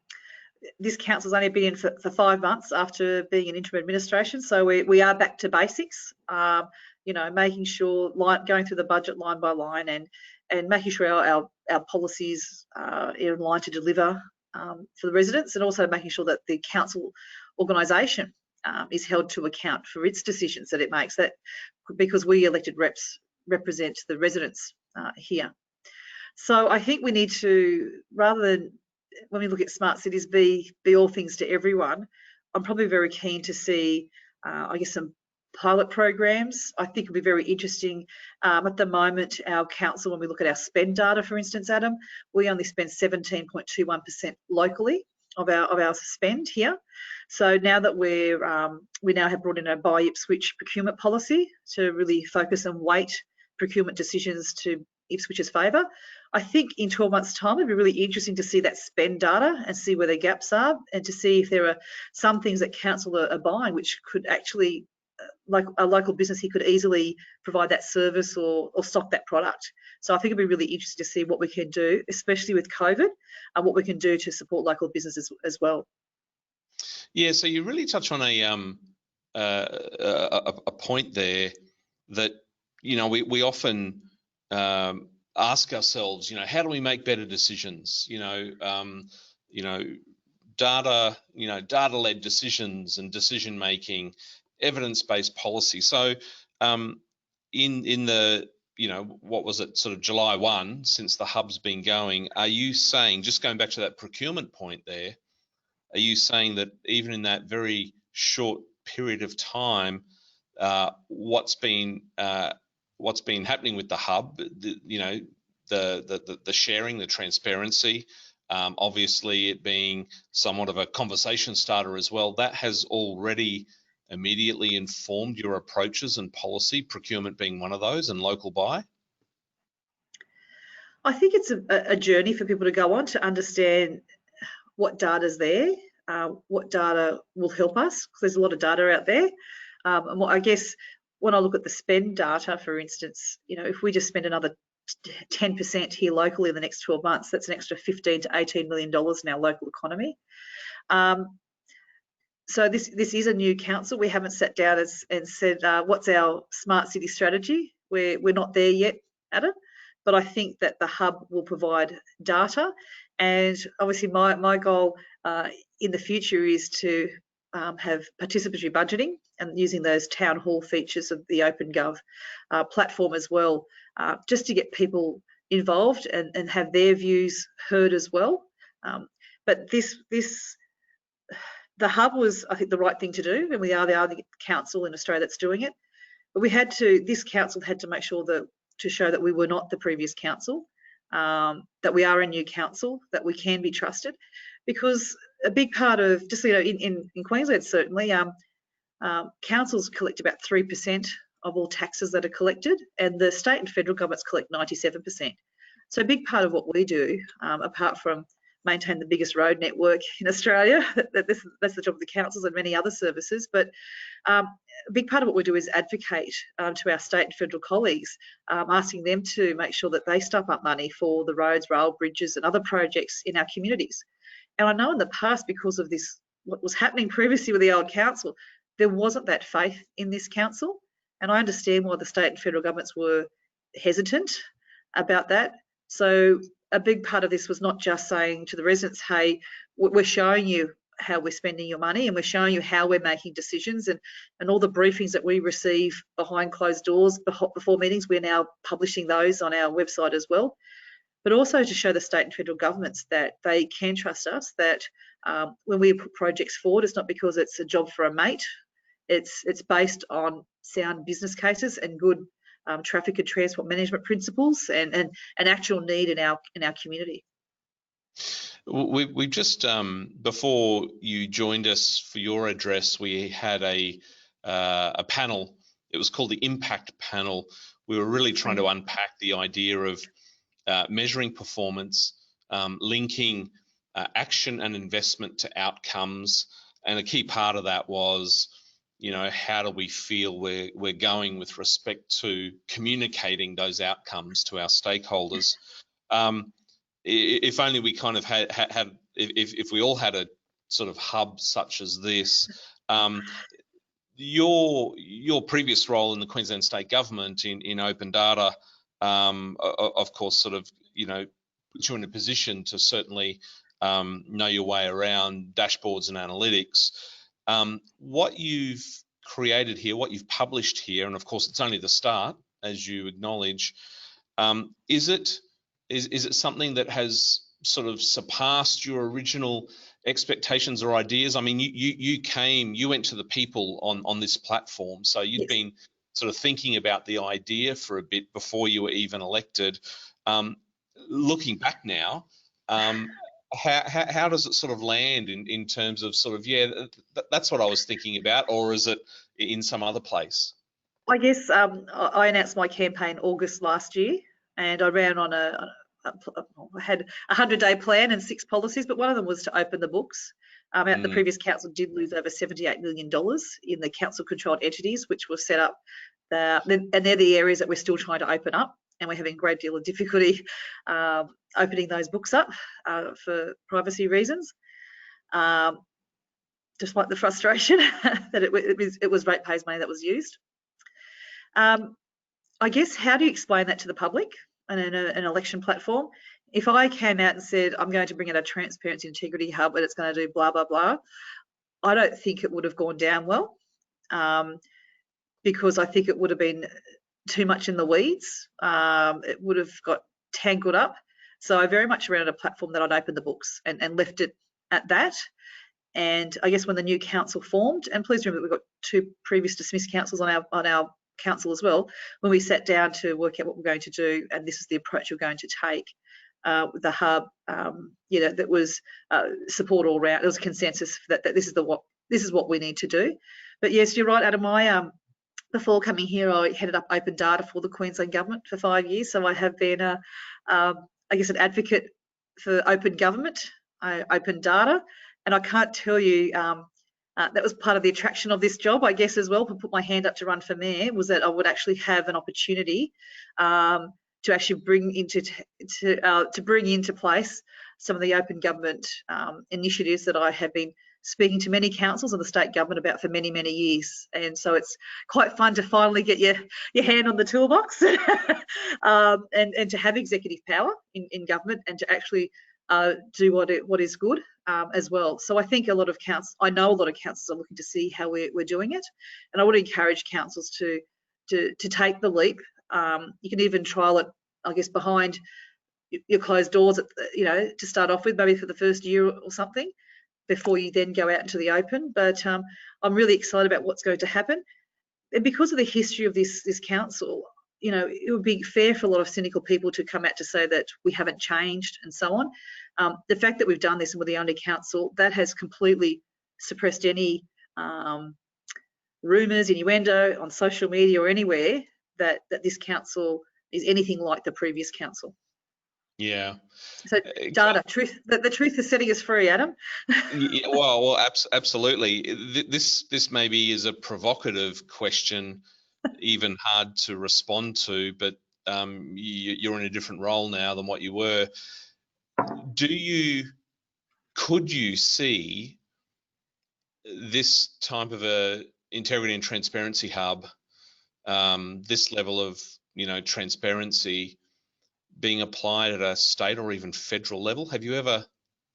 S9: this council's only been in for 5 months after being an interim administration, so we are back to basics. You know, making sure, going through the budget line by line and making sure our policies are in line to deliver for the residents, and also making sure that the council organisation is held to account for its decisions that it makes, that because we elected reps represent the residents here. So I think we need to, rather than when we look at smart cities, be all things to everyone, I'm probably very keen to see, I guess, some pilot programs. I think it'll be very interesting. At the moment, our council, when we look at our spend data, for instance, Adam, we only spend 17.21% locally of our spend here. So now that we now have brought in a Buy Ipswich procurement policy to really focus and weight procurement decisions to Ipswich's favour, I think in 12 months' time it'd be really interesting to see that spend data and see where the gaps are, and to see if there are some things that council are buying which could actually, like a local business, he could easily provide that service or stock that product. So I think it'd be really interesting to see what we can do, especially with COVID, and what we can do to support local businesses as well.
S1: Yeah, so you really touch on a point there that, you know, we often ask ourselves, you know, how do we make better decisions? Data-led decisions and decision making, evidence-based policy. So in the, you know, what was it, sort of July 1, since the hub's been going, are you saying, just going back to that procurement point there, are you saying that even in that very short period of time, what's been happening with the hub, the sharing, the transparency, obviously it being somewhat of a conversation starter as well, that has already immediately informed your approaches and policy, procurement being one of those, and local buy?
S9: I think it's a journey for people to go on to understand what data's there, what data will help us, because there's a lot of data out there. And what, I guess when I look at the spend data, for instance, you know, if we just spend another 10% here locally in the next 12 months, that's an extra $15 to $18 million in our local economy. So this is a new council. We haven't sat down and said, what's our smart city strategy? We're not there yet at it, but I think that the hub will provide data. And obviously my goal in the future is to have participatory budgeting and using those town hall features of the OpenGov platform as well, just to get people involved and have their views heard as well. But the hub was, I think, the right thing to do, and we are the only council in Australia that's doing it. But this council had to make sure to show that we were not the previous council, that we are a new council, that we can be trusted, because a big part of, just, you know, in Queensland certainly, councils collect about 3% of all taxes that are collected, and the state and federal governments collect 97%. So a big part of what we do, apart from maintain the biggest road network in Australia, that's the job of the councils and many other services, but a big part of what we do is advocate to our state and federal colleagues, asking them to make sure that they step up money for the roads, rail, bridges and other projects in our communities. And I know in the past, because of this, what was happening previously with the old council, there wasn't that faith in this council. And I understand why the state and federal governments were hesitant about that. So a big part of this was not just saying to the residents, hey, we're showing you how we're spending your money, and we're showing you how we're making decisions, and all the briefings that we receive behind closed doors before meetings, we're now publishing those on our website as well. But also to show the state and federal governments that they can trust us, that when we put projects forward, it's not because it's a job for a mate, it's based on sound business cases and good traffic and transport management principles and actual need in our community.
S1: We just before you joined us for your address, we had a panel. It was called the Impact Panel. We were really trying to unpack the idea of measuring performance, linking action and investment to outcomes, and a key part of that was, you know, how do we feel we're going with respect to communicating those outcomes to our stakeholders? If only we kind of had if we all had a sort of hub such as this. Your previous role in the Queensland State Government in open data, of course, sort of, you know, put you in a position to certainly know your way around dashboards and analytics. What you've created here, what you've published here, and of course it's only the start, as you acknowledge, is it something that has sort of surpassed your original expectations or ideas? I mean, you went to the people on this platform, so you'd been sort of thinking about the idea for a bit before you were even elected. Looking back now, how does it sort of land in terms of sort of, yeah, that's what I was thinking about, or is it in some other place?
S9: I guess I announced my campaign August last year, and I ran on I had a 100-day plan and 6 policies, but one of them was to open the books. The previous council did lose over $78 million in the council-controlled entities, which were set up, and they're the areas that we're still trying to open up, and we're having a great deal of difficulty opening those books up for privacy reasons. Despite the frustration that it was ratepayers' money that was used. I guess, how do you explain that to the public and in an election platform? If I came out and said, I'm going to bring in a transparency integrity hub and it's going to do blah, blah, blah, I don't think it would have gone down well, because I think it would have been too much in the weeds. It would have got tangled up. So I very much ran a platform that I'd opened the books and left it at that. And I guess when the new council formed, and please remember we've got 2 previous dismissed councils on our council as well, when we sat down to work out what we're going to do, and this is the approach we're going to take, with the hub, you know, that was support all round. There was a consensus that this is this is what we need to do. But yes, you're right, Adam. Before coming here, I headed up open data for the Queensland Government for 5 years. So I have been, I guess, an advocate for open government, open data. And I can't tell you, that was part of the attraction of this job, I guess, as well, to put my hand up to run for mayor, was that I would actually have an opportunity to actually bring into place some of the open government initiatives that I have been speaking to many councils and the state government about for many, many years. And so it's quite fun to finally get your hand on the toolbox and to have executive power in government and to actually do what is good as well. So I think a lot of councils, I know a lot of councils are looking to see how we're doing it, and I would encourage councils to take the leap. You can even trial it, I guess, behind your closed doors, to start off with, maybe for the first year or something, before you then go out into the open. But I'm really excited about what's going to happen. And because of the history of this council, it would be fair for a lot of cynical people to come out to say that we haven't changed and so on. The fact that we've done this and we're the only council, that has completely suppressed any rumours, innuendo on social media or anywhere that this council is anything like the previous council.
S1: Yeah.
S9: So data, truth. The truth is setting us free, Adam.
S1: Yeah, well, absolutely. This maybe is a provocative question, even hard to respond to, but you're in a different role now than what you were. Could you see this type of a integrity and transparency hub, this level of transparency, being applied at a state or even federal level? Have you ever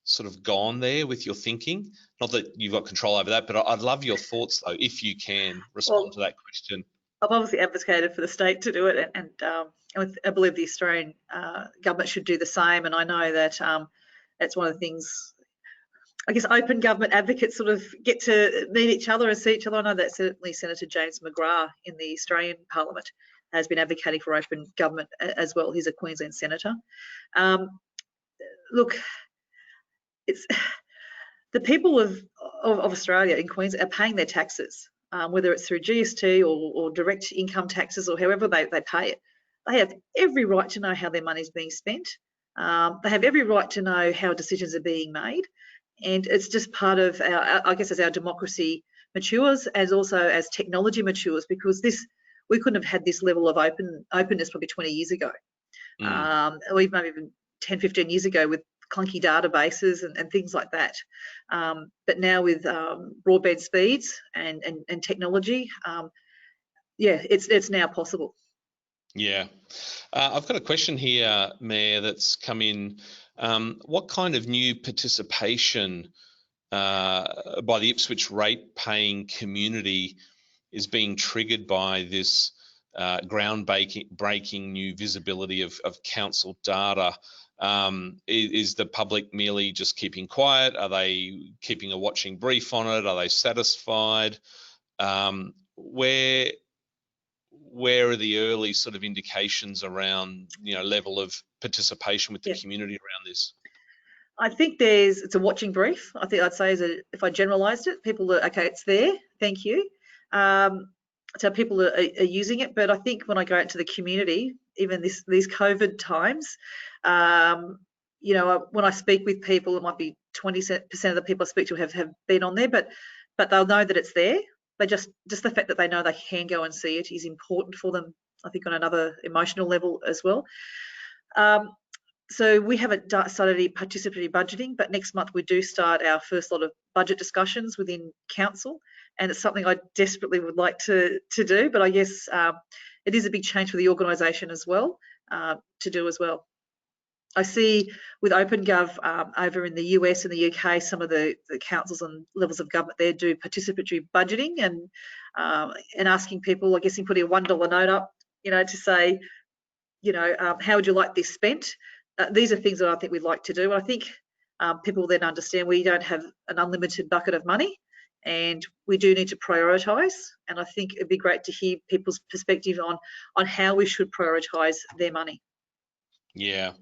S1: sort of gone there with your thinking? Not that you've got control over that, but I'd love your thoughts, though, if you can respond to that question.
S9: I've obviously advocated for the state to do it, and I believe the Australian government should do the same. And I know that that's one of the things, I guess, open government advocates sort of get to meet each other and see each other. I know that certainly Senator James McGrath in the Australian Parliament has been advocating for open government as well. He's a Queensland senator. Look, it's the people of Australia in Queensland are paying their taxes, whether it's through GST or direct income taxes or however they pay it. They have every right to know how their money is being spent. They have every right to know how decisions are being made. And it's just part of our, I guess, as our democracy matures, as also as technology matures, because we couldn't have had this level of openness probably 20 years ago, or even maybe 10, 15 years ago with clunky databases and things like that. But now with broadband speeds and technology, it's now possible.
S1: Yeah. I've got a question here, Mayor, that's come in. What kind of new participation by the Ipswich rate-paying community is being triggered by this ground-breaking new visibility of council data? Is the public merely just keeping quiet? Are they keeping a watching brief on it? Are they satisfied? Where are the early sort of indications around level of participation with the community around this?
S9: I think it's a watching brief. I think I'd say if I generalised it, people are okay. It's there. Thank you. So people are using it, but I think when I go out to the community, even these COVID times, when I speak with people, it might be 20% of the people I speak to have been on there, but they'll know that it's there. They just the fact that they know they can go and see it is important for them, I think, on another emotional level as well. So we haven't started any participatory budgeting, but next month we do start our first lot of budget discussions within council, and it's something I desperately would like to do, but I guess it is a big change for the organisation as well to do as well. I see with OpenGov over in the US and the UK, some of the councils and levels of government there do participatory budgeting and asking people, I guess, in putting a $1 note up, to say, how would you like this spent? These are things that I think we'd like to do. I think people then understand we don't have an unlimited bucket of money and we do need to prioritise. And I think it'd be great to hear people's perspective on how we should prioritise their money. Yeah,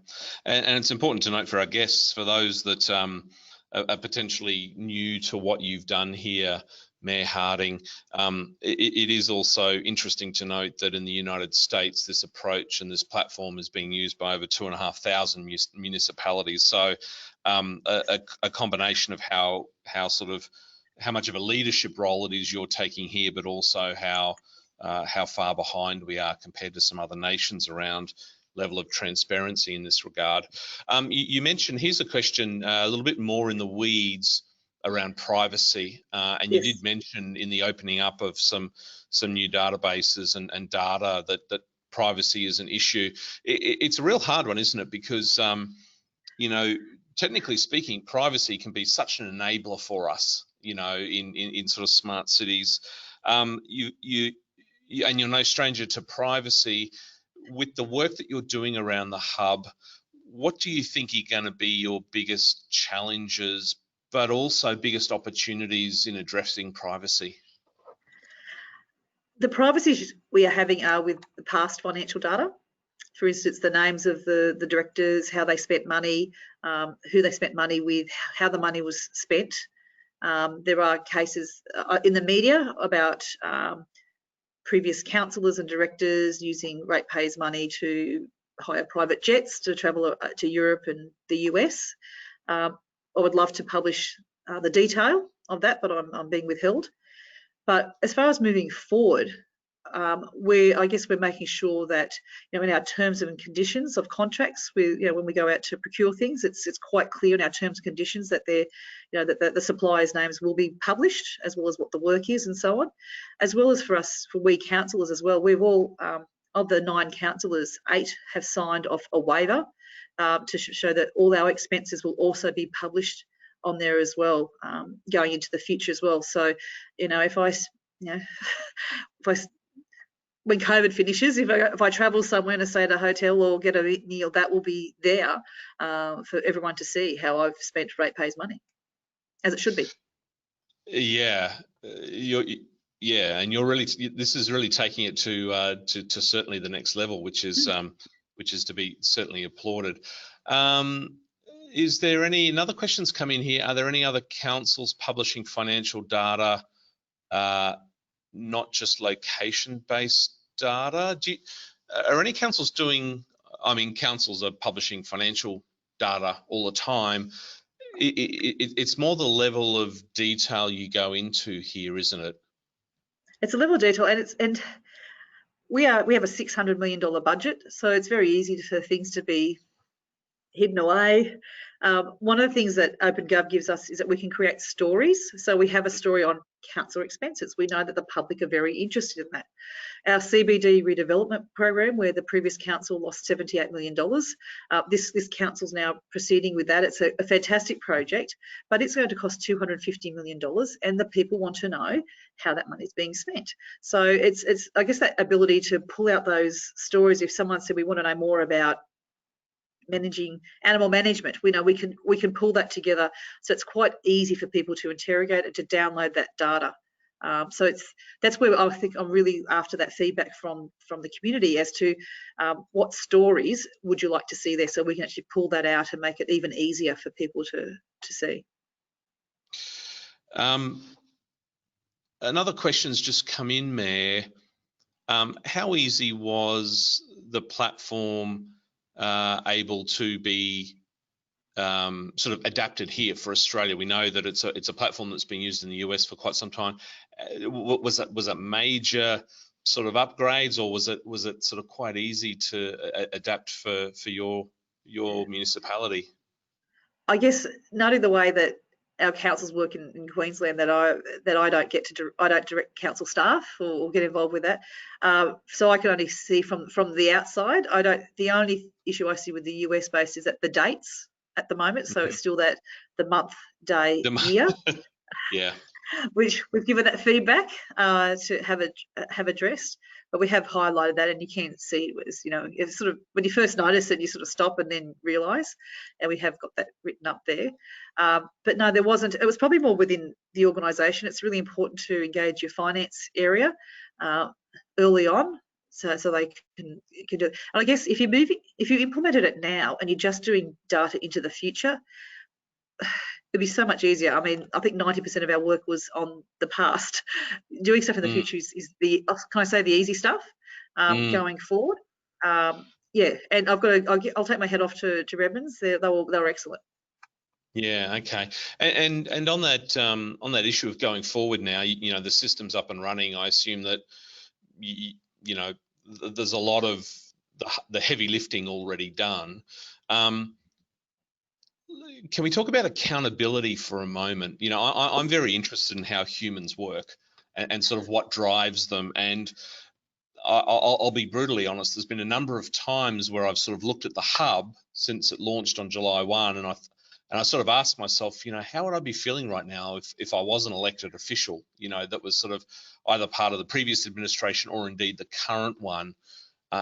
S1: and it's important to note for our guests, for those that are potentially new to what you've done here, Mayor Harding. It is also interesting to note that in the United States, this approach and this platform is being used by over 2,500 municipalities. So a combination of how much of a leadership role it is you're taking here, but also how far behind we are compared to some other nations around level of transparency in this regard. You mentioned, here's a question a little bit more in the weeds around privacy, and you did mention in the opening up of some new databases and data that privacy is an issue. It's a real hard one, isn't it? Because you know, technically speaking, privacy can be such an enabler for us, you know, in sort of smart cities. And you're no stranger to privacy. With the work that you're doing around the hub, what do you think are going to be your biggest challenges, but also biggest opportunities in addressing privacy?
S9: The privacy issues we are having are with the past financial data. For instance, the names of the directors, how they spent money, who they spent money with, how the money was spent. There are cases in the media about previous councillors and directors using ratepayers' money to hire private jets to travel to Europe and the US. I would love to publish the detail of that, but I'm being withheld. But as far as moving forward, I guess we're making sure that, you know, in our terms and conditions of contracts, you know, when we go out to procure things, it's quite clear in our terms and conditions that they're, you know, that the suppliers' names will be published, as well as what the work is and so on, as well as for we councillors as well. We've all, of the 9 councillors, 8 have signed off a waiver to show that all our expenses will also be published on there as well, going into the future as well. So, you know, when COVID finishes, if I travel somewhere and stay at a hotel or get a meal, that will be there for everyone to see how I've spent ratepayers' money, as it should be.
S1: Yeah, and you're really, this is really taking it to certainly the next level, which is to be certainly applauded. Is there another questions come in here? Are there any other councils publishing financial data? Not just location-based data? Are any councils doing, I mean, councils are publishing financial data all the time. It's more the level of detail you go into here, isn't it? It's
S9: a level of detail, and we have a $600 million budget, so it's very easy for things to be hidden away. One of the things that OpenGov gives us is that we can create stories. So we have a story on council expenses. We know that the public are very interested in that. Our CBD redevelopment program, where the previous council lost $78 million, this council's now proceeding with that. It's a fantastic project, but it's going to cost $250 million, and the people want to know how that money is being spent. So it's I guess that ability to pull out those stories. If someone said we want to know more about managing animal management, we know we can pull that together, so it's quite easy for people to interrogate and to download that data. So that's where I think I'm really after that feedback from the community as to what stories would you like to see there, so we can actually pull that out and make it even easier for people to see.
S1: Another question's just come in, Mayor. How easy was the platform able to be sort of adapted here for Australia? We know that it's a platform that's been used in the US for quite some time. Was it major sort of upgrades, or was it sort of quite easy to adapt for your municipality?
S9: I guess noting the way that our councils work in Queensland, that I don't direct council staff or get involved with that, so I can only see from the outside. The only issue I see with the US based is that the dates at the moment, so it's still that the month, day, year.
S1: Yeah.
S9: Which we've given that feedback to have addressed, but we have highlighted that, and you can see it was, you know, it's sort of when you first notice it, you sort of stop and then realise, and we have got that written up there. But no, there wasn't. It was probably more within the organisation. It's really important to engage your finance area early on, so they can do it. And I guess if you implemented it now and you're just doing data into the future, it'd be so much easier. I mean, I think 90% of our work was on the past. Doing stuff in the future is the, can I say, the easy stuff going forward. Yeah, and I'll take my head off to Redmond's. They were excellent.
S1: Yeah, okay. And on that issue of going forward now, you know, the system's up and running. I assume that you know, there's a lot of the heavy lifting already done. Can we talk about accountability for a moment? You know, I'm very interested in how humans work and sort of what drives them. And I'll be brutally honest, there's been a number of times where I've sort of looked at the hub since it launched on July 1, and I sort of asked myself, you know, how would I be feeling right now if I was an elected official, you know, that was sort of either part of the previous administration or indeed the current one?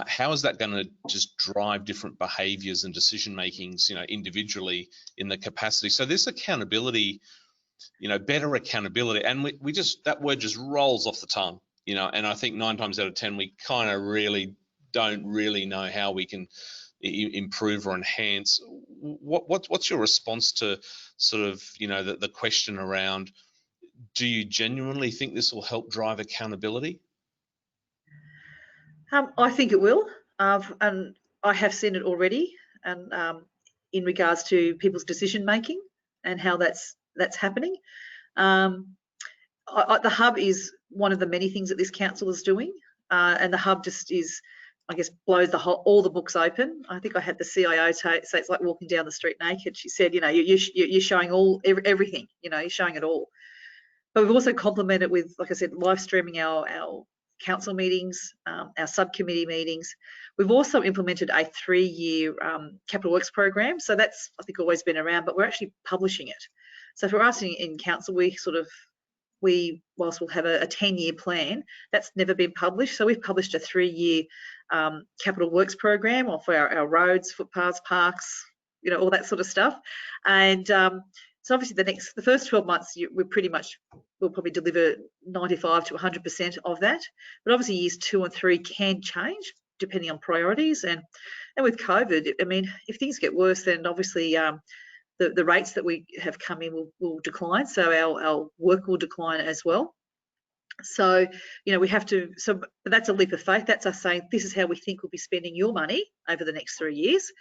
S1: How is that going to just drive different behaviours and decision makings, you know, individually in the capacity? So this accountability, you know, better accountability, and we just, that word just rolls off the tongue, you know, and I think 9 times out of 10 we kind of really don't really know how we can improve or enhance. What's your response to sort of, you know, the question around, do you genuinely think this will help drive accountability?
S9: I think it will, and I have seen it already, and in regards to people's decision making and how that's happening. The hub is one of the many things that this council is doing, and the hub just is, I guess, blows all the books open. I think I had the CIO say it's like walking down the street naked. She said, you know, you're showing everything, you know, you're showing it all. But we've also complemented with, like I said, live streaming our council meetings, our subcommittee meetings. We've also implemented a 3-year capital works program. So that's, I think, always been around, but we're actually publishing it. So for us in council, whilst we'll have a 10-year plan, that's never been published. So we've published a 3-year capital works program for our roads, footpaths, parks, you know, all that sort of stuff. And so obviously the first 12 months, we'll probably deliver 95 to 100% of that. But obviously years 2 and 3 can change depending on priorities. And with COVID, I mean, if things get worse, then obviously the rates that we have come in will decline. So our work will decline as well. So, you know, we have to, but that's a leap of faith. That's us saying, this is how we think we'll be spending your money over the next 3 years.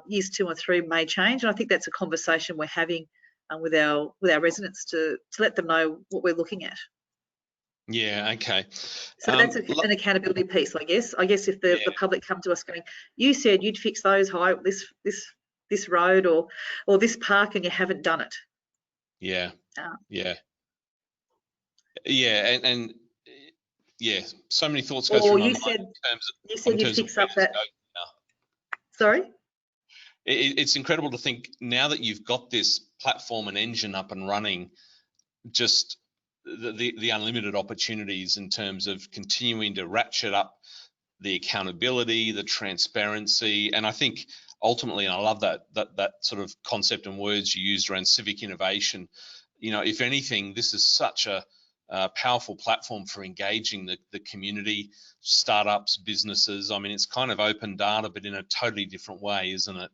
S9: Years 2 and 3 may change. And I think that's a conversation we're having with our residents to let them know what we're looking at.
S1: Yeah, okay.
S9: So that's an accountability piece, I guess. If the public come to us going, you said you'd fix those this road or this park and you haven't done it.
S1: Yeah. And so many thoughts go through my mind
S9: you said you'd fix up that. Sorry?
S1: It's incredible to think now that you've got this platform and engine up and running, just the unlimited opportunities in terms of continuing to ratchet up the accountability, the transparency, and I think ultimately, and I love that sort of concept and words you used around civic innovation. You know, if anything, this is such a powerful platform for engaging the community, startups, businesses. I mean, it's kind of open data, but in a totally different way, isn't it?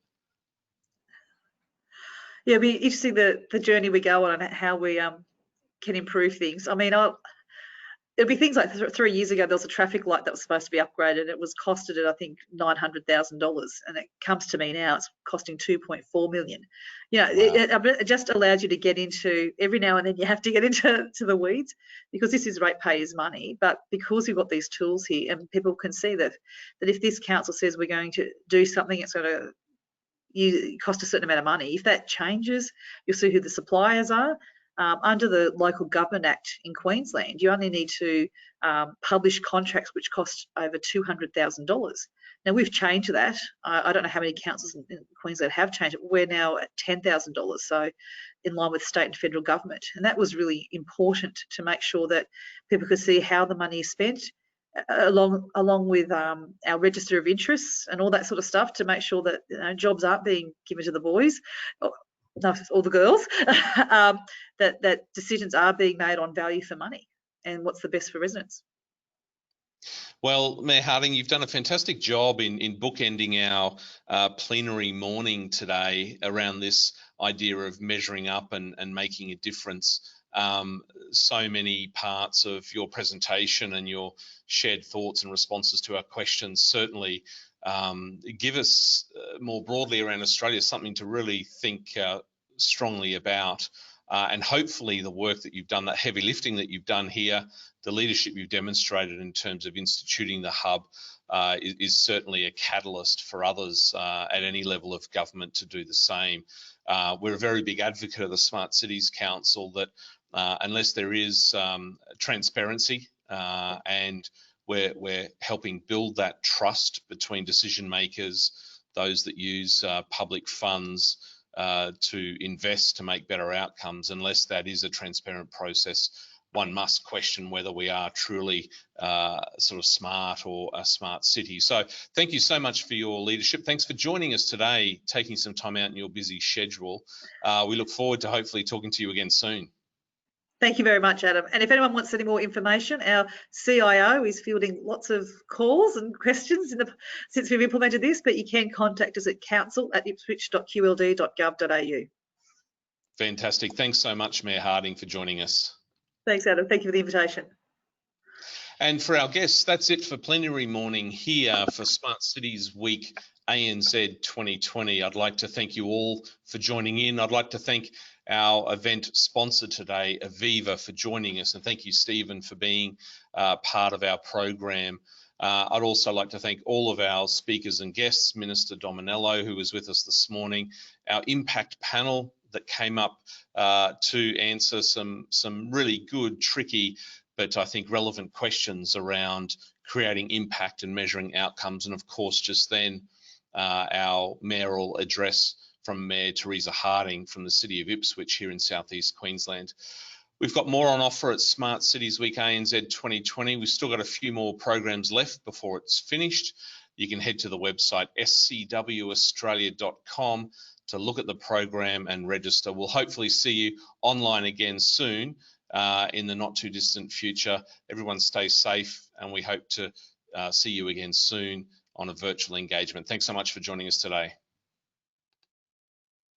S9: Yeah, it'll be interesting the journey we go on and how we can improve things. I mean, it'll be things like 3 years ago, there was a traffic light that was supposed to be upgraded. It was costed at, I think, $900,000, and it comes to me now, it's costing $2.4 million. You know, wow. It just allows you to get into, every now and then you have to get into the weeds, because this is ratepayers' money. But because we've got these tools here, and people can see that if this council says we're going to do something, it's going to cost a certain amount of money. If that changes, you'll see who the suppliers are. Under the Local Government Act in Queensland, you only need to publish contracts which cost over $200,000. Now, we've changed that. I don't know how many councils in Queensland have changed it. We're now at $10,000, so in line with state and federal government. And that was really important to make sure that people could see how the money is spent, along with our register of interests and all that sort of stuff, to make sure that, you know, jobs aren't being given to the boys. No, all the girls, that decisions are being made on value for money and what's the best for residents.
S1: Well, Mayor Harding, you've done a fantastic job in bookending our plenary morning today around this idea of measuring up and making a difference. So many parts of your presentation and your shared thoughts and responses to our questions certainly give us more broadly around Australia something to really think strongly about. And hopefully the work that you've done, that heavy lifting that you've done here, the leadership you've demonstrated in terms of instituting the hub is certainly a catalyst for others at any level of government to do the same. We're a very big advocate of the Smart Cities Council that unless there is transparency and we're helping build that trust between decision makers, those that use public funds, to invest to make better outcomes. Unless that is a transparent process, one must question whether we are truly sort of smart or a smart city. So thank you so much for your leadership. Thanks for joining us today, taking some time out in your busy schedule. We look forward to hopefully talking to you again soon.
S9: Thank you very much, Adam. And if anyone wants any more information, our CIO is fielding lots of calls and questions since we've implemented this, but you can contact us at council@ipswich.qld.gov.au.
S1: Fantastic. Thanks so much, Mayor Harding, for joining us.
S9: Thanks, Adam. Thank you for the invitation.
S1: And for our guests, that's it for plenary morning here for Smart Cities Week ANZ 2020. I'd like to thank you all for joining in. I'd like to thank our event sponsor today, Aviva, for joining us. And thank you, Stephen, for being part of our program. I'd also like to thank all of our speakers and guests, Minister Dominello, who was with us this morning, our impact panel that came up to answer some really good, tricky, but I think relevant questions around creating impact and measuring outcomes. And of course, just then, our mayoral address from Mayor Theresa Harding from the City of Ipswich here in Southeast Queensland. We've got more on offer at Smart Cities Week ANZ 2020. We've still got a few more programs left before it's finished. You can head to the website scwaustralia.com to look at the program and register. We'll hopefully see you online again soon in the not too distant future. Everyone stay safe, and we hope to see you again soon on a virtual engagement. Thanks so much for joining us today.